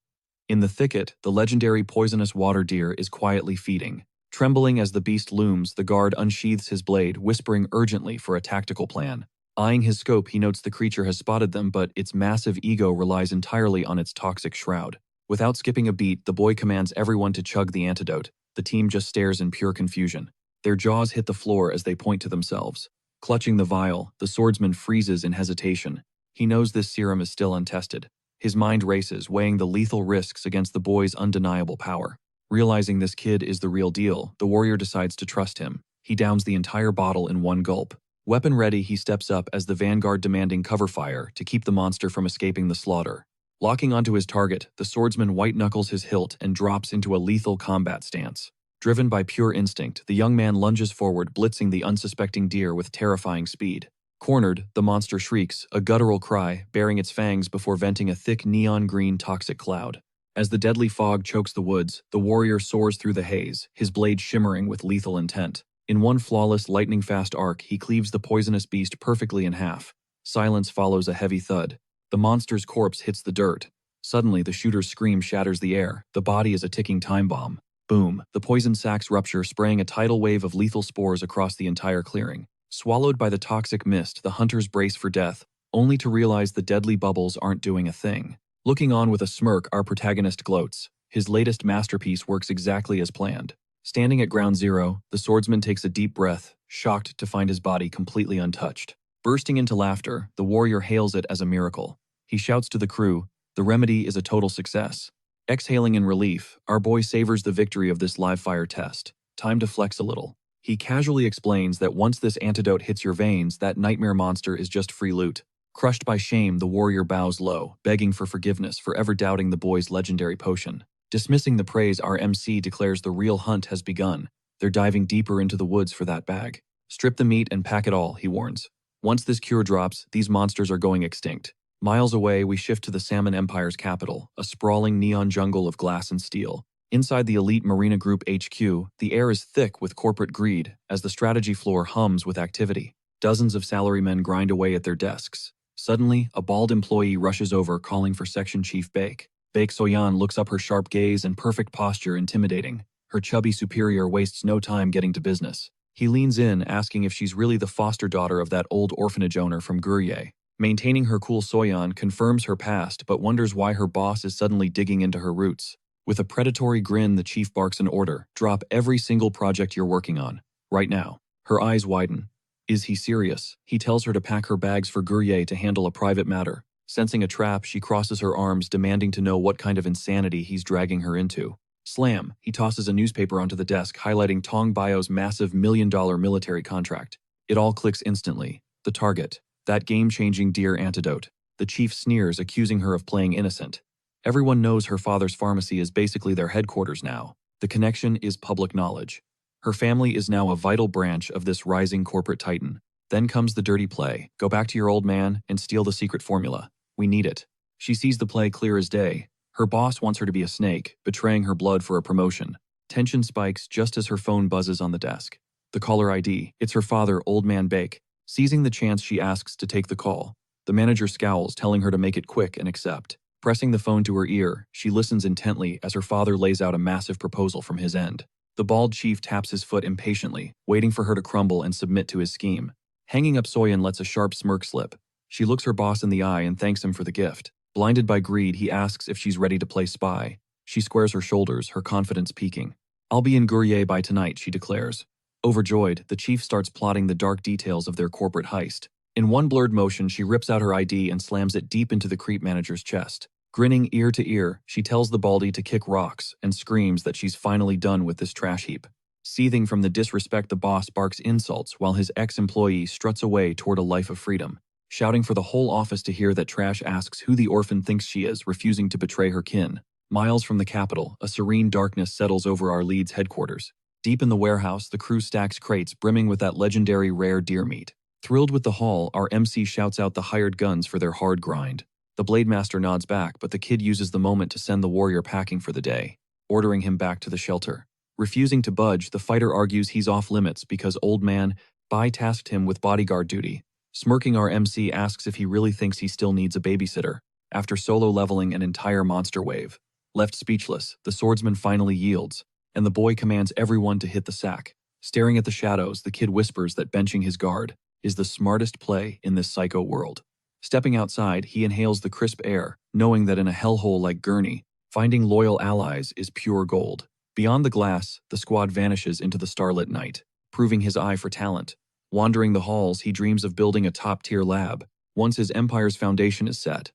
In the thicket, the legendary poisonous water deer is quietly feeding. Trembling as the beast looms, the guard unsheathes his blade, whispering urgently for a tactical plan. Eyeing his scope, he notes the creature has spotted them, but its massive ego relies entirely on its toxic shroud. Without skipping a beat, the boy commands everyone to chug the antidote. The team just stares in pure confusion. Their jaws hit the floor as they point to themselves. Clutching the vial, the swordsman freezes in hesitation. He knows this serum is still untested. His mind races, weighing the lethal risks against the boy's undeniable power. Realizing this kid is the real deal, the warrior decides to trust him. He downs the entire bottle in one gulp. Weapon ready, he steps up as the vanguard demanding cover fire to keep the monster from escaping the slaughter. Locking onto his target, the swordsman white-knuckles his hilt and drops into a lethal combat stance. Driven by pure instinct, the young man lunges forward, blitzing the unsuspecting deer with terrifying speed. Cornered, the monster shrieks, a guttural cry, baring its fangs before venting a thick neon-green toxic cloud. As the deadly fog chokes the woods, the warrior soars through the haze, his blade shimmering with lethal intent. In one flawless, lightning-fast arc, he cleaves the poisonous beast perfectly in half. Silence follows a heavy thud. The monster's corpse hits the dirt. Suddenly, the shooter's scream shatters the air. The body is a ticking time bomb. Boom, the poison sacs rupture, spraying a tidal wave of lethal spores across the entire clearing. Swallowed by the toxic mist, the hunters brace for death, only to realize the deadly bubbles aren't doing a thing. Looking on with a smirk, our protagonist gloats. His latest masterpiece works exactly as planned. Standing at ground zero, the swordsman takes a deep breath, shocked to find his body completely untouched. Bursting into laughter, the warrior hails it as a miracle. He shouts to the crew, the remedy is a total success. Exhaling in relief, our boy savors the victory of this live-fire test. Time to flex a little. He casually explains that once this antidote hits your veins, that nightmare monster is just free loot. Crushed by shame, the warrior bows low, begging for forgiveness for ever doubting the boy's legendary potion. Dismissing the praise, our MC declares the real hunt has begun. They're diving deeper into the woods for that bag. Strip the meat and pack it all, he warns. Once this cure drops, these monsters are going extinct. Miles away, we shift to the Salmon Empire's capital, a sprawling neon jungle of glass and steel. Inside the elite Marina Group HQ, the air is thick with corporate greed as the strategy floor hums with activity. Dozens of salarymen grind away at their desks. Suddenly, a bald employee rushes over calling for Section Chief Bake. Bake Soyan looks up, her sharp gaze and perfect posture intimidating. Her chubby superior wastes no time getting to business. He leans in, asking if she's really the foster daughter of that old orphanage owner from Gurye. Maintaining her cool, Soyan confirms her past but wonders why her boss is suddenly digging into her roots. With a predatory grin, the chief barks an order. Drop every single project you're working on. Right now. Her eyes widen. Is he serious? He tells her to pack her bags for Gurye to handle a private matter. Sensing a trap, she crosses her arms, demanding to know what kind of insanity he's dragging her into. Slam! He tosses a newspaper onto the desk, highlighting Tong Bio's massive $1 million military contract. It all clicks instantly. The target. That game-changing deer antidote. The chief sneers, accusing her of playing innocent. Everyone knows her father's pharmacy is basically their headquarters now. The connection is public knowledge. Her family is now a vital branch of this rising corporate titan. Then comes the dirty play. Go back to your old man and steal the secret formula. We need it. She sees the play clear as day. Her boss wants her to be a snake, betraying her blood for a promotion. Tension spikes just as her phone buzzes on the desk. The caller ID. It's her father, Old Man Bake. Seizing the chance, she asks to take the call. The manager scowls, telling her to make it quick and accept. Pressing the phone to her ear, she listens intently as her father lays out a massive proposal from his end. The bald chief taps his foot impatiently, waiting for her to crumble and submit to his scheme. Hanging up, Soyeon lets a sharp smirk slip. She looks her boss in the eye and thanks him for the gift. Blinded by greed, he asks if she's ready to play spy. She squares her shoulders, her confidence peaking. I'll be in Goryeo by tonight, she declares. Overjoyed, the chief starts plotting the dark details of their corporate heist. In one blurred motion, she rips out her ID and slams it deep into the creep manager's chest. Grinning ear to ear, she tells the baldy to kick rocks and screams that she's finally done with this trash heap. Seething from the disrespect, the boss barks insults while his ex-employee struts away toward a life of freedom. Shouting for the whole office to hear that Trash asks who the orphan thinks she is, refusing to betray her kin. Miles from the capital, a serene darkness settles over our lead's headquarters. Deep in the warehouse, the crew stacks crates brimming with that legendary rare deer meat. Thrilled with the haul, our MC shouts out the hired guns for their hard grind. The Blade Master nods back, but the kid uses the moment to send the warrior packing for the day, ordering him back to the shelter. Refusing to budge, the fighter argues he's off limits because Old Man Bai tasked him with bodyguard duty. Smirking, our MC asks if he really thinks he still needs a babysitter, after solo leveling an entire monster wave. Left speechless, the swordsman finally yields, and the boy commands everyone to hit the sack. Staring at the shadows, the kid whispers that benching his guard is the smartest play in this psycho world. Stepping outside, he inhales the crisp air, knowing that in a hellhole like Gurney, finding loyal allies is pure gold. Beyond the glass, the squad vanishes into the starlit night, proving his eye for talent. Wandering the halls, he dreams of building a top-tier lab, once his empire's foundation is set.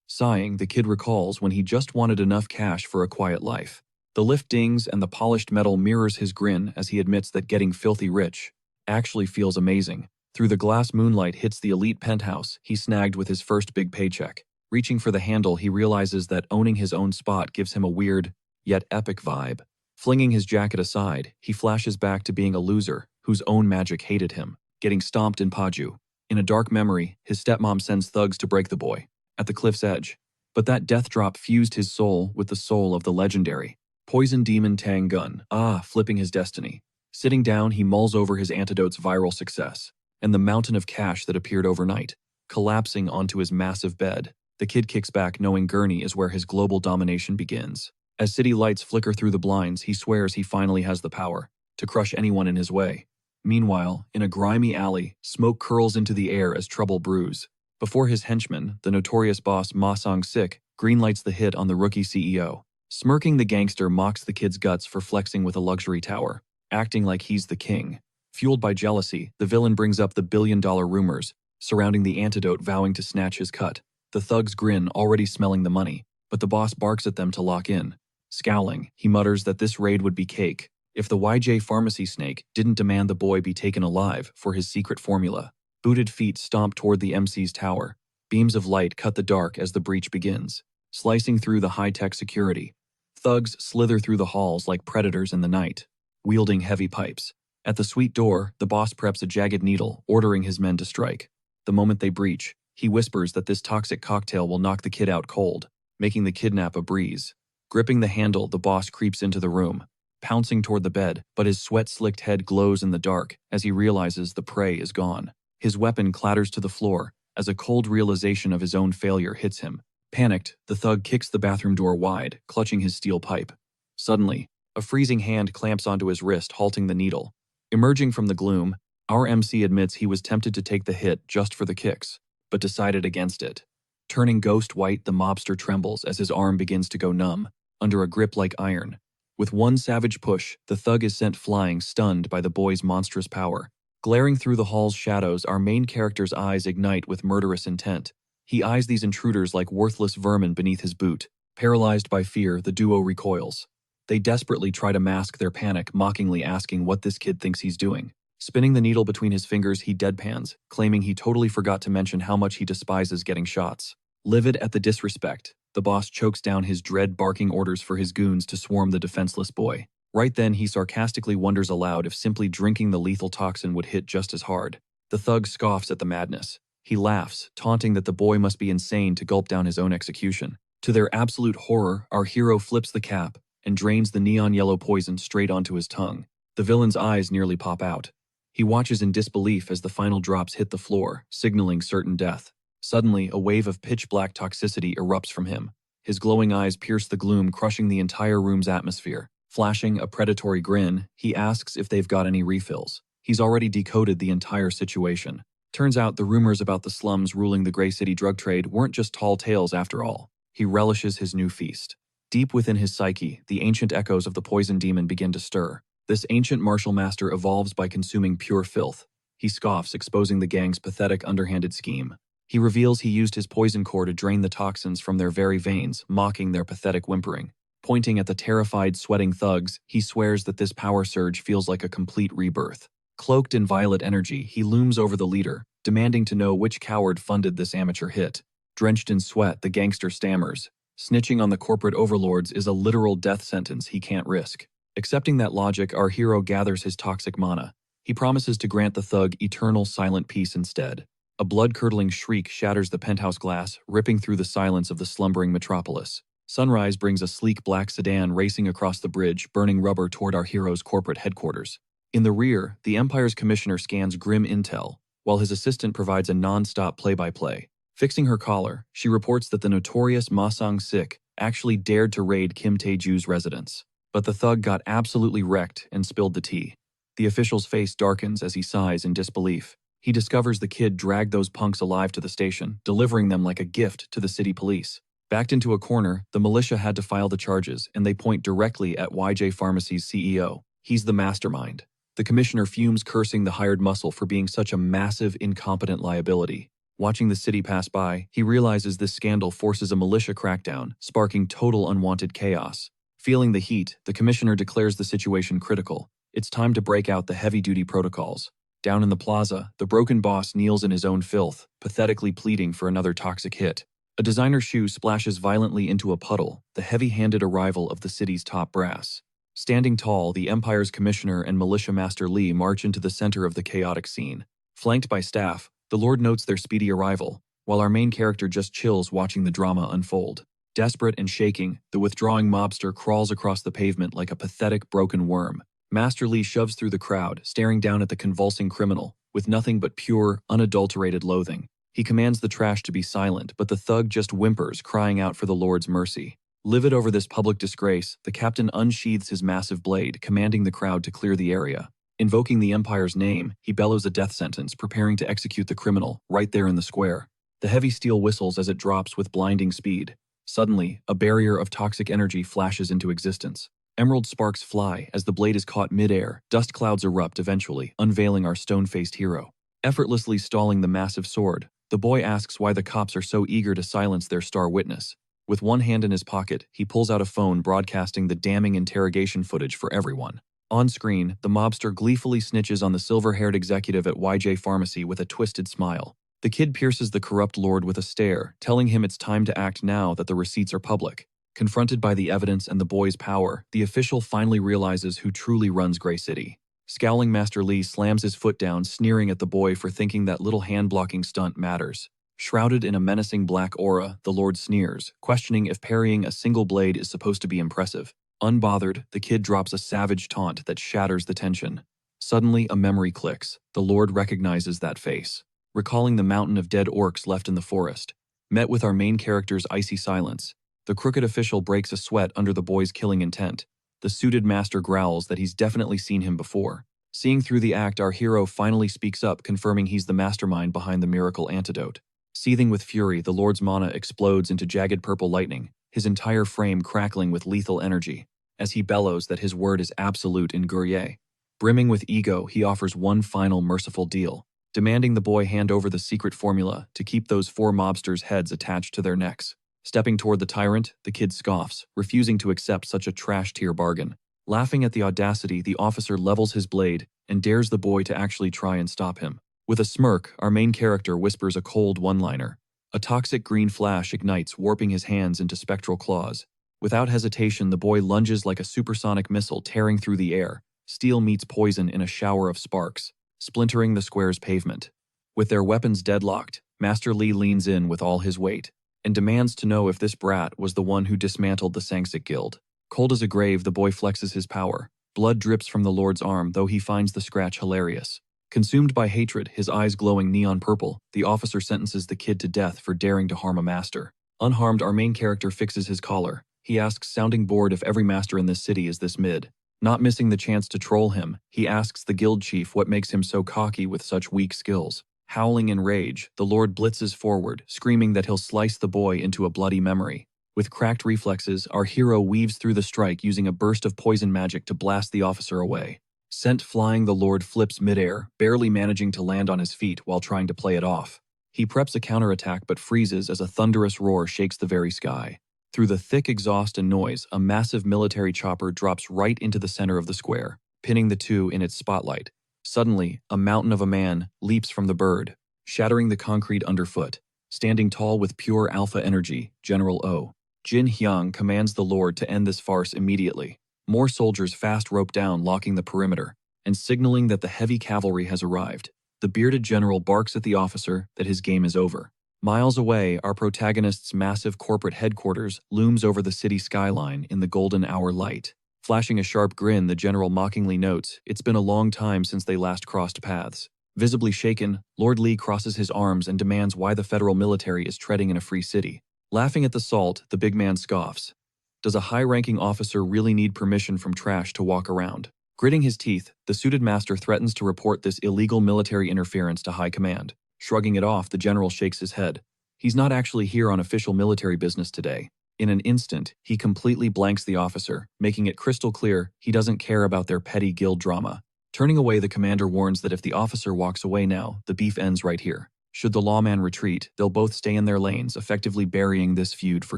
Sighing, the kid recalls when he just wanted enough cash for a quiet life. The lift dings and the polished metal mirrors his grin as he admits that getting filthy rich actually feels amazing. Through the glass, moonlight hits the elite penthouse he snagged with his first big paycheck. Reaching for the handle, he realizes that owning his own spot gives him a weird, yet epic vibe. Flinging his jacket aside, he flashes back to being a loser whose own magic hated him, getting stomped in Paju. In a dark memory, his stepmom sends thugs to break the boy at the cliff's edge. But that death drop fused his soul with the soul of the legendary poison demon Tang Gun, flipping his destiny. Sitting down, he mulls over his antidote's viral success and the mountain of cash that appeared overnight. Collapsing onto his massive bed, the kid kicks back, knowing Gurney is where his global domination begins. As city lights flicker through the blinds, he swears he finally has the power to crush anyone in his way. Meanwhile, in a grimy alley, smoke curls into the air as trouble brews. Before his henchman, the notorious boss Ma Song-sik greenlights the hit on the rookie CEO. Smirking, the gangster mocks the kid's guts for flexing with a luxury tower, acting like he's the king. Fueled by jealousy, the villain brings up the billion-dollar rumors surrounding the antidote, vowing to snatch his cut. The thugs grin, already smelling the money, but the boss barks at them to lock in. Scowling, he mutters that this raid would be cake if the YJ pharmacy snake didn't demand the boy be taken alive for his secret formula. Booted feet stomp toward the MC's tower. Beams of light cut the dark as the breach begins, slicing through the high-tech security. Thugs slither through the halls like predators in the night, wielding heavy pipes. At the suite door, the boss preps a jagged needle, ordering his men to strike. The moment they breach, he whispers that this toxic cocktail will knock the kid out cold, making the kidnap a breeze. Gripping the handle, the boss creeps into the room, pouncing toward the bed, but his sweat-slicked head glows in the dark as he realizes the prey is gone. His weapon clatters to the floor as a cold realization of his own failure hits him. Panicked, the thug kicks the bathroom door wide, clutching his steel pipe. Suddenly, a freezing hand clamps onto his wrist, halting the needle. Emerging from the gloom, our MC admits he was tempted to take the hit just for the kicks, but decided against it. Turning ghost white, the mobster trembles as his arm begins to go numb, under a grip like iron. With one savage push, the thug is sent flying, stunned by the boy's monstrous power. Glaring through the hall's shadows, our main character's eyes ignite with murderous intent. He eyes these intruders like worthless vermin beneath his boot. Paralyzed by fear, the duo recoils. They desperately try to mask their panic, mockingly asking what this kid thinks he's doing. Spinning the needle between his fingers, he deadpans, claiming he totally forgot to mention how much he despises getting shots. Livid at the disrespect, the boss chokes down his dread, barking orders for his goons to swarm the defenseless boy. Right then, he sarcastically wonders aloud if simply drinking the lethal toxin would hit just as hard. The thug scoffs at the madness. He laughs, taunting that the boy must be insane to gulp down his own execution. To their absolute horror, our hero flips the cap and drains the neon yellow poison straight onto his tongue. The villain's eyes nearly pop out. He watches in disbelief as the final drops hit the floor, signaling certain death. Suddenly, a wave of pitch-black toxicity erupts from him. His glowing eyes pierce the gloom, crushing the entire room's atmosphere. Flashing a predatory grin, he asks if they've got any refills. He's already decoded the entire situation. Turns out the rumors about the slums ruling the Gray City drug trade weren't just tall tales after all. He relishes his new feast. Deep within his psyche, the ancient echoes of the poison demon begin to stir. This ancient martial master evolves by consuming pure filth. He scoffs, exposing the gang's pathetic, underhanded scheme. He reveals he used his poison core to drain the toxins from their very veins, mocking their pathetic whimpering. Pointing at the terrified, sweating thugs, he swears that this power surge feels like a complete rebirth. Cloaked in violet energy, he looms over the leader, demanding to know which coward funded this amateur hit. Drenched in sweat, the gangster stammers. Snitching on the corporate overlords is a literal death sentence he can't risk. Accepting that logic, our hero gathers his toxic mana. He promises to grant the thug eternal silent peace instead. A blood-curdling shriek shatters the penthouse glass, ripping through the silence of the slumbering metropolis. Sunrise brings a sleek black sedan racing across the bridge, burning rubber toward our hero's corporate headquarters. In the rear, the Empire's commissioner scans grim intel, while his assistant provides a non-stop play-by-play. Fixing her collar, she reports that the notorious Ma Sang-sik actually dared to raid Kim Tae-ju's residence. But the thug got absolutely wrecked and spilled the tea. The official's face darkens as he sighs in disbelief. He discovers the kid dragged those punks alive to the station, delivering them like a gift to the city police. Backed into a corner, the militia had to file the charges, and they point directly at YJ Pharmacy's CEO. He's the mastermind. The commissioner fumes, cursing the hired muscle for being such a massive, incompetent liability. Watching the city pass by, he realizes this scandal forces a militia crackdown, sparking total unwanted chaos. Feeling the heat, the commissioner declares the situation critical. It's time to break out the heavy-duty protocols. Down in the plaza, the broken boss kneels in his own filth, pathetically pleading for another toxic hit. A designer shoe splashes violently into a puddle, the heavy-handed arrival of the city's top brass. Standing tall, the Empire's commissioner and militia master Lee march into the center of the chaotic scene. Flanked by staff, the Lord notes their speedy arrival, while our main character just chills watching the drama unfold. Desperate and shaking, the withdrawing mobster crawls across the pavement like a pathetic, broken worm. Master Lee shoves through the crowd, staring down at the convulsing criminal, with nothing but pure, unadulterated loathing. He commands the trash to be silent, but the thug just whimpers, crying out for the Lord's mercy. Livid over this public disgrace, the captain unsheathes his massive blade, commanding the crowd to clear the area. Invoking the Empire's name, he bellows a death sentence, preparing to execute the criminal, right there in the square. The heavy steel whistles as it drops with blinding speed. Suddenly, a barrier of toxic energy flashes into existence. Emerald sparks fly as the blade is caught mid-air. Dust clouds erupt eventually, unveiling our stone-faced hero. Effortlessly stalling the massive sword, the boy asks why the cops are so eager to silence their star witness. With one hand in his pocket, he pulls out a phone broadcasting the damning interrogation footage for everyone. On screen, the mobster gleefully snitches on the silver-haired executive at YJ Pharmacy with a twisted smile. The kid pierces the corrupt lord with a stare, telling him it's time to act now that the receipts are public. Confronted by the evidence and the boy's power, the official finally realizes who truly runs Gray City. Scowling, Master Lee slams his foot down, sneering at the boy for thinking that little hand-blocking stunt matters. Shrouded in a menacing black aura, the Lord sneers, questioning if parrying a single blade is supposed to be impressive. Unbothered, the kid drops a savage taunt that shatters the tension. Suddenly, a memory clicks. The Lord recognizes that face. Recalling the mountain of dead orcs left in the forest. Met with our main character's icy silence, the crooked official breaks a sweat under the boy's killing intent. The suited master growls that he's definitely seen him before. Seeing through the act, our hero finally speaks up, confirming he's the mastermind behind the miracle antidote. Seething with fury, the Lord's mana explodes into jagged purple lightning, his entire frame crackling with lethal energy, as he bellows that his word is absolute in Guerrier. Brimming with ego, he offers one final merciful deal, demanding the boy hand over the secret formula to keep those 4 mobsters' heads attached to their necks. Stepping toward the tyrant, the kid scoffs, refusing to accept such a trash-tier bargain. Laughing at the audacity, the officer levels his blade and dares the boy to actually try and stop him. With a smirk, our main character whispers a cold one-liner. A toxic green flash ignites, warping his hands into spectral claws. Without hesitation, the boy lunges like a supersonic missile tearing through the air. Steel meets poison in a shower of sparks, splintering the square's pavement. With their weapons deadlocked, Master Li leans in with all his weight and demands to know if this brat was the one who dismantled the Sangsic Guild. Cold as a grave, the boy flexes his power. Blood drips from the Lord's arm, though he finds the scratch hilarious. Consumed by hatred, his eyes glowing neon purple, the officer sentences the kid to death for daring to harm a master. Unharmed, our main character fixes his collar. He asks, sounding bored, if every master in this city is this mid. Not missing the chance to troll him, he asks the guild chief what makes him so cocky with such weak skills. Howling in rage, the Lord blitzes forward, screaming that he'll slice the boy into a bloody memory. With cracked reflexes, our hero weaves through the strike using a burst of poison magic to blast the officer away. Sent flying, the Lord flips midair, barely managing to land on his feet while trying to play it off. He preps a counterattack but freezes as a thunderous roar shakes the very sky. Through the thick exhaust and noise, a massive military chopper drops right into the center of the square, pinning the two in its spotlight. Suddenly, a mountain of a man leaps from the bird, shattering the concrete underfoot. Standing tall with pure alpha energy, General O. Jin Hyang commands the Lord to end this farce immediately. More soldiers fast rope down, locking the perimeter, and signaling that the heavy cavalry has arrived. The bearded general barks at the officer that his game is over. Miles away, our protagonist's massive corporate headquarters looms over the city skyline in the golden hour light. Flashing a sharp grin, the general mockingly notes, it's been a long time since they last crossed paths. Visibly shaken, Lord Li crosses his arms and demands why the federal military is treading in a free city. Laughing at the salt, the big man scoffs. Does a high-ranking officer really need permission from trash to walk around? Gritting his teeth, the suited master threatens to report this illegal military interference to high command. Shrugging it off, the general shakes his head. He's not actually here on official military business today. In an instant, he completely blanks the officer, making it crystal clear he doesn't care about their petty guild drama. Turning away, the commander warns that if the officer walks away now, the beef ends right here. Should the lawman retreat, they'll both stay in their lanes, effectively burying this feud for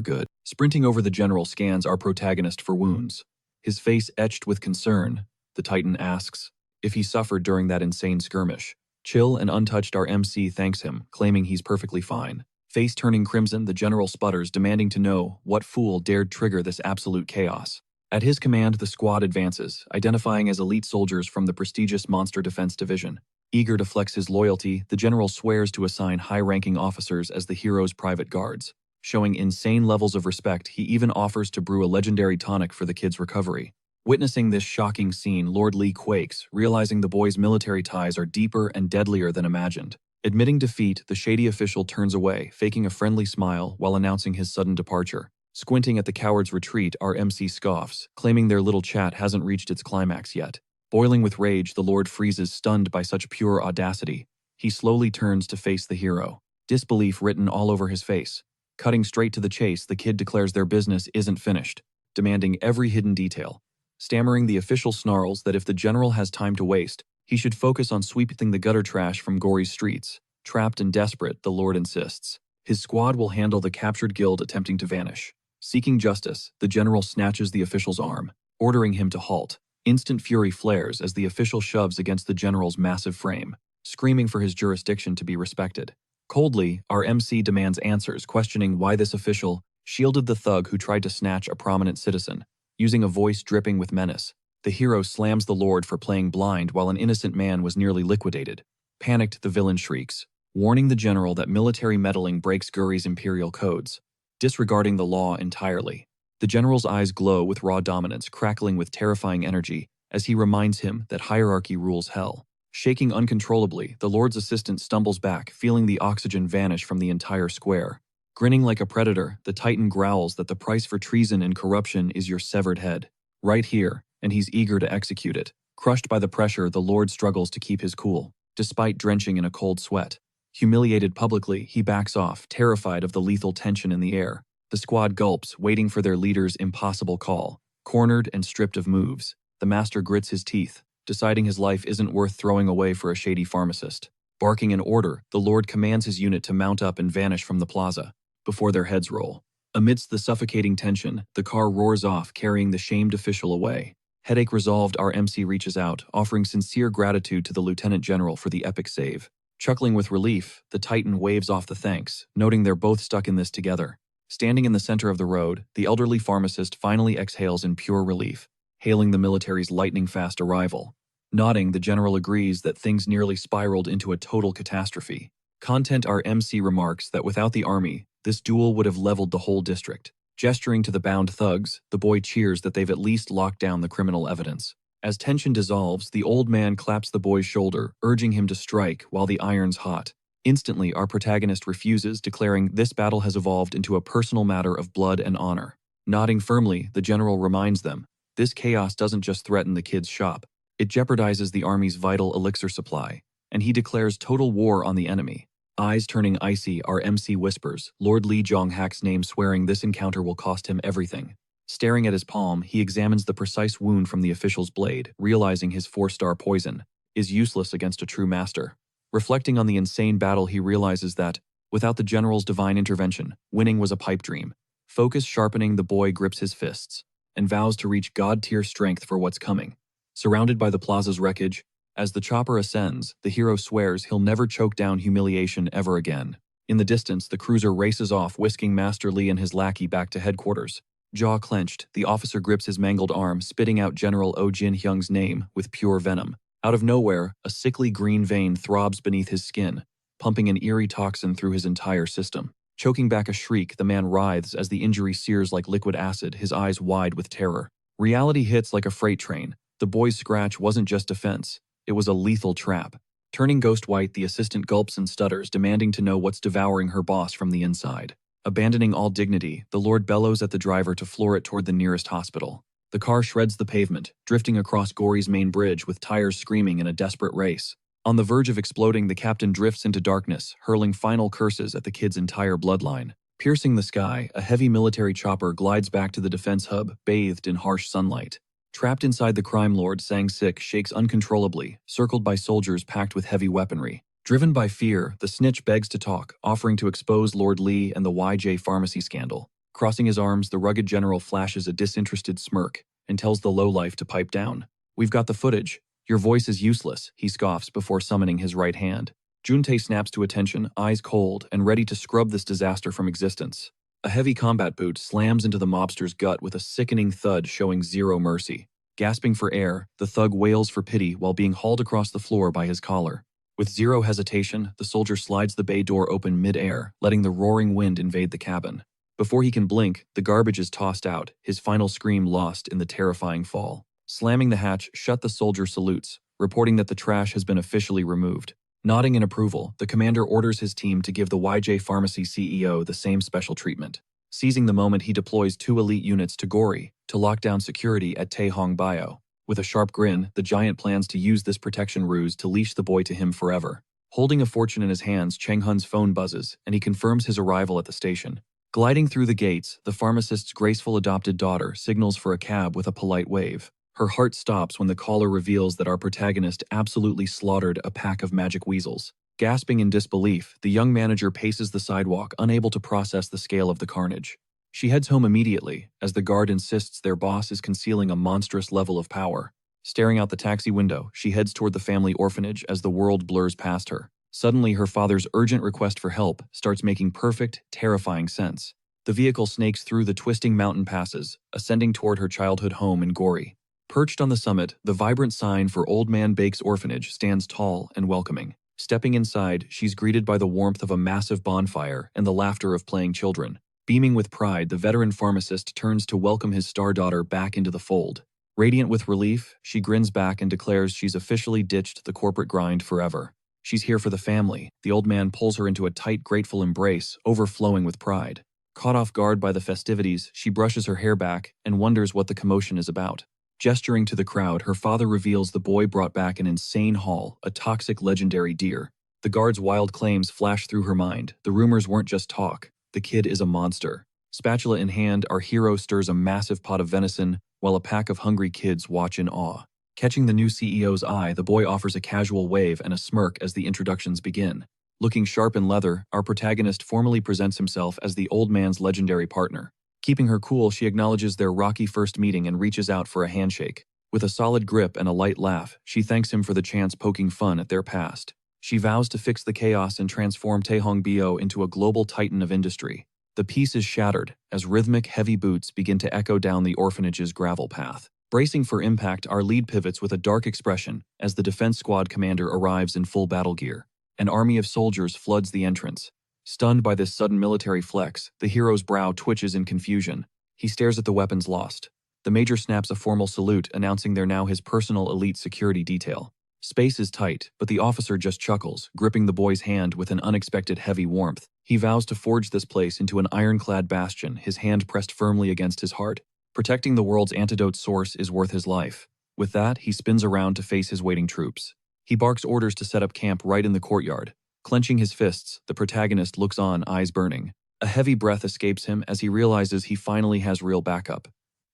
good. Sprinting over, the general scans our protagonist for wounds. His face etched with concern, the Titan asks if he suffered during that insane skirmish. Chill and untouched, our MC thanks him, claiming he's perfectly fine. Face turning crimson, the general sputters, demanding to know what fool dared trigger this absolute chaos. At his command, the squad advances, identifying as elite soldiers from the prestigious Monster Defense Division. Eager to flex his loyalty, the general swears to assign high-ranking officers as the hero's private guards. Showing insane levels of respect, he even offers to brew a legendary tonic for the kid's recovery. Witnessing this shocking scene, Lord Li quakes, realizing the boy's military ties are deeper and deadlier than imagined. Admitting defeat, the shady official turns away, faking a friendly smile while announcing his sudden departure. Squinting at the coward's retreat, our MC scoffs, claiming their little chat hasn't reached its climax yet. Boiling with rage, the Lord freezes, stunned by such pure audacity. He slowly turns to face the hero, disbelief written all over his face. Cutting straight to the chase, the kid declares their business isn't finished, demanding every hidden detail. Stammering, the official snarls that if the general has time to waste, he should focus on sweeping the gutter trash from Gory's streets. Trapped and desperate, the Lord insists. His squad will handle the captured guild attempting to vanish. Seeking justice, the general snatches the official's arm, ordering him to halt. Instant fury flares as the official shoves against the general's massive frame, screaming for his jurisdiction to be respected. Coldly, our MC demands answers, questioning why this official shielded the thug who tried to snatch a prominent citizen. Using a voice dripping with menace, the hero slams the Lord for playing blind while an innocent man was nearly liquidated. Panicked, the villain shrieks, warning the general that military meddling breaks Guri's imperial codes, disregarding the law entirely. The general's eyes glow with raw dominance, crackling with terrifying energy as he reminds him that hierarchy rules hell. Shaking uncontrollably, the Lord's assistant stumbles back, feeling the oxygen vanish from the entire square. Grinning like a predator, the Titan growls that the price for treason and corruption is your severed head. Right here, and he's eager to execute it. Crushed by the pressure, the Lord struggles to keep his cool, despite drenching in a cold sweat. Humiliated publicly, he backs off, terrified of the lethal tension in the air. The squad gulps, waiting for their leader's impossible call. Cornered and stripped of moves, the master grits his teeth, deciding his life isn't worth throwing away for a shady pharmacist. Barking an order, the Lord commands his unit to mount up and vanish from the plaza, before their heads roll. Amidst the suffocating tension, the car roars off, carrying the shamed official away. Headache resolved, our MC reaches out, offering sincere gratitude to the Lieutenant General for the epic save. Chuckling with relief, the Titan waves off the thanks, noting they're both stuck in this together. Standing in the center of the road, the elderly pharmacist finally exhales in pure relief, hailing the military's lightning-fast arrival. Nodding, the general agrees that things nearly spiraled into a total catastrophe. Content Our MC remarks that without the army, this duel would have leveled the whole district. Gesturing to the bound thugs, the boy cheers that they've at least locked down the criminal evidence. As tension dissolves, the old man claps the boy's shoulder, urging him to strike while the iron's hot. Instantly, our protagonist refuses, declaring this battle has evolved into a personal matter of blood and honor. Nodding firmly, the general reminds them, this chaos doesn't just threaten the kid's shop, it jeopardizes the army's vital elixir supply, and he declares total war on the enemy. Eyes turning icy, our MC whispers, Lord Lee Jong-hak's name, swearing this encounter will cost him everything. Staring at his palm, he examines the precise wound from the official's blade, realizing his 4-star poison is useless against a true master. Reflecting on the insane battle, he realizes that, without the general's divine intervention, winning was a pipe dream. Focus sharpening, the boy grips his fists and vows to reach god-tier strength for what's coming. Surrounded by the plaza's wreckage, as the chopper ascends, the hero swears he'll never choke down humiliation ever again. In the distance, the cruiser races off, whisking Master Lee and his lackey back to headquarters. Jaw clenched, the officer grips his mangled arm, spitting out General Oh Jin-hyung's name with pure venom. Out of nowhere, a sickly green vein throbs beneath his skin, pumping an eerie toxin through his entire system. Choking back a shriek, the man writhes as the injury sears like liquid acid, his eyes wide with terror. Reality hits like a freight train. The boy's scratch wasn't just defense, it was a lethal trap. Turning ghost white, the assistant gulps and stutters, demanding to know what's devouring her boss from the inside. Abandoning all dignity, the Lord bellows at the driver to floor it toward the nearest hospital. The car shreds the pavement, drifting across Gory's main bridge with tires screaming in a desperate race. On the verge of exploding, the captain drifts into darkness, hurling final curses at the kid's entire bloodline. Piercing the sky, a heavy military chopper glides back to the defense hub, bathed in harsh sunlight. Trapped inside, the crime lord, Sang-sik, shakes uncontrollably, circled by soldiers packed with heavy weaponry. Driven by fear, the snitch begs to talk, offering to expose Lord Lee and the YJ pharmacy scandal. Crossing his arms, the rugged general flashes a disinterested smirk and tells the lowlife to pipe down. We've got the footage. Your voice is useless, he scoffs before summoning his right hand. Juntae snaps to attention, eyes cold and ready to scrub this disaster from existence. A heavy combat boot slams into the mobster's gut with a sickening thud, showing zero mercy. Gasping for air, the thug wails for pity while being hauled across the floor by his collar. With zero hesitation, the soldier slides the bay door open mid-air, letting the roaring wind invade the cabin. Before he can blink, the garbage is tossed out, his final scream lost in the terrifying fall. Slamming the hatch shut, the soldier salutes, reporting that the trash has been officially removed. Nodding in approval, the commander orders his team to give the YJ Pharmacy CEO the same special treatment. Seizing the moment, he deploys 2 elite units to Gory to lock down security at Taehong Bio. With a sharp grin, the giant plans to use this protection ruse to leash the boy to him forever. Holding a fortune in his hands, Cheng Hun's phone buzzes, and he confirms his arrival at the station. Gliding through the gates, the pharmacist's graceful adopted daughter signals for a cab with a polite wave. Her heart stops when the caller reveals that our protagonist absolutely slaughtered a pack of magic weasels. Gasping in disbelief, the young manager paces the sidewalk, unable to process the scale of the carnage. She heads home immediately, as the guard insists their boss is concealing a monstrous level of power. Staring out the taxi window, she heads toward the family orphanage as the world blurs past her. Suddenly, her father's urgent request for help starts making perfect, terrifying sense. The vehicle snakes through the twisting mountain passes, ascending toward her childhood home in Gory. Perched on the summit, the vibrant sign for Old Man Bake's orphanage stands tall and welcoming. Stepping inside, she's greeted by the warmth of a massive bonfire and the laughter of playing children. Beaming with pride, the veteran pharmacist turns to welcome his star daughter back into the fold. Radiant with relief, she grins back and declares she's officially ditched the corporate grind forever. She's here for the family. The old man pulls her into a tight, grateful embrace, overflowing with pride. Caught off guard by the festivities, she brushes her hair back and wonders what the commotion is about. Gesturing to the crowd, her father reveals the boy brought back an insane haul, a toxic legendary deer. The guard's wild claims flash through her mind. The rumors weren't just talk. The kid is a monster. Spatula in hand, our hero stirs a massive pot of venison, while a pack of hungry kids watch in awe. Catching the new CEO's eye, the boy offers a casual wave and a smirk as the introductions begin. Looking sharp in leather, our protagonist formally presents himself as the old man's legendary partner. Keeping her cool, she acknowledges their rocky first meeting and reaches out for a handshake. With a solid grip and a light laugh, she thanks him for the chance poking fun at their past. She vows to fix the chaos and transform Taehong Bio into a global titan of industry. The peace is shattered as rhythmic, heavy boots begin to echo down the orphanage's gravel path. Bracing for impact, our lead pivots with a dark expression as the defense squad commander arrives in full battle gear. An army of soldiers floods the entrance. Stunned by this sudden military flex, the hero's brow twitches in confusion. He stares at the weapons lost. The major snaps a formal salute, announcing they're now his personal elite security detail. Space is tight, but the officer just chuckles, gripping the boy's hand with an unexpected heavy warmth. He vows to forge this place into an ironclad bastion, his hand pressed firmly against his heart. Protecting the world's antidote source is worth his life. With that, he spins around to face his waiting troops. He barks orders to set up camp right in the courtyard. Clenching his fists, the protagonist looks on, eyes burning. A heavy breath escapes him as he realizes he finally has real backup.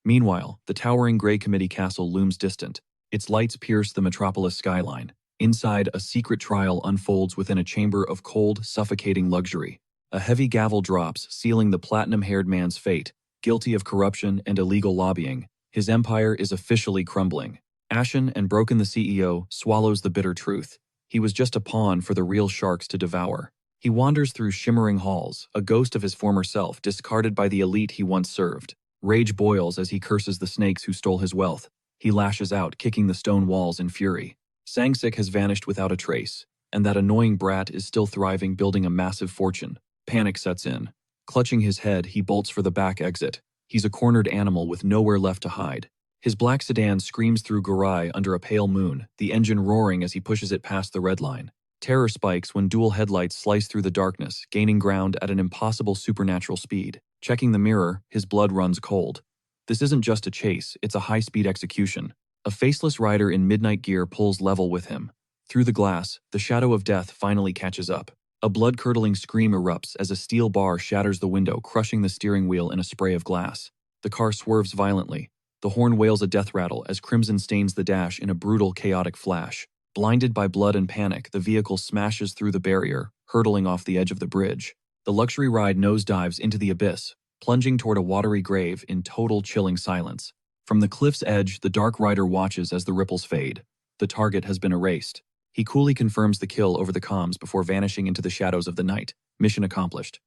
Meanwhile, the towering Grey Committee castle looms distant. Its lights pierce the metropolis skyline. Inside, a secret trial unfolds within a chamber of cold, suffocating luxury. A heavy gavel drops, sealing the platinum-haired man's fate. Guilty of corruption and illegal lobbying, his empire is officially crumbling. Ashen and broken, the CEO swallows the bitter truth. He was just a pawn for the real sharks to devour. He wanders through shimmering halls, a ghost of his former self, discarded by the elite he once served. Rage boils as he curses the snakes who stole his wealth. He lashes out, kicking the stone walls in fury. Sangsik has vanished without a trace, and that annoying brat is still thriving, building a massive fortune. Panic sets in. Clutching his head, he bolts for the back exit. He's a cornered animal with nowhere left to hide. His black sedan screams through Garai under a pale moon, the engine roaring as he pushes it past the red line. Terror spikes when dual headlights slice through the darkness, gaining ground at an impossible supernatural speed. Checking the mirror, his blood runs cold. This isn't just a chase, it's a high-speed execution. A faceless rider in midnight gear pulls level with him. Through the glass, the shadow of death finally catches up. A blood-curdling scream erupts as a steel bar shatters the window, crushing the steering wheel in a spray of glass. The car swerves violently. The horn wails a death rattle as crimson stains the dash in a brutal, chaotic flash. Blinded by blood and panic, the vehicle smashes through the barrier, hurtling off the edge of the bridge. The luxury ride nosedives into the abyss, plunging toward a watery grave in total chilling silence. From the cliff's edge, the dark rider watches as the ripples fade. The target has been erased. He coolly confirms the kill over the comms before vanishing into the shadows of the night. Mission accomplished.